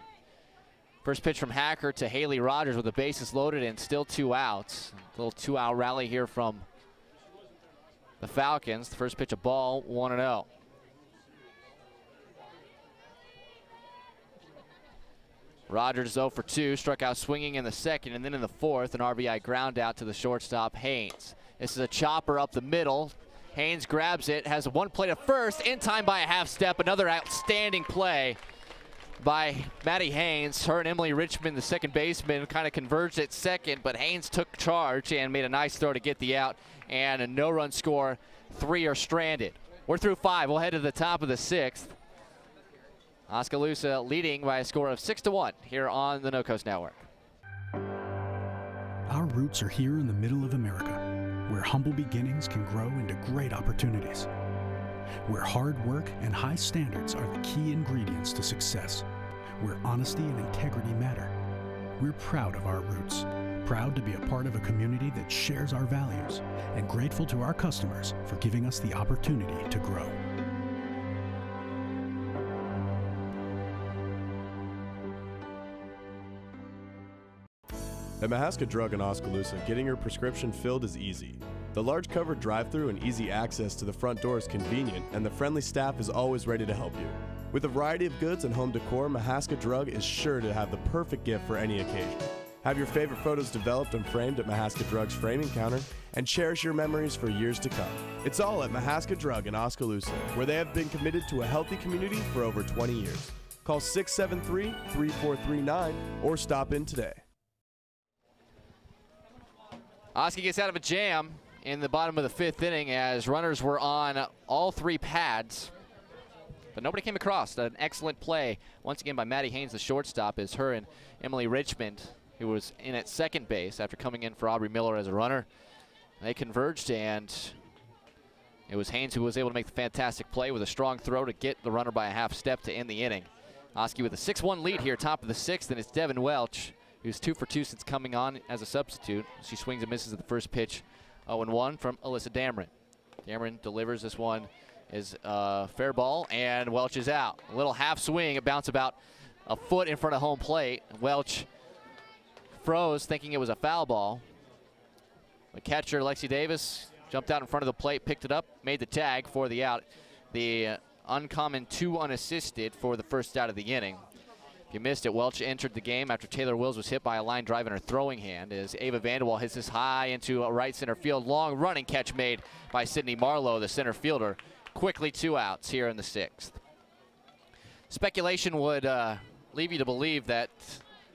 First pitch from Hacker to Haley Rogers with the bases loaded and still 2 outs. A little 2-out rally here from the Falcons. The first pitch a ball, 1-0. Rogers 0 for 2, struck out swinging in the second, and then in the fourth, an RBI ground out to the shortstop, Haynes. This is a chopper up the middle. Haynes grabs it, has one play to first, in time by a half step. Another outstanding play by Maddie Haynes. Her and Emily Richmond, the second baseman, kind of converged at second, but Haynes took charge and made a nice throw to get the out, and a no-run score. 3 are stranded. We're through 5. We'll head to the top of the 6th. Oskaloosa leading by a score of 6-1 here on the No Coast Network. Our roots are here in the middle of America, where humble beginnings can grow into great opportunities, where hard work and high standards are the key ingredients to success, where honesty and integrity matter. We're proud of our roots, proud to be a part of a community that shares our values, and grateful to our customers for giving us the opportunity to grow. At Mahaska Drug in Oskaloosa, getting your prescription filled is easy. The large covered drive-thru and easy access to the front door is convenient, and the friendly staff is always ready to help you. With a variety of goods and home decor, Mahaska Drug is sure to have the perfect gift for any occasion. Have your favorite photos developed and framed at Mahaska Drug's framing counter, and cherish your memories for years to come. It's all at Mahaska Drug in Oskaloosa, where they have been committed to a healthy community for over 20 years. Call 673-3439 or stop in today. Oski gets out of a jam in the bottom of the 5th inning as runners were on all 3 pads, but nobody came across. An excellent play once again by Maddie Haynes, the shortstop, as her and Emily Richmond, who was in at second base after coming in for Aubrey Miller as a runner, they converged, and it was Haynes who was able to make the fantastic play with a strong throw to get the runner by a half step to end the inning. Oski with a 6-1 lead here, top of the 6th, and it's Devin Welch, who's 2 for 2 since coming on as a substitute. She swings and misses at the first pitch. 0-1 from Alyssa Dameron. Dameron delivers this one is a fair ball, and Welch is out. A little half swing, it bounced about a foot in front of home plate. Welch froze, thinking it was a foul ball. The catcher, Lexi Davis, jumped out in front of the plate, picked it up, made the tag for the out. The uncommon 2 unassisted for the first out of the inning. If you missed it, Welch entered the game after Taylor Wills was hit by a line drive in her throwing hand as Ava Vanderwall hits this high into a right center field. Long running catch made by Sydney Marlowe, the center fielder. Quickly 2 outs here in the 6th. Speculation would leave you to believe that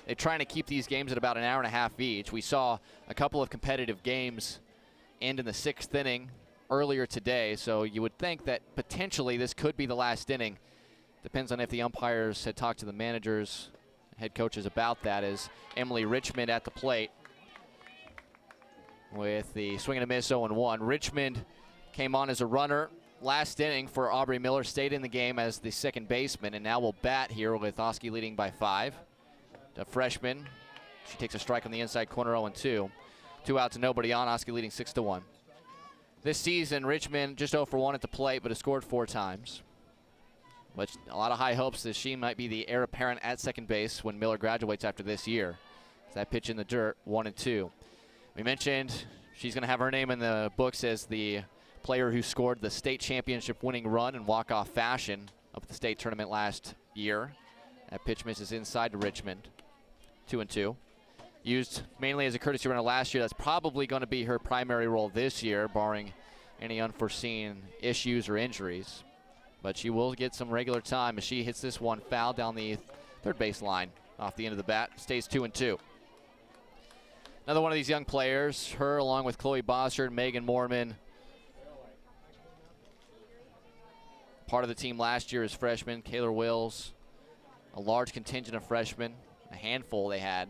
they're trying to keep these games at about an hour and a half each. We saw a couple of competitive games end in the 6th inning earlier today, so you would think that potentially this could be the last inning. Depends on if the umpires had talked to the managers, head coaches about that, as Emily Richmond at the plate with the swing and a miss 0-1. Richmond came on as a runner last inning for Aubrey Miller, stayed in the game as the second baseman, and now will bat here with Oski leading by 5. The freshman, she takes a strike on the inside corner, 0-2. 2 outs and nobody on, Oski leading 6-1. This season, Richmond just 0 for 1 at the plate, but has scored 4 times. But a lot of high hopes that she might be the heir apparent at second base when Miller graduates after this year. That pitch in the dirt, 1-2. We mentioned she's going to have her name in the books as the player who scored the state championship winning run in walk-off fashion of the state tournament last year. That pitch misses inside to Richmond, 2-2. Used mainly as a courtesy runner last year. That's probably going to be her primary role this year, barring any unforeseen issues or injuries. But she will get some regular time as she hits this one foul down the third base line off the end of the bat. Stays 2-2. Another one of these young players, her along with Chloe Bossard, Megan Mormon. Part of the team last year as freshmen, Kaylor Wills. A large contingent of freshmen, a handful they had.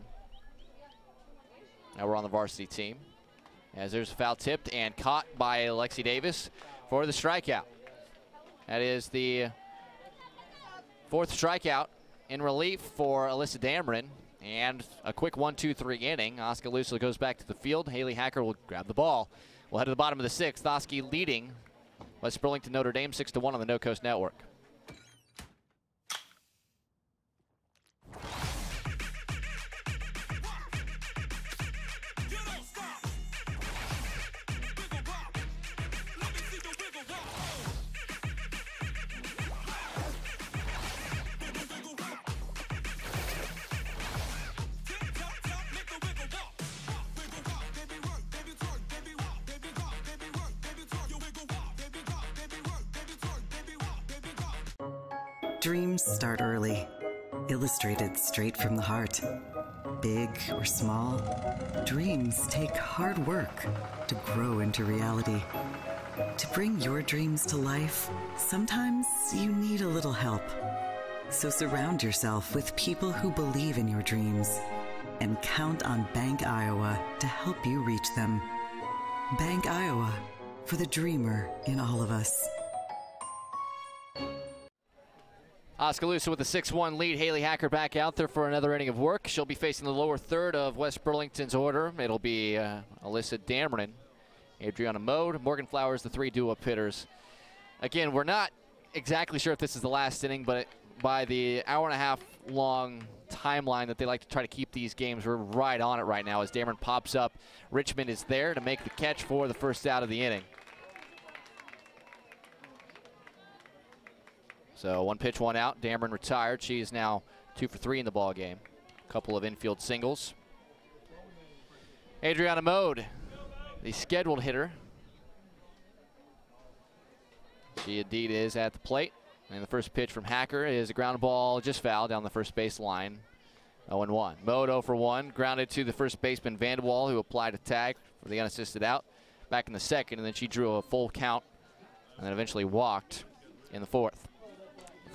Now we're on the varsity team. As there's a foul tipped and caught by Lexi Davis for the strikeout. That is the 4th strikeout in relief for Alyssa Dameron, And a quick 1-2-3 inning. Oskaloosa goes back to the field. Haley Hacker will grab the ball. We'll head to the bottom of the 6th. Oski leading West Burlington Notre Dame 6-1 on the No Coast Network. Dreams start early, illustrated straight from the heart. Big or small, dreams take hard work to grow into reality. To bring your dreams to life, sometimes you need a little help. So surround yourself with people who believe in your dreams and count on Bank Iowa to help you reach them. Bank Iowa, for the dreamer in all of us. Oskaloosa with a 6-1 lead. Haley Hacker back out there for another inning of work. She'll be facing the lower third of West Burlington's order. It'll be Alyssa Dameron, Adriana Mode, Morgan Flowers, the 3 duo hitters. Again, we're not exactly sure if this is the last inning, but by the hour-and-a-half long timeline that they like to try to keep these games, we're right on it right now as Dameron pops up. Richmond is there to make the catch for the first out of the inning. So 1 pitch, 1 out. Dameron retired. She is now 2 for 3 in the ball game. A couple of infield singles. Adriana Mode, the scheduled hitter. She indeed is at the plate. And the first pitch from Hacker is a ground ball just foul down the first base line. 0-1. Mode 0 for 1. Grounded to the first baseman Vanderwall, who applied a tag for the unassisted out back in the second. And then she drew a full count and then eventually walked in the 4th.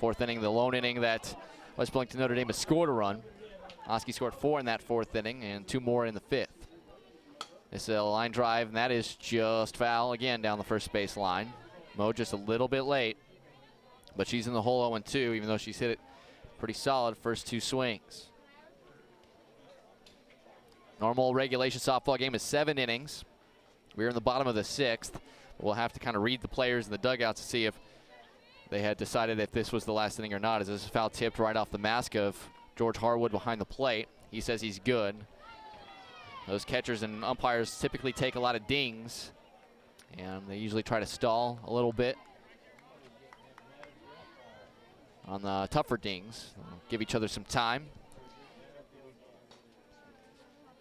4th inning, the lone inning that West Burlington Notre Dame has scored a run. Oski scored 4 in that 4th inning and 2 more in the 5th. This is a line drive, and that is just foul again down the first base line. Mo just a little bit late, but she's in the hole 0-2, even though she's hit it pretty solid first 2 swings. Normal regulation softball game is 7 innings. We're in the bottom of the 6th. We'll have to kind of read the players in the dugouts to see if they had decided if this was the last inning or not, as this is foul tipped right off the mask of George Harwood behind the plate. He says he's good. Those catchers and umpires typically take a lot of dings, and they usually try to stall a little bit on the tougher dings, give each other some time.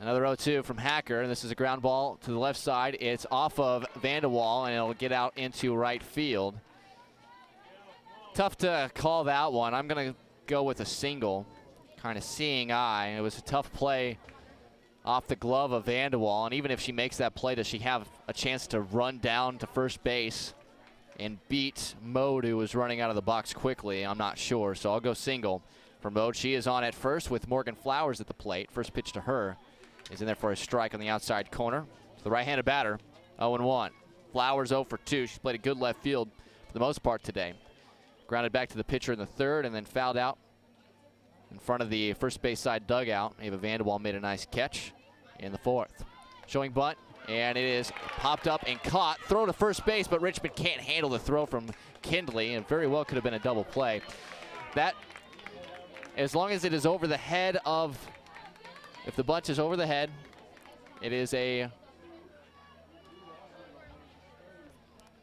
Another 0-2 from Hacker, and this is a ground ball to the left side. It's off of Vanderwall, and it'll get out into right field. Tough to call that one. I'm going to go with a single, kind of seeing eye. It was a tough play off the glove of Vanderwall, and even if she makes that play, does she have a chance to run down to first base and beat Mode, who was running out of the box quickly? I'm not sure, so I'll go single for Mode. She is on at first with Morgan Flowers at the plate. First pitch to her is in there for a strike on the outside corner. The right-handed batter, 0-1. Flowers 0 for 2. She's played a good left field for the most part today. Grounded back to the pitcher in the 3rd and then fouled out in front of the first base side dugout. Ava Vanderwall made a nice catch in the 4th. Showing bunt, and it is popped up and caught. Throw to first base, but Richmond can't handle the throw from Kindley, and very well could have been a double play. That, as long as it is over the head of, if the bunt is over the head, it is a,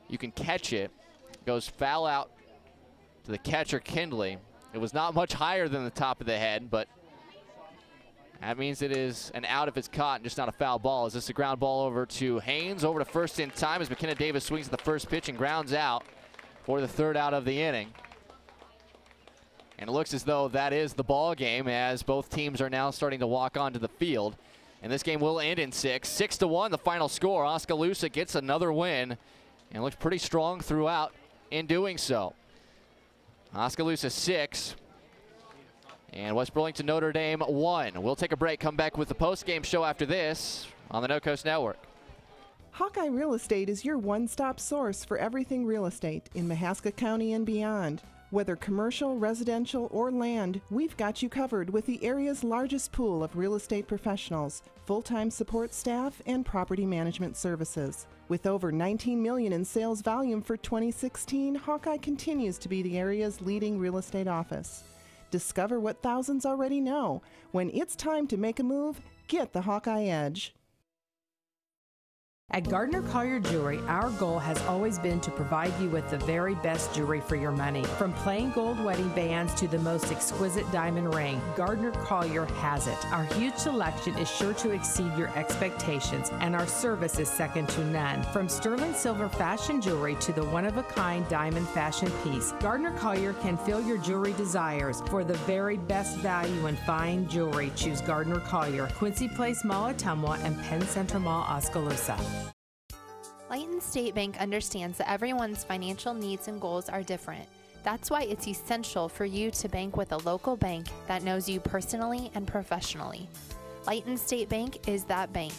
you can catch it. It goes foul out to the catcher, Kindley. It was not much higher than the top of the head, but that means it is an out if it's caught and just not a foul ball. Is this a ground ball over to Haynes? Over to first in time as McKenna Davis swings at the first pitch and grounds out for the 3rd out of the inning. And it looks as though that is the ball game, as both teams are now starting to walk onto the field. And this game will end in 6. 6-1, the final score. Oskaloosa gets another win and looks pretty strong throughout in doing so. Oskaloosa 6 and West Burlington Notre Dame 1. We'll take a break, come back with the post-game show after this on the No Coast Network. Hawkeye Real Estate is your one-stop source for everything real estate in Mahaska County and beyond. Whether commercial, residential, or land, we've got you covered with the area's largest pool of real estate professionals, full-time support staff, and property management services. With over $19 million in sales volume for 2016, Hawkeye continues to be the area's leading real estate office. Discover what thousands already know. When it's time to make a move, get the Hawkeye Edge. At Gardner Collier Jewelry, our goal has always been to provide you with the very best jewelry for your money. From plain gold wedding bands to the most exquisite diamond ring, Gardner Collier has it. Our huge selection is sure to exceed your expectations, and our service is second to none. From sterling silver fashion jewelry to the one-of-a-kind diamond fashion piece, Gardner Collier can fill your jewelry desires. For the very best value in fine jewelry, choose Gardner Collier, Quincy Place Mall, Ottumwa, and Penn Central Mall, Oskaloosa. Layton State Bank understands that everyone's financial needs and goals are different. That's why it's essential for you to bank with a local bank that knows you personally and professionally. Layton State Bank is that bank.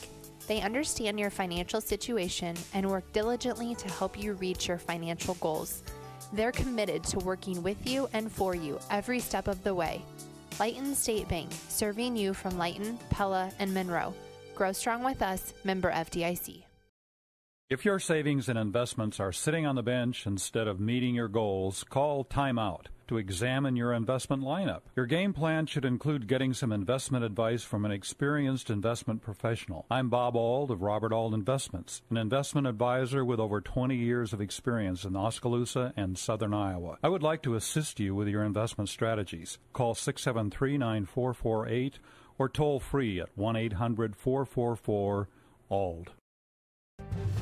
They understand your financial situation and work diligently to help you reach your financial goals. They're committed to working with you and for you every step of the way. Layton State Bank, serving you from Layton, Pella, and Monroe. Grow strong with us, member FDIC. If your savings and investments are sitting on the bench instead of meeting your goals, call Time Out to examine your investment lineup. Your game plan should include getting some investment advice from an experienced investment professional. I'm Bob Auld of Robert Auld Investments, an investment advisor with over 20 years of experience in Oskaloosa and southern Iowa. I would like to assist you with your investment strategies. Call 673-9448 or toll free at 1-800-444-ALD.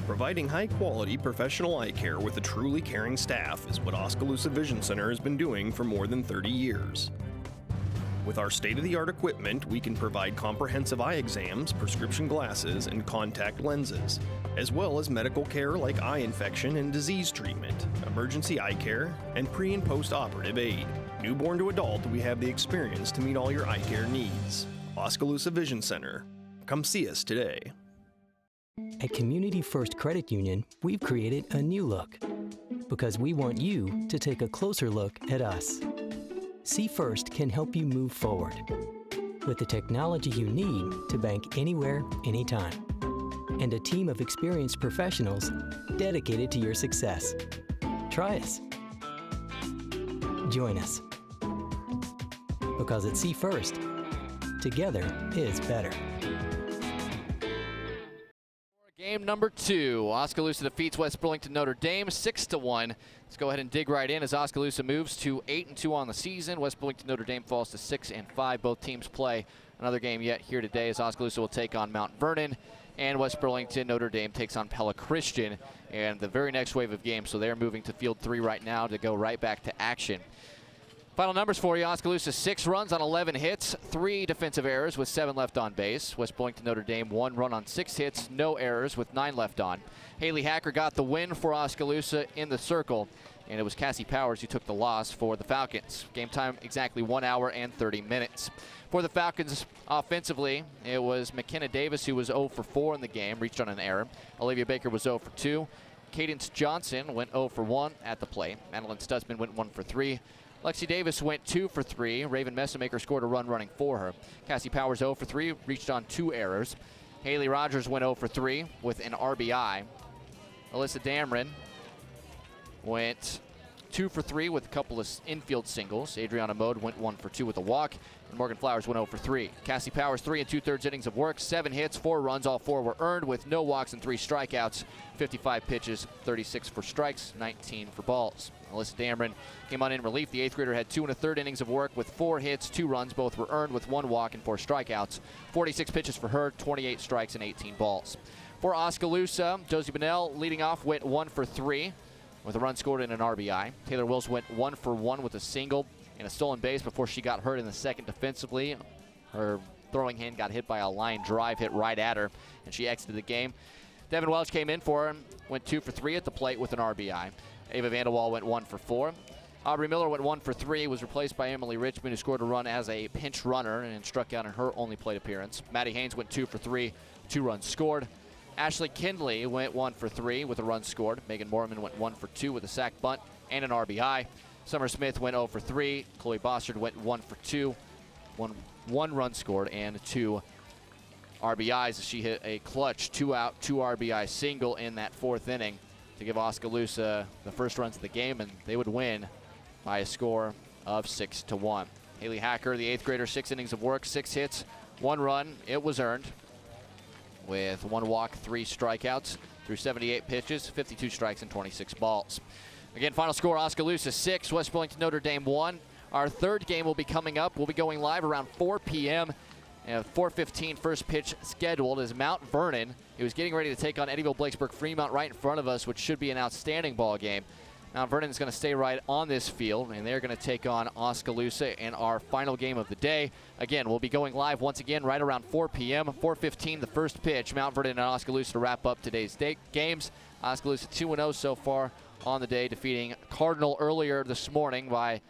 Providing high-quality professional eye care with a truly caring staff is what Oskaloosa Vision Center has been doing for more than 30 years. With our state-of-the-art equipment, we can provide comprehensive eye exams, prescription glasses, and contact lenses, as well as medical care like eye infection and disease treatment, emergency eye care, and pre- and post-operative aid. Newborn to adult, we have the experience to meet all your eye care needs. Oskaloosa Vision Center. Come see us today. At Community First Credit Union, we've created a new look because we want you to take a closer look at us. See First can help you move forward with the technology you need to bank anywhere, anytime, and a team of experienced professionals dedicated to your success. Try us. Join us. Because at See First, together is better. Game number 2, Oskaloosa defeats West Burlington Notre Dame 6-1. Let's go ahead and dig right in as Oskaloosa moves to 8-2 on the season. West Burlington Notre Dame falls to 6-5. Both teams play another game yet here today as Oskaloosa will take on Mount Vernon, and West Burlington Notre Dame takes on Pella Christian and the very next wave of games. So they're moving to Field 3 right now to go right back to action. Final numbers for you. Oskaloosa 6 runs on 11 hits, 3 defensive errors with 7 left on base. West Burlington Notre Dame 1 run on 6 hits, no errors with 9 left on. Haley Hacker got the win for Oskaloosa in the circle, and it was Cassie Powers who took the loss for the Falcons. Game time exactly 1 hour and 30 minutes. For the Falcons offensively, it was McKenna Davis who was 0 for 4 in the game, reached on an error. Olivia Baker was 0 for 2. Cadence Johnson went 0 for 1 at the plate. Madeline Stutzman went 1 for 3. Lexi Davis went 2 for 3. Raven Messamaker scored a run running for her. Cassie Powers 0 for 3, reached on 2 errors. Haley Rogers went 0 for 3 with an RBI. Alyssa Dameron went 2 for 3 with a couple of infield singles. Adriana Mode went 1 for 2 with a walk. And Morgan Flowers went 0 for 3. Cassie Powers 3 2/3 innings of work, 7 hits, 4 runs, all 4 were earned with no walks and 3 strikeouts. 55 pitches, 36 for strikes, 19 for balls. Alyssa Dameron came on in relief. The 8th grader had 2 1/3 innings of work with 4 hits, 2 runs. Both were earned with 1 walk and 4 strikeouts. 46 pitches for her, 28 strikes and 18 balls. For Oskaloosa, Josie Bonnell leading off went 1 for 3 with a run scored and an RBI. Taylor Wills went 1 for 1 with a single and a stolen base before she got hurt in the second defensively. Her throwing hand got hit by a line drive hit right at her, and she exited the game. Devin Welch came in for her, went 2 for 3 at the plate with an RBI. Ava Vanderwall went 1 for 4. Aubrey Miller went 1 for 3, was replaced by Emily Richmond, who scored a run as a pinch runner and struck out in her only plate appearance. Maddie Haynes went 2 for 3, 2 runs scored. Ashley Kindley went 1 for 3 with a run scored. Megan Moorman went 1 for 2 with a sac bunt and an RBI. Summer Smith went 0 for 3. Chloe Bossard went 1 for 2. One run scored and 2 RBIs. She hit a clutch 2-out, 2 RBI single in that 4th inning to give Oskaloosa the first runs of the game, and they would win by a score of 6-1. Haley Hacker, the 8th grader, 6 innings of work, 6 hits, 1 run. It was earned with 1 walk, 3 strikeouts through 78 pitches, 52 strikes and 26 balls. Again, final score, Oskaloosa 6, West Burlington Notre Dame 1. Our 3rd game will be coming up. We'll be going live around 4 p.m. 4:15 first pitch scheduled is Mount Vernon. He was getting ready to take on Eddyville Blakesburg Fremont right in front of us, which should be an outstanding ball game. Mount Vernon is going to stay right on this field, and they're going to take on Oskaloosa in our final game of the day. Again, we'll be going live once again right around 4 p.m. 4:15 the first pitch. Mount Vernon and Oskaloosa to wrap up today's games. Oskaloosa 2-0 so far on the day, defeating Cardinal earlier this morning by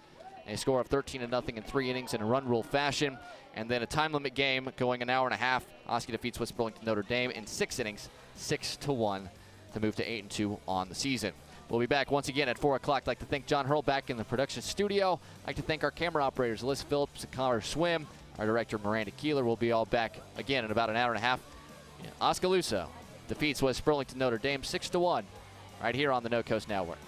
a score of 13-0 in 3 innings in a run rule fashion. And then a time limit game going an hour and a half. Oski defeats West Burlington Notre Dame in 6 innings, 6-1 to move to 8-2 on the season. We'll be back once again at 4 o'clock. I'd like to thank John Hurl back in the production studio. I'd like to thank our camera operators, Alyssa Phillips and Connor Swim. Our director, Miranda Keeler, will be all back again in about an hour and a half. Oskaloosa defeats West Burlington Notre Dame 6-1 right here on the No Coast Network.